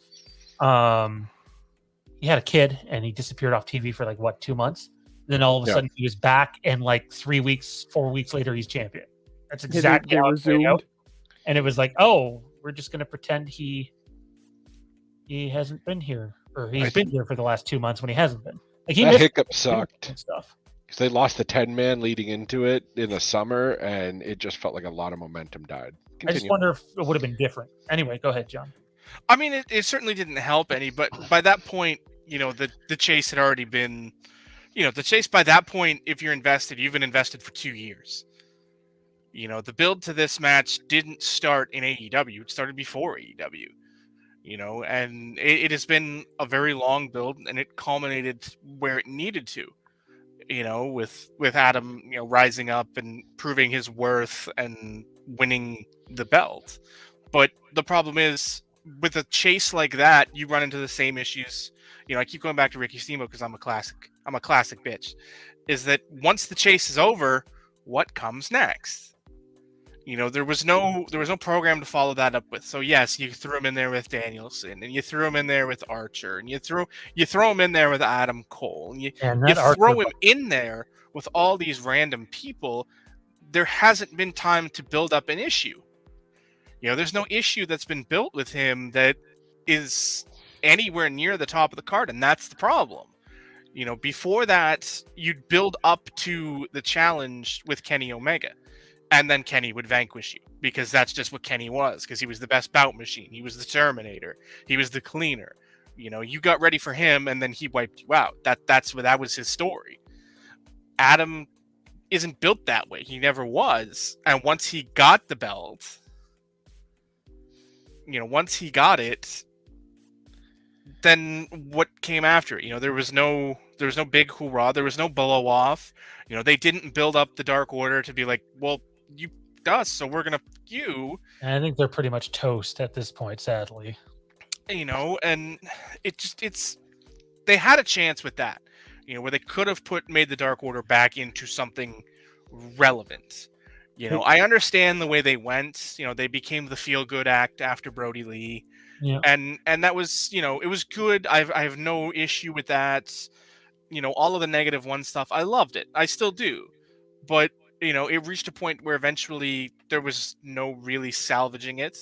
He had a kid, and he disappeared off TV for 2 months. Then all of a sudden he was back, and 4 weeks later he's champion. That's exactly how it played out. And it was oh, we're just going to pretend he hasn't been here, or he's been here for the last 2 months when he hasn't been. That hiccup sucked. Stuff. Because they lost the 10-man leading into it in the summer, and it just felt like a lot of momentum died. Continue. I just wonder if it would have been different. Anyway, go ahead, John. I mean, it certainly didn't help any, but by that point, the chase had already been, the chase by that point, if you've been invested for 2 years. The build to this match didn't start in AEW. It started before AEW. And it has been a very long build, and it culminated where it needed to. With Adam, rising up and proving his worth and winning the belt. But the problem is, with a chase like that, you run into the same issues. I keep going back to Ricky Steamboat because I'm a classic bitch. Is that once the chase is over, what comes next? There was no program to follow that up with. So yes, you threw him in there with Danielson, and you threw him in there with Archer, and you throw him in there with Adam Cole, and you throw him in there with all these random people. There hasn't been time to build up an issue. There's no issue that's been built with him that is anywhere near the top of the card, and that's the problem. Before that, you'd build up to the challenge with Kenny Omega. And then Kenny would vanquish you, because that's just what Kenny was, because he was the best bout machine. He was the Terminator. He was the cleaner. You got ready for him, and then he wiped you out. That was his story. Adam isn't built that way. He never was. And once he got the belt, once he got it, then what came after it? There was no big hoorah. There was no blow off. They didn't build up the Dark Order to be like, well, you us, so we're gonna you. And I think they're pretty much toast at this point, sadly. And they had a chance with that, where they could have made the Dark Order back into something relevant. I understand the way they went. They became the feel-good act after Brody Lee. Yeah. And that was, it was good. I have no issue with that. All of the negative one stuff, I loved it. I still do. But, it reached a point where eventually there was no really salvaging it.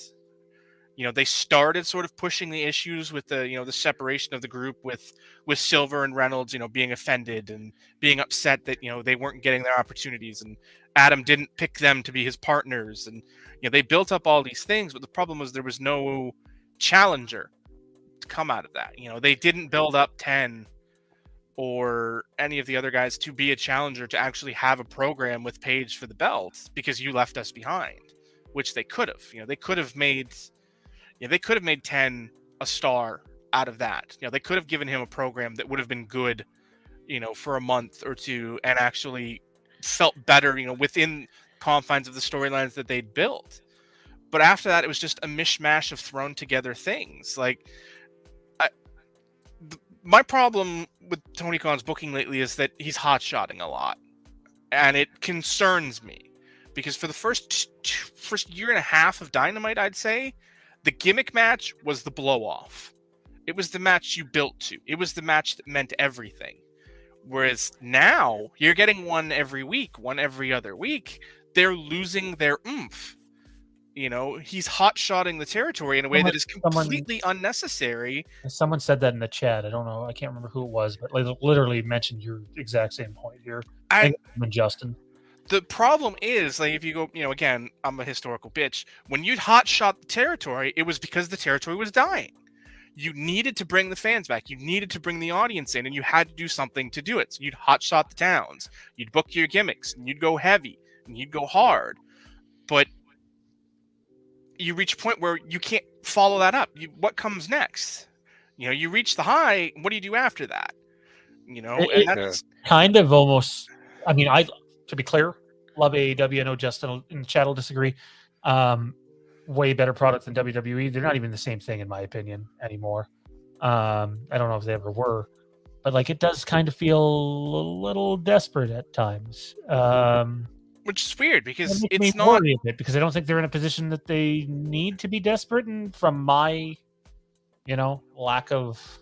They started sort of pushing the issues with the, the separation of the group with Silver and Reynolds, being offended and being upset that, they weren't getting their opportunities, and Adam didn't pick them to be his partners. And, they built up all these things, but the problem was there was no challenger to come out of that. They didn't build up 10 or any of the other guys to be a challenger, to actually have a program with Page for the belt, because you left us behind, which they could have. They could have made 10 a star out of that. They could have given him a program that would have been good, for a month or two, and actually felt better, within confines of the storylines that they'd built. But after that, it was just a mishmash of thrown together things. Like, my problem with Tony Khan's booking lately is that he's hot-shotting a lot. And it concerns me. Because for the first year and a half of Dynamite, I'd say, the gimmick match was the blow-off. It was the match you built to. It was the match that meant everything. Whereas now, you're getting one every week, one every other week. They're losing their oomph. He's hot-shotting the territory in a way that is completely unnecessary. Someone said that in the chat. I don't know. I can't remember who it was, but literally mentioned your exact same point here. I think Justin. The problem is, like, if you go, again, I'm a historical bitch. When you hot-shot the territory, it was because the territory was dying. You needed to bring the fans back. You needed to bring the audience in, and you had to do something to do it. So you'd hot-shot the towns. You'd book your gimmicks, and you'd go heavy, and you'd go hard. But you reach a point where you can't follow that up. What comes next? You reach the high. What do you do after that? And that's kind of almost. I mean, to be clear, love AEW. I know Justin in the chat will disagree. Way better product than WWE. They're not even the same thing in my opinion anymore. I don't know if they ever were, but like it does kind of feel a little desperate at times. Which is weird because it's not a bit because I don't think they're in a position that they need to be desperate. And from my, lack of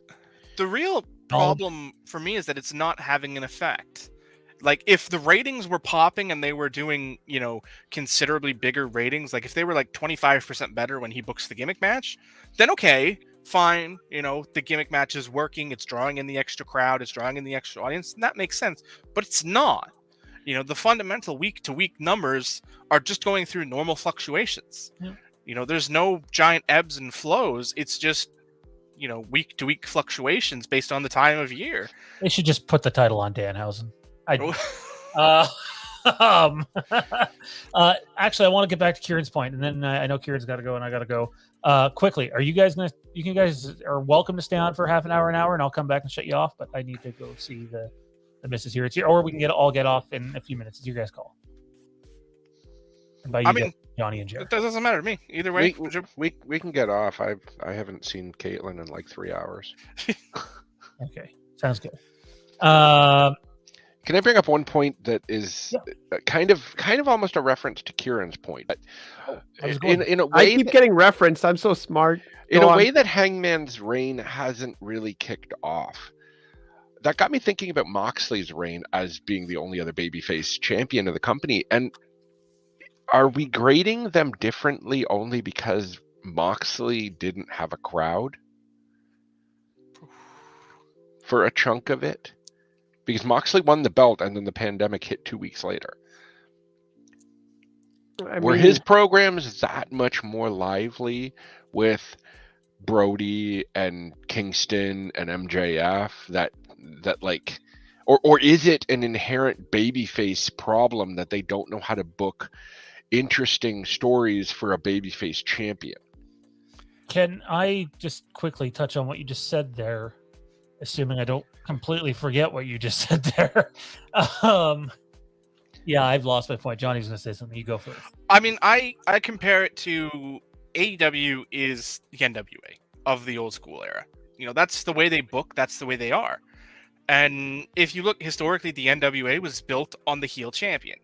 the real problem for me is that it's not having an effect. Like if the ratings were popping and they were doing, considerably bigger ratings, like if they were like 25% better when he books the gimmick match, then okay, fine. The gimmick match is working. It's drawing in the extra crowd. It's drawing in the extra audience. And that makes sense, but it's not. The fundamental week-to-week numbers are just going through normal fluctuations. Yeah. There's no giant ebbs and flows. It's just, week-to-week fluctuations based on the time of year. They should just put the title on Danhausen. Actually, I want to get back to Kieran's point, and then I know Kieran's got to go, and I got to go. Quickly, are you guys gonna? You guys are welcome to stay on for half an hour, and I'll come back and shut you off. But I need to go see the missus here. It's here, or we can get off in a few minutes. It's your guys' call. And by you, Johnny and Jared. It doesn't matter to me either way. We can get off. I haven't seen Caitlin in like 3 hours. Okay, sounds good. Can I bring up one point that is kind of almost a reference to Kieran's point? In a way, I keep getting referenced. I'm so smart. In a way that Hangman's reign hasn't really kicked off. That got me thinking about Moxley's reign as being the only other babyface champion of the company. And are we grading them differently only because Moxley didn't have a crowd for a chunk of it? Because Moxley won the belt and then the pandemic hit 2 weeks later. Were his programs that much more lively with Brody and Kingston and MJF that like, or is it an inherent babyface problem that they don't know how to book interesting stories for a babyface champion? Can I just quickly touch on what you just said there, assuming I don't completely forget what you just said there? Yeah, I've lost my point. Johnny's going to say something. You go first. I mean, I compare it to AEW is the NWA of the old school era. That's the way they book. That's the way they are. And if you look historically, the NWA was built on the heel champion.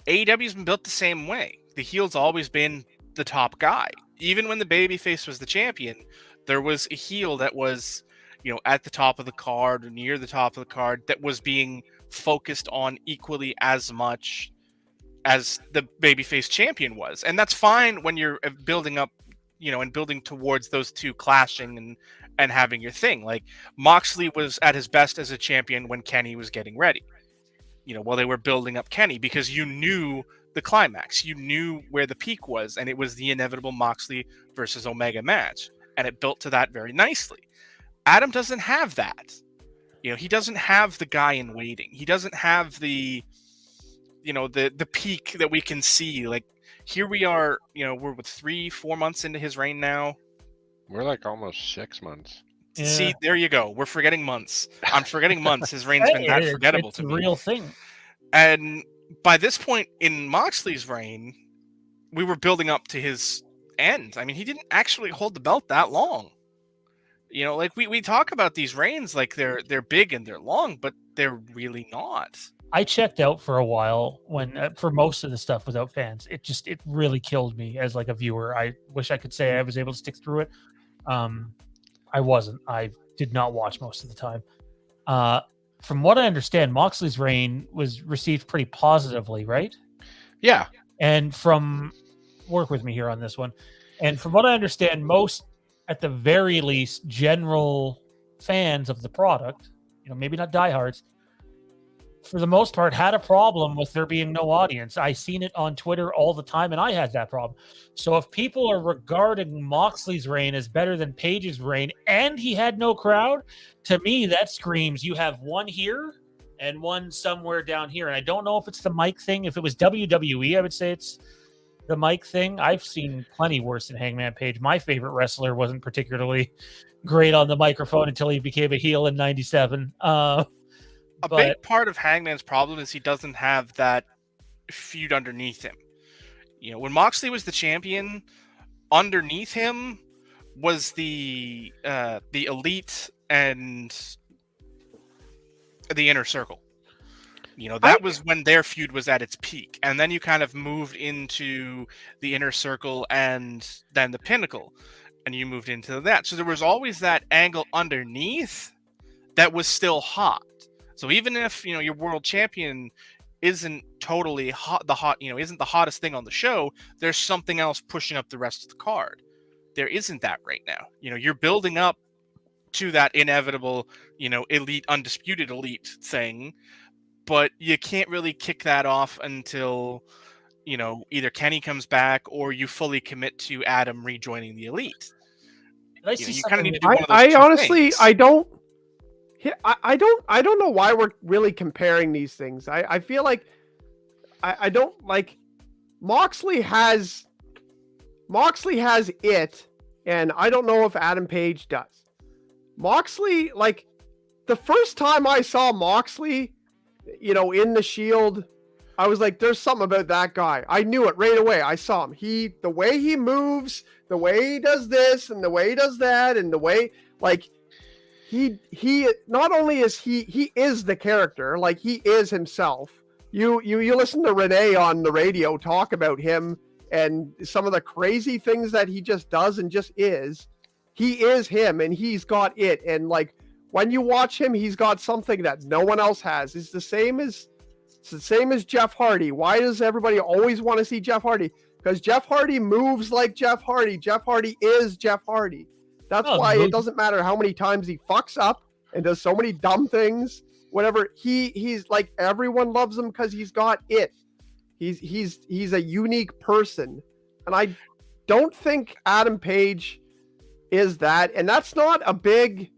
AEW's been built the same way. The heel's always been the top guy. Even when the babyface was the champion, there was a heel that was, at the top of the card or near the top of the card that was being focused on equally as much as the babyface champion was. And that's fine when you're building up, and building towards those two clashing and having your thing. Like Moxley was at his best as a champion when Kenny was getting ready, while they were building up Kenny, because you knew the climax, you knew where the peak was, and it was the inevitable Moxley versus Omega match. And it built to that very nicely. Adam doesn't have that. He doesn't have the guy in waiting. He doesn't have the, the peak that we can see. Like here we are, we're 3-4 months into his reign now. We're like almost 6 months. Yeah. See, there you go. We're forgetting months. I'm forgetting months. His reign's been that forgettable to me. It's a real thing. And by this point in Moxley's reign, we were building up to his end. I mean, he didn't actually hold the belt that long. You know, like we talk about these reigns like they're big and they're long, but they're really not. I checked out for a while when for most of the stuff without fans. It really killed me as like a viewer. I wish I could say I was able to stick through it. I wasn't. I did not watch most of the time. From what I understand, Moxley's reign was received pretty positively, right? Yeah. And work with me here on this one. And from what I understand, most, at the very least, general fans of the product, maybe not diehards, for the most part, had a problem with there being no audience. I seen it on Twitter all the time, and I had that problem. So if people are regarding Moxley's reign as better than Page's reign, and he had no crowd, to me, that screams you have one here and one somewhere down here. And I don't know if it's the mic thing. If it was WWE, I would say it's the mic thing. I've seen plenty worse than Hangman Page. My favorite wrestler wasn't particularly great on the microphone until he became a heel in '97. A big part of Hangman's problem is he doesn't have that feud underneath him. When Moxley was the champion, underneath him was the Elite and the Inner Circle. That was when their feud was at its peak. And then you kind of moved into the Inner Circle and then the Pinnacle. And you moved into that. So there was always that angle underneath that was still hot. So even if, your world champion isn't totally hot, isn't the hottest thing on the show, there's something else pushing up the rest of the card. There isn't that right now. You're building up to that inevitable, elite, undisputed elite thing, but you can't really kick that off until, either Kenny comes back or you fully commit to Adam rejoining the elite. You kind of need to do one of those honestly, things. I don't know why we're really comparing these things. I feel like I don't like Moxley has it, and I don't know if Adam Page does. Moxley, like the first time I saw Moxley, in the Shield, I was like, there's something about that guy. I knew it right away. I saw him. The way he moves, the way he does this and the way he does that, and the way like he not only is he is the character, like he is himself. You listen to Renee on the radio talk about him and some of the crazy things that he just does and just is. He is him, and he's got it. And like when you watch him, he's got something that no one else has. It's the same as Jeff Hardy. Why does everybody always want to see Jeff Hardy? Because Jeff Hardy moves like Jeff Hardy. Jeff Hardy is Jeff Hardy. That's why it doesn't matter how many times he fucks up and does so many dumb things. Whatever, he's like, everyone loves him because he's got it. He's a unique person, and I don't think Adam Page is that. And that's not a big.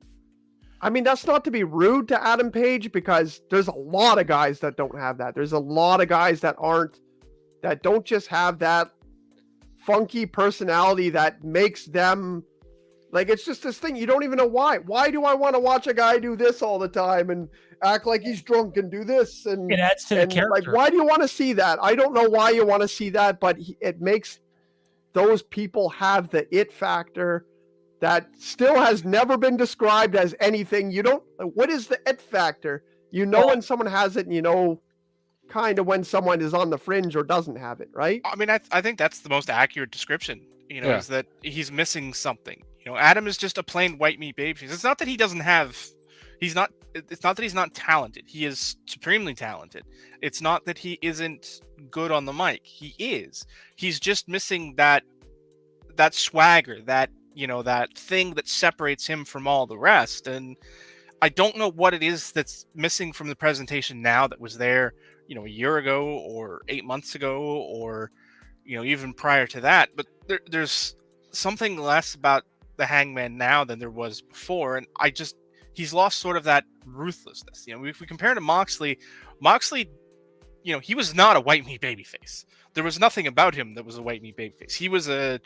I mean, that's not to be rude to Adam Page, because there's a lot of guys that don't have that. There's a lot of guys that don't just have that funky personality that makes them like, it's just this thing. You don't even know why. Why do I want to watch a guy do this all the time and act like he's drunk and do this? And it adds to the character. Like, why do you want to see that? I don't know why you want to see that, but it makes those people have the it factor that still has never been described as anything. What is the it factor? When someone has it, and kind of when someone is on the fringe or doesn't have it, right? I mean, I think that's the most accurate description, is that he's missing something. Adam is just a plain white meat babyface. It's not that he doesn't have, it's not that he's not talented. He is supremely talented. It's not that he isn't good on the mic. He is. He's just missing that swagger, that thing that separates him from all the rest. And I don't know what it is that's missing from the presentation now that was there, a year ago or 8 months ago, or, even prior to that. But there's something less about the Hangman now than there was before. And he's lost sort of that ruthlessness. If we compare to Moxley, he was not a white meat babyface. There was nothing about him that was a white meat babyface. He was a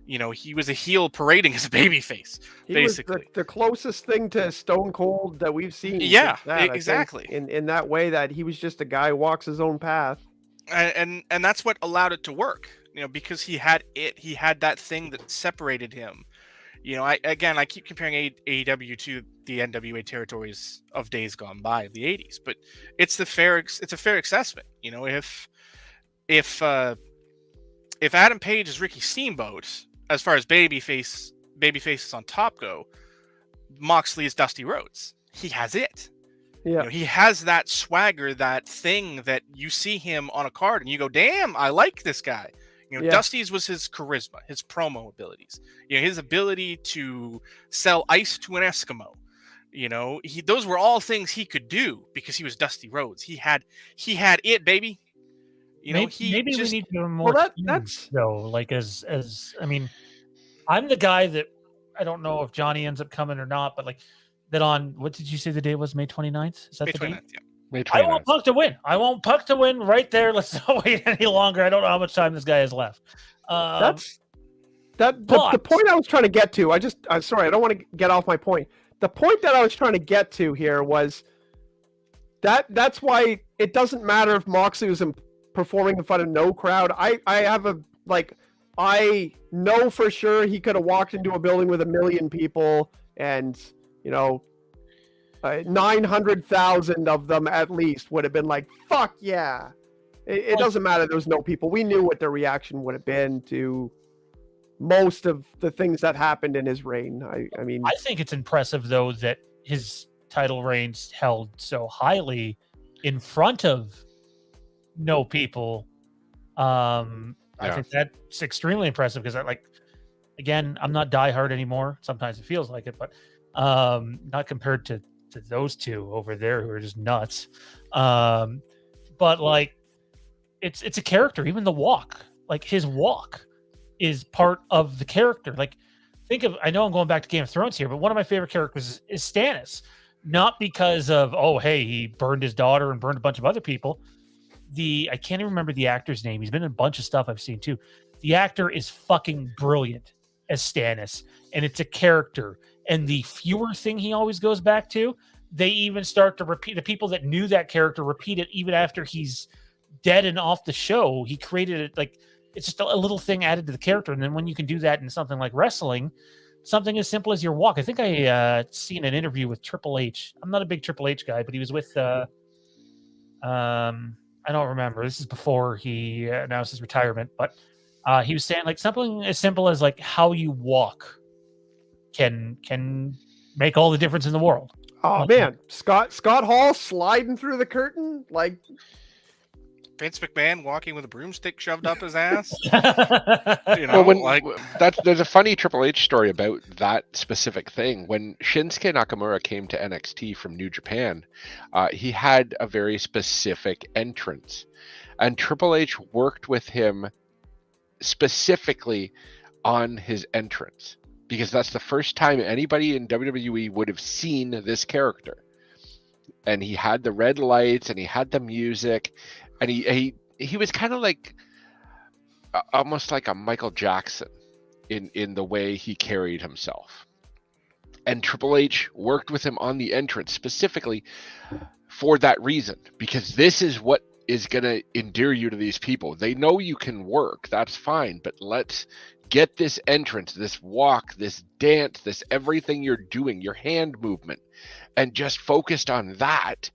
You know, he was a heel parading as a babyface, basically. Was the closest thing to Stone Cold that we've seen. Yeah, that, exactly. In that way, that he was just a guy who walks his own path. And that's what allowed it to work, you know, because he had that thing that separated him. You know, I keep comparing AEW to the NWA territories of days gone by, the 80s, but it's a fair assessment. You know, if Adam Page is Ricky Steamboat, as far as babyfaces on top go, Moxley is Dusty Rhodes. He has it. Yeah, you know, he has that swagger, that thing that you see him on a card and you go, "Damn, I like this guy." You know, Dusty's was his charisma, his promo abilities. You know, his ability to sell ice to an Eskimo. You know, those were all things he could do because he was Dusty Rhodes. He had it, baby. You know, maybe we need to do more. Well, that's though, like as I mean, I'm the guy that I don't know if Johnny ends up coming or not, but like that on what did you say the date was? May 29th? Is that May the 29th, date? yeah. May 29th. I want Puck to win. I want Puck to win right there. Let's not wait any longer. I don't know how much time this guy has left. The point I was trying to get to. I'm sorry, I don't want to get off my point. The point that I was trying to get to here was that's why it doesn't matter if Moxley was performing in front of no crowd. I know for sure he could have walked into a building with 1 million people and, you know, 900,000 of them at least would have been like, fuck yeah. It doesn't matter. There was no people. We knew what their reaction would have been to most of the things that happened in his reign. I mean, I think it's impressive though that his title reigns held so highly in front of no people. I think that's extremely impressive because again, I'm not diehard anymore. Sometimes it feels like it, but not compared to those two over there who are just nuts. But like, it's a character. Even the walk, like his walk, is part of the character. Like, I know I'm going back to Game of Thrones here, but one of my favorite characters is Stannis. Not because of, oh, hey, he burned his daughter and burned a bunch of other people. I can't even remember the actor's name. He's been in a bunch of stuff I've seen too. The actor is fucking brilliant as Stannis, and it's a character. And the fewer thing he always goes back to, they even start to repeat. The people that knew that character repeat it even after he's dead and off the show. He created it like it's just a little thing added to the character. And then when you can do that in something like wrestling, something as simple as your walk. I think I seen an interview with Triple H. I'm not a big Triple H guy, but he was with I don't remember. This is before he announced his retirement, but he was saying like something as simple as like how you walk can make all the difference in the world. Oh man, Scott Hall sliding through the curtain like Vince McMahon walking with a broomstick shoved up his ass. You know, there's a funny Triple H story about that specific thing. When Shinsuke Nakamura came to NXT from New Japan, he had a very specific entrance, and Triple H worked with him specifically on his entrance because that's the first time anybody in WWE would have seen this character. And he had the red lights and he had the music. And he was kind of like almost like a Michael Jackson in the way he carried himself. And Triple H worked with him on the entrance specifically for that reason, because this is what is going to endear you to these people. They know you can work, that's fine, but let's get this entrance, this walk, this dance, this everything you're doing, your hand movement, and just focused on that.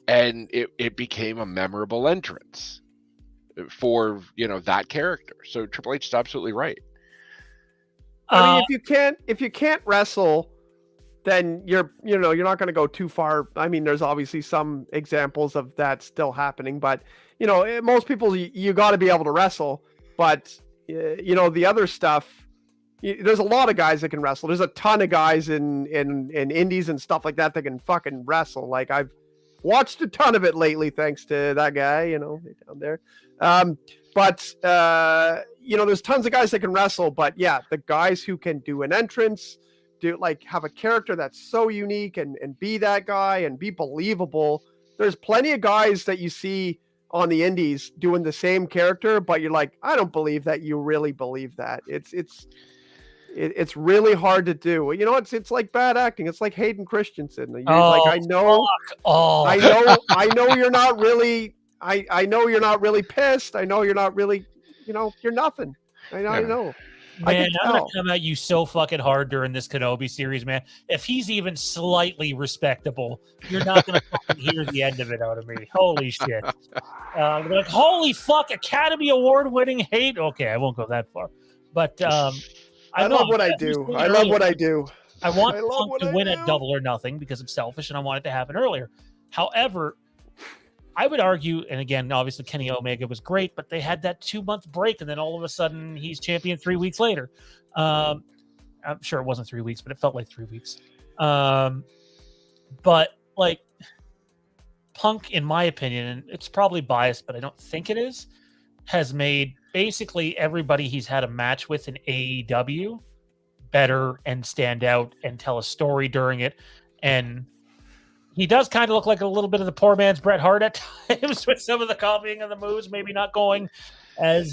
And it became a memorable entrance for, you know, that character. So Triple H is absolutely right. I mean, if you can't wrestle, then you're not going to go too far. I mean, there's obviously some examples of that still happening, but you know, most people you got to be able to wrestle. But you know, the other stuff, there's a lot of guys that can wrestle. There's a ton of guys in indies and stuff like that that can fucking wrestle. Like I've watched a ton of it lately, thanks to that guy, you know, down there. But you know, there's tons of guys that can wrestle. But yeah, the guys who can do an entrance, have a character that's so unique and be that guy and be believable. There's plenty of guys that you see on the indies doing the same character, but you're like, I don't believe that you really believe that. It's really hard to do. You know, it's like bad acting. It's like Hayden Christensen. I know you're not really. I know you're not really pissed. I know you're not really. You're nothing. I know. Man, I'm gonna come at you so fucking hard during this Kenobi series, man. If he's even slightly respectable, you're not gonna fucking hear the end of it out of me. Holy shit! Like, holy fuck, Academy Award winning hate. Okay, I won't go that far, but I love what I do. I love what I do. I want Punk to win at Double or Nothing because I'm selfish and I want it to happen earlier. However, I would argue, and again, obviously Kenny Omega was great, but they had that 2-month break, and then all of a sudden he's champion 3 weeks later. I'm sure it wasn't 3 weeks, but it felt like 3 weeks. But like Punk, in my opinion, and it's probably biased, but I don't think it is, has made basically everybody he's had a match with in AEW better and stand out and tell a story during it. And he does kind of look like a little bit of the poor man's Bret Hart at times with some of the copying of the moves, maybe not going as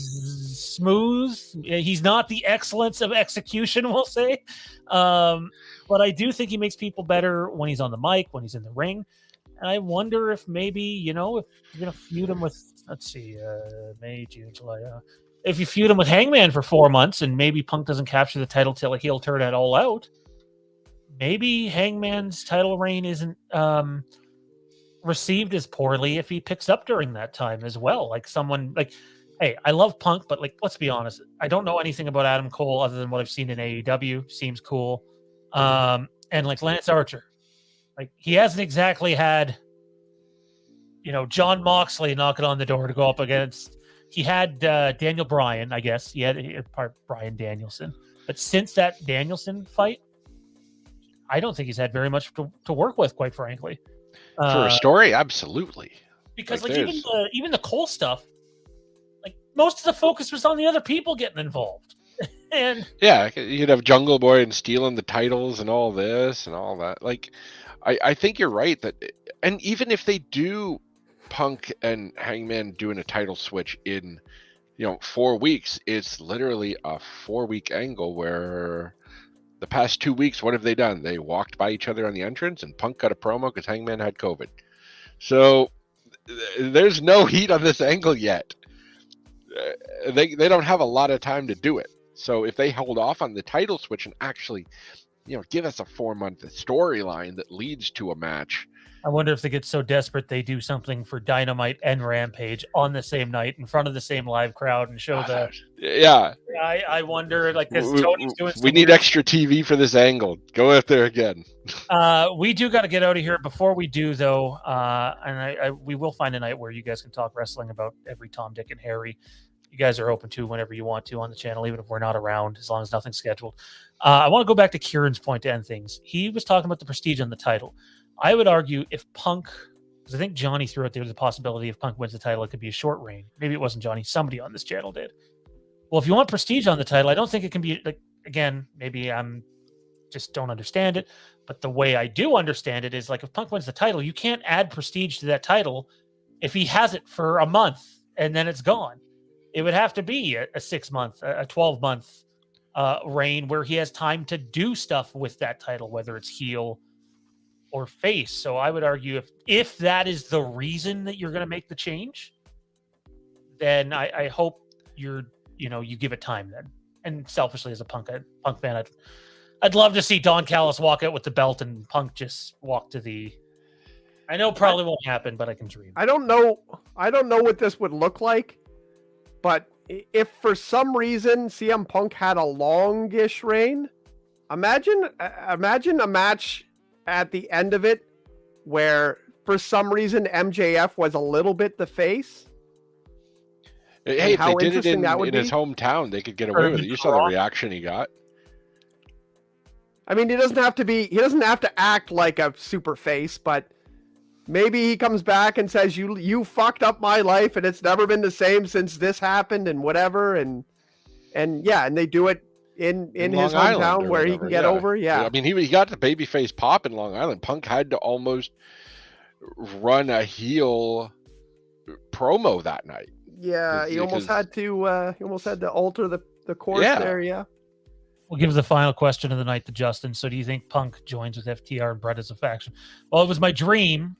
smooth. He's not the excellence of execution, we'll say. But I do think he makes people better when he's on the mic, when he's in the ring. And I wonder if maybe, if you're going to feud him with, let's see, May, June, July. If you feud him with Hangman for 4 months and maybe Punk doesn't capture the title till a heel turn at All Out, maybe Hangman's title reign isn't received as poorly if he picks up during that time as well. Like someone like, hey, I love Punk, but like, let's be honest. I don't know anything about Adam Cole other than what I've seen in AEW. Seems cool. And like Lance Archer, like he hasn't exactly had, John Moxley knocking on the door to go up against. He had Daniel Bryan, I guess. He had Bryan Danielson. But since that Danielson fight, I don't think he's had very much to work with, quite frankly. For a story, absolutely. Because even the Cole stuff, like most of the focus was on the other people getting involved. And yeah, you'd have Jungle Boy and stealing the titles and all this and all that. Like, I think you're right that, and even if they do Punk and Hangman doing a title switch in, 4 weeks, it's literally a 4-week angle where the past 2 weeks, what have they done? They walked by each other on the entrance and Punk cut a promo because Hangman had COVID. So there's no heat on this angle yet. They don't have a lot of time to do it. So if they hold off on the title switch and actually, give us a 4-month storyline that leads to a match. I wonder if they get so desperate they do something for Dynamite and Rampage on the same night in front of the same live crowd and show the. Yeah. I wonder, like, this Tony's doing. We need extra TV for this angle. Go out there again. We do got to get out of here. Before we do, though, and we will find a night where you guys can talk wrestling about every Tom, Dick, and Harry. You guys are open to whenever you want to on the channel, even if we're not around, as long as nothing's scheduled. I want to go back to Kieran's point to end things. He was talking about the prestige on the title. I would argue if Punk, because I think Johnny threw out there the possibility if Punk wins the title, it could be a short reign. Maybe it wasn't Johnny. Somebody on this channel did. Well, if you want prestige on the title, I don't think it can be, like, again, maybe I'm just don't understand it. But the way I do understand it is, like, if Punk wins the title, you can't add prestige to that title if he has it for a month and then it's gone. It would have to be a 6-month, a 12-month reign where he has time to do stuff with that title, whether it's heel or face. So I would argue if that is the reason that you're going to make the change, then I hope you give it time then. And selfishly, as a Punk fan, I'd love to see Don Callis walk out with the belt and Punk just walk to the. I know probably won't happen, but I can dream. I don't know what this would look like, but if for some reason CM Punk had a longish reign, imagine a match at the end of it where for some reason MJF was a little bit the face. Hey, if they did it in his hometown, they could get away with it. You saw the reaction he got. I mean, he doesn't have to act like a super face, but maybe he comes back and says, you fucked up my life and it's never been the same since this happened and whatever. And they do it in his hometown where he can get over. Yeah. I mean, he got the babyface pop in Long Island. Punk had to almost run a heel promo that night. Yeah, he almost had to alter the course there. Yeah. We'll give the final question of the night to Justin. So, do you think Punk joins with FTR and Brett as a faction? Well, it was my dream.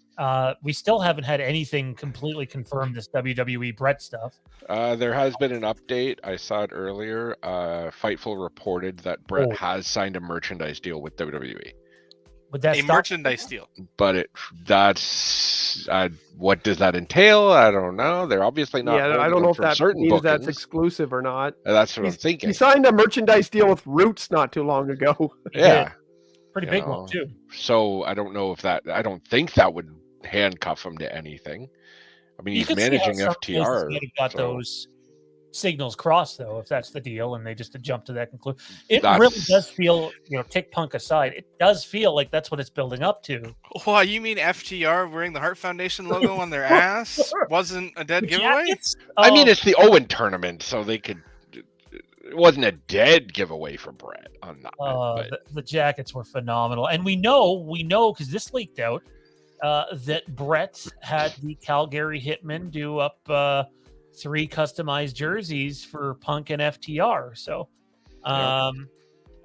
We still haven't had anything completely confirmed. This WWE Brett stuff. There has been an update. I saw it earlier. Fightful reported that Brett has signed a merchandise deal with WWE. Would that merchandise deal? But that's what does that entail? I don't know. They're obviously not. Yeah, I don't know if that means bookings. That's exclusive or not. That's what I'm thinking. He signed a merchandise deal with Roots not too long ago. Yeah, pretty big one too. So I don't know if that. I don't think that would handcuff him to anything. I mean, he's managing FTR. Got those signals crossed, though, if that's the deal, and they just jump to that conclusion. It really does feel, take Punk aside, it does feel like that's what it's building up to. Well, you mean FTR wearing the Hart Foundation logo on their ass wasn't a dead giveaway? I mean, it's the Owen tournament, so they could. It wasn't a dead giveaway for Brett on that. The jackets were phenomenal, and we know because this leaked out that Brett had the Calgary Hitmen do up 3 customized jerseys for Punk and FTR. So,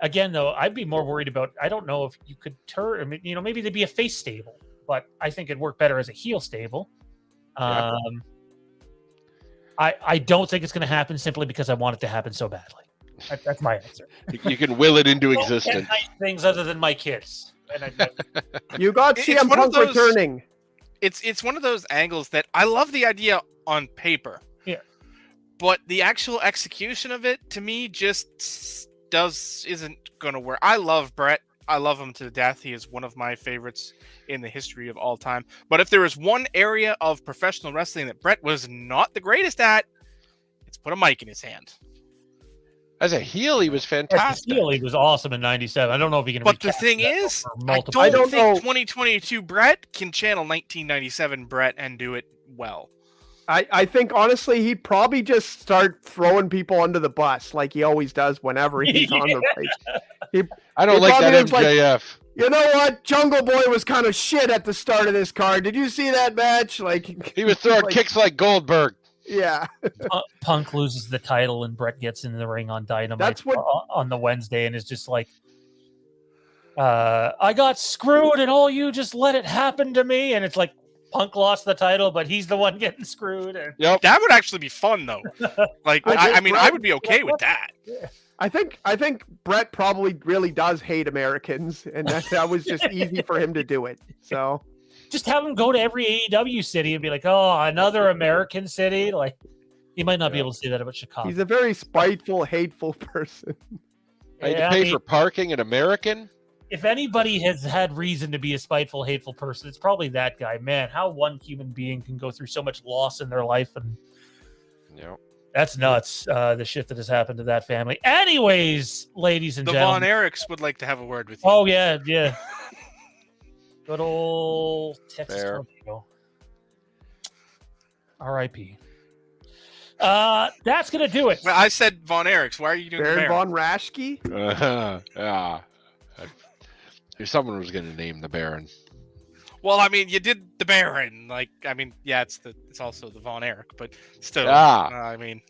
again, though, I'd be more worried about. I don't know if you could turn. I mean, maybe they'd be a face stable, but I think it'd work better as a heel stable. I don't think it's going to happen simply because I want it to happen so badly. That's my answer. You can will it into existence. Nice things other than my kids. You got CM Punk returning. It's one of those angles that I love the idea on paper. Yeah. But the actual execution of it, to me, just isn't going to work. I love Brett. I love him to death. He is one of my favorites in the history of all time. But if there is one area of professional wrestling that Brett was not the greatest at, it's put a mic in his hand. As a heel, he was fantastic. As a heel, he was awesome in '97. I don't know if he can. But the thing is, I don't think 2022 Brett can channel 1997 Brett and do it well. I think, honestly, he'd probably just start throwing people under the bus like he always does whenever he's on the place. I don't like that MJF. Like, you know what? Jungle Boy was kind of shit at the start of this card. Did you see that match? Like he was throwing kicks like Goldberg. Yeah. Punk loses the title and Brett gets in the ring on Dynamite That's what... on the Wednesday and is just like, I got screwed and all you just let it happen to me. And it's like, Punk lost the title, but he's the one getting screwed. And... Yep. That would actually be fun, though. Like, I would be okay with that. Yeah. I think Brett probably really does hate Americans, and that was just easy for him to do it. So just have him go to every AEW city and be like, "Oh, another American city." Like, he might not be able to say that about Chicago. He's a very spiteful, hateful person. I had to pay for parking in American. If anybody has had reason to be a spiteful, hateful person, it's probably that guy. Man, how one human being can go through so much loss in their life, and that's nuts. The shit that has happened to that family. Anyways, ladies and gentlemen, the Von Erichs would like to have a word with you. Oh yeah. Good old Texas tornado. R.I.P. That's gonna do it. Well, I said Von Erichs. Why are you doing Baron Von Raschke? Yeah. If someone was going to name the Baron. Well, I mean, you did the Baron. Like, I mean, yeah, it's also the Von Erich, but still. I mean,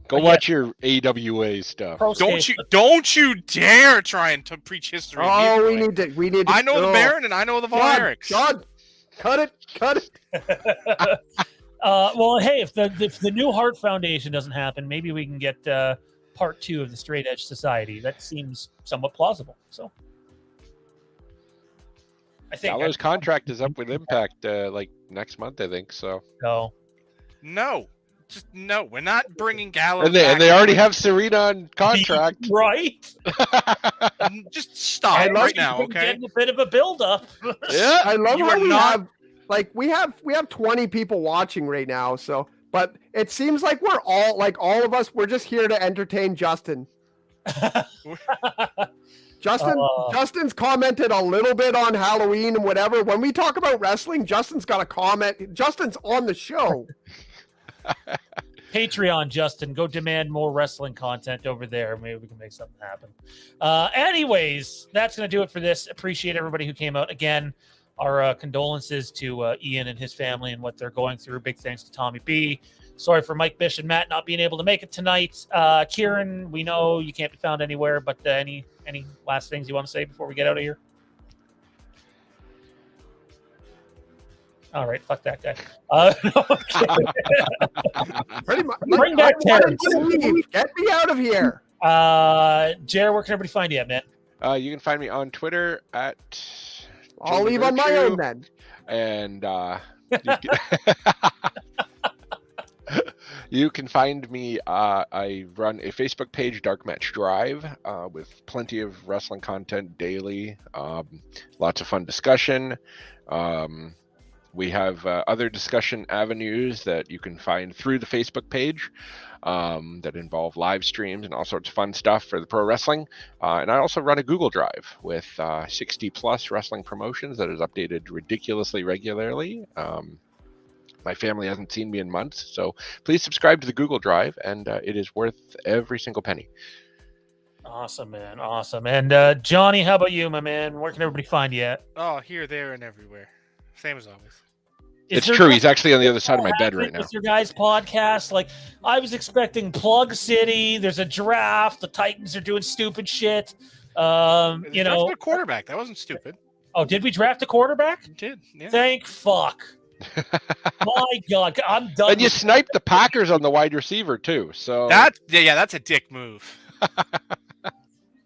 go watch your AWA stuff. Don't you dare try and preach history. Oh, we need to. I know the Baron and I know the Von Erichs. John, cut it. Well, hey, if the new Hart Foundation doesn't happen, maybe we can get part 2 of the Straight Edge Society. That seems somewhat plausible. So. I think Gallows' contract is up with Impact like next month, I think. So no, we're not bringing Gallows. And they already have Serena on contract, right? Just stop right now, okay? Getting a bit of a build-up. Yeah, I love how we have 20 people watching right now. So, but it seems like we're all of us. We're just here to entertain Justin. Justin's commented a little bit on Halloween and whatever. When we talk about wrestling, Justin's got a comment. Justin's on the show. Patreon, Justin, go demand more wrestling content over there. Maybe we can make something happen. Anyways, that's going to do it for this. Appreciate everybody who came out. Again, our condolences to Ian and his family and what they're going through. Big thanks to Tommy B. Sorry for Mike Bish and Matt not being able to make it tonight. Kieran, we know you can't be found anywhere, but any last things you want to say before we get out of here? All right, fuck that guy. Pretty much. Bring back Terrence. Get me out of here. Jared, where can everybody find you at, man? You can find me on Twitter at. I'll leave on my own then. And you can find me. I run a Facebook page, Dark Match Drive, with plenty of wrestling content daily. Lots of fun discussion. We have other discussion avenues that you can find through the Facebook page that involve live streams and all sorts of fun stuff for the pro wrestling. And I also run a Google Drive with 60 plus wrestling promotions that is updated ridiculously regularly. My family hasn't seen me in months, so please subscribe to the Google Drive, and it is worth every single penny. Awesome, man. Awesome. And Johnny, how about you, my man? Where can everybody find you at? Oh, here, there, and everywhere. Same as always. It's true. He's actually on the other side of my bed right now. With your guys' podcast, like I was expecting Plug City. There's a draft. The Titans are doing stupid shit. You know, a quarterback. That wasn't stupid. Oh, did we draft a quarterback? We did. Yeah. Thank fuck. My God, I'm done. And you sniped the Packers on the wide receiver too. So that's a dick move.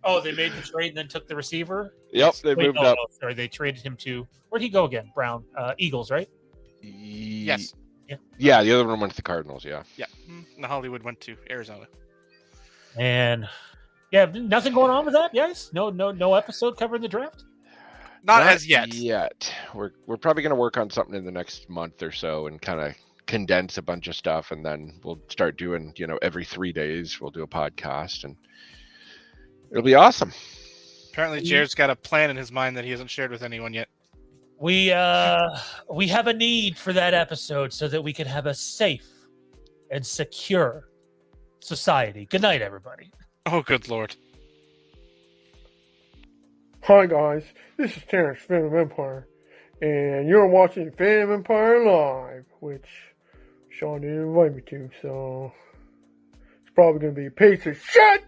Oh, they made the trade and then took the receiver? Yep, they moved up. No, sorry, they traded him to where'd he go again? Brown, Eagles, right? Yes. Yeah, the other one went to the Cardinals. Yeah. Yeah. The Hollywood went to Arizona. And yeah, nothing going on with that, guys. No episode covering the draft. Not as yet. We're probably going to work on something in the next month or so and kind of condense a bunch of stuff, and then we'll start doing, every 3 days we'll do a podcast, and it'll be awesome. Apparently, Jared's got a plan in his mind that he hasn't shared with anyone yet. We have a need for that episode so that we can have a safe and secure society. Good night, everybody. Oh, good Lord. Hi guys, this is Terrence, Phantom Empire, and you're watching Phantom Empire Live, which Sean didn't invite me to, so it's probably going to be a piece of shit!